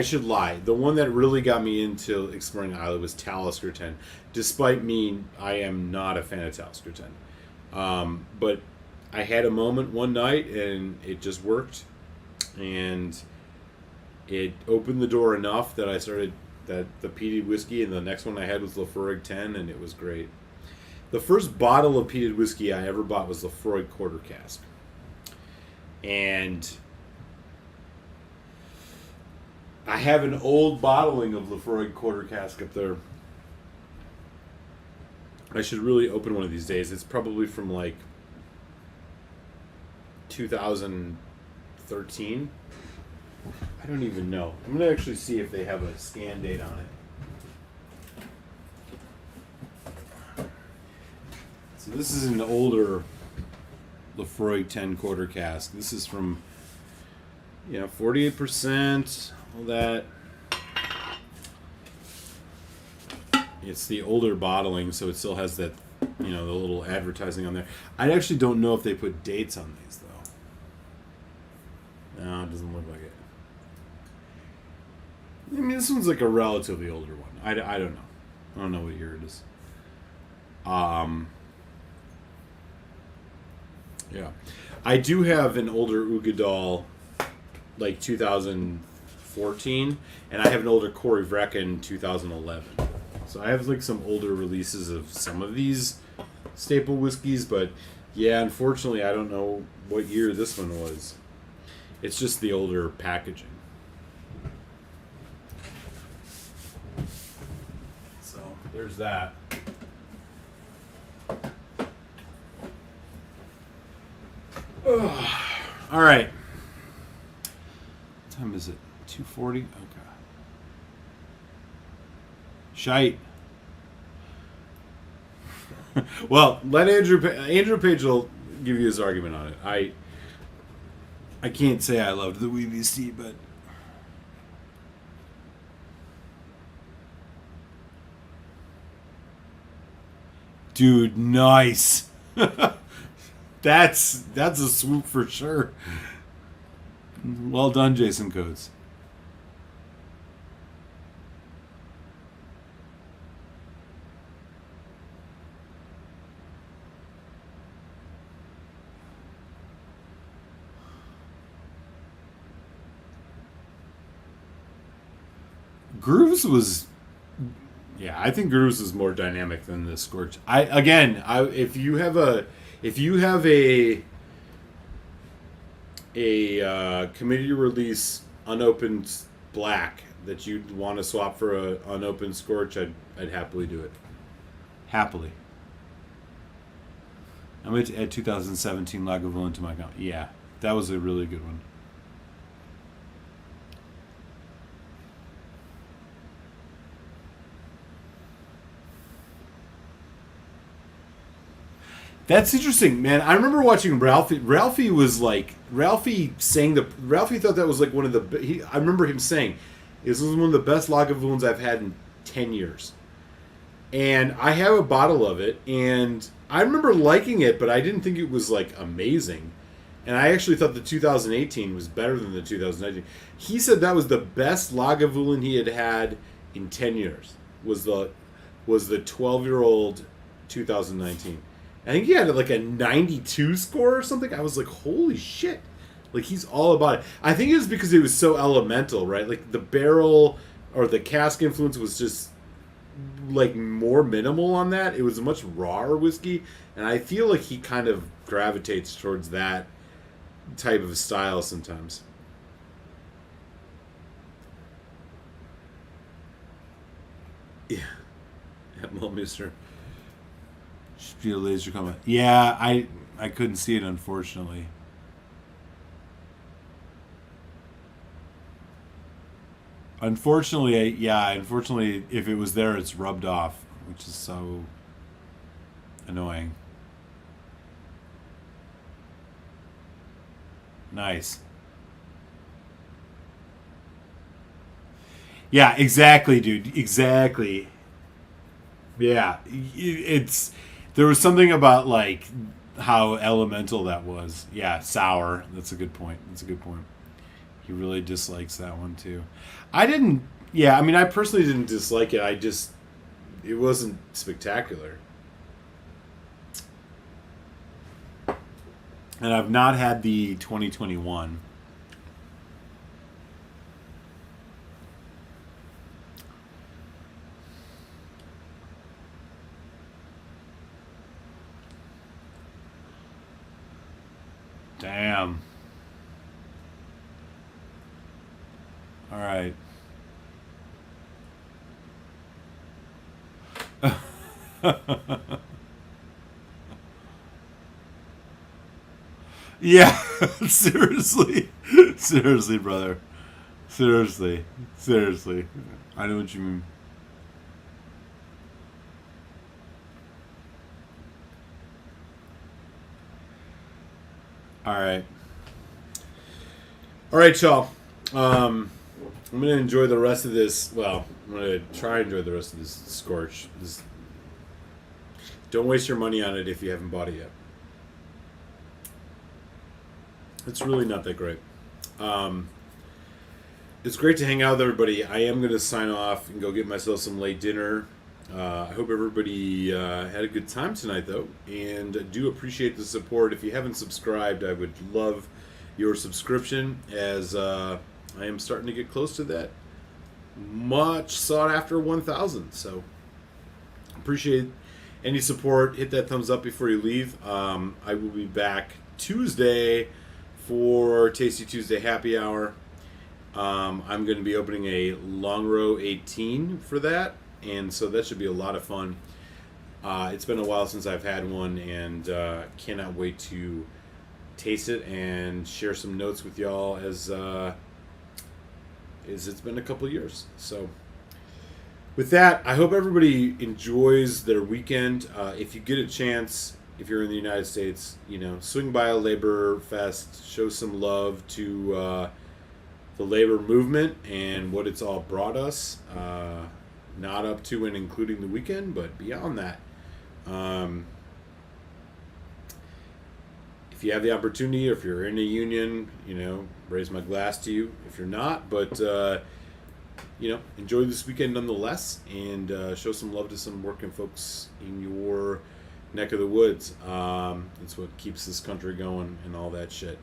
should lie. The one that really got me into exploring Isla was Talisker 10. Despite me, I am not a fan of Talisker 10. But I had a moment one night and it just worked. And it opened the door enough that I started the peated whiskey, and the next one I had was Laphroaig 10, and it was great. The first bottle of peated whiskey I ever bought was Laphroaig Quarter Cask. And I have an old bottling of Laphroaig Quarter Cask up there. I should really open one of these days. It's probably from like 2013. I don't even know. I'm going to actually see if they have a scan date on it. So this is an older Laphroaig 10 Quarter Cask. This is from, 48%, all that. It's the older bottling, so it still has that, the little advertising on there. I actually don't know if they put dates on these, though. No, it doesn't look like it. I mean, this one's like a relatively older one. I don't know. I don't know what year it is. Yeah. I do have an older Ugadal, like 2014, and I have an older Corey Vrecken 2011. So I have like some older releases of some of these staple whiskeys, but yeah, unfortunately, I don't know what year this one was. It's just the older packaging. So there's that. All right. What time is it? 2:40? Okay. Shite. Well, let Andrew Page will give you his argument on it. I can't say I loved the WBC, but dude, nice. That's a swoop for sure. Well done, Jason Coates. Grooves was, I think Grooves is more dynamic than the Scorch. If you have a committee release unopened black that you'd want to swap for a unopened Scorch, I'd happily do it. Happily. I'm going to add 2017 Lagavulin to my account. Yeah, that was a really good one. That's interesting, man. I remember watching Ralphie. Ralphie thought that was like one of the. I remember him saying, "This was one of the best Lagavulins I've had in 10 years." And I have a bottle of it, and I remember liking it, but I didn't think it was like amazing. And I actually thought the 2018 was better than the 2019. He said that was the best Lagavulin he had in 10 years. Was the was the 12-year-old 2019. I think he had like a 92 score or something. I was like, holy shit. Like, he's all about it. I think it was because it was so elemental, right? Like, the barrel or the cask influence was just, like, more minimal on that. It was a much rawer whiskey. And I feel like he kind of gravitates towards that type of style sometimes. Yeah. Well, Mr. Spiel laser comment. Yeah, I couldn't see it, unfortunately. Unfortunately, if it was there, it's rubbed off, which is so annoying. Nice. Yeah, exactly, dude. Exactly. Yeah, it's there was something about like how elemental that was. Yeah, sour. That's a good point. That's a good point. He really dislikes that one too. I didn't. Yeah, I mean, I personally didn't dislike it. I just it wasn't spectacular, and I've not had the 2021. Damn. All right. Yeah, seriously. Seriously, brother. Seriously. Seriously. I know what you mean. All right. All right, y'all. I'm going to enjoy the rest of this. Well, I'm going to try and enjoy the rest of this Scorch. Don't waste your money on it if you haven't bought it yet. It's really not that great. It's great to hang out with everybody. I am going to sign off and go get myself some late dinner. I hope everybody had a good time tonight, though, and do appreciate the support. If you haven't subscribed, I would love your subscription, as I am starting to get close to that much sought after 1,000. So appreciate any support. Hit that thumbs up before you leave. I will be back Tuesday for Tasty Tuesday Happy Hour. I'm going to be opening a Long Row 18 for that, and so that should be a lot of fun. It's been a while since I've had one, and cannot wait to taste it and share some notes with y'all as it's been a couple years. So with that, I hope everybody enjoys their weekend. If you get a chance, if you're in the United States, swing by a Labor Fest, show some love to the labor movement and what it's all brought us, not up to and including the weekend, but beyond that. If you have the opportunity, or if you're in a union, raise my glass to you. If you're not, but enjoy this weekend nonetheless, and show some love to some working folks in your neck of the woods. It's what keeps this country going and all that shit.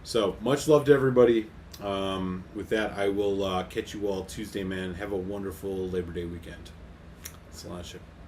So much love to everybody. With that, I will catch you all Tuesday, man. Have a wonderful Labor Day weekend. It's a lot of shit.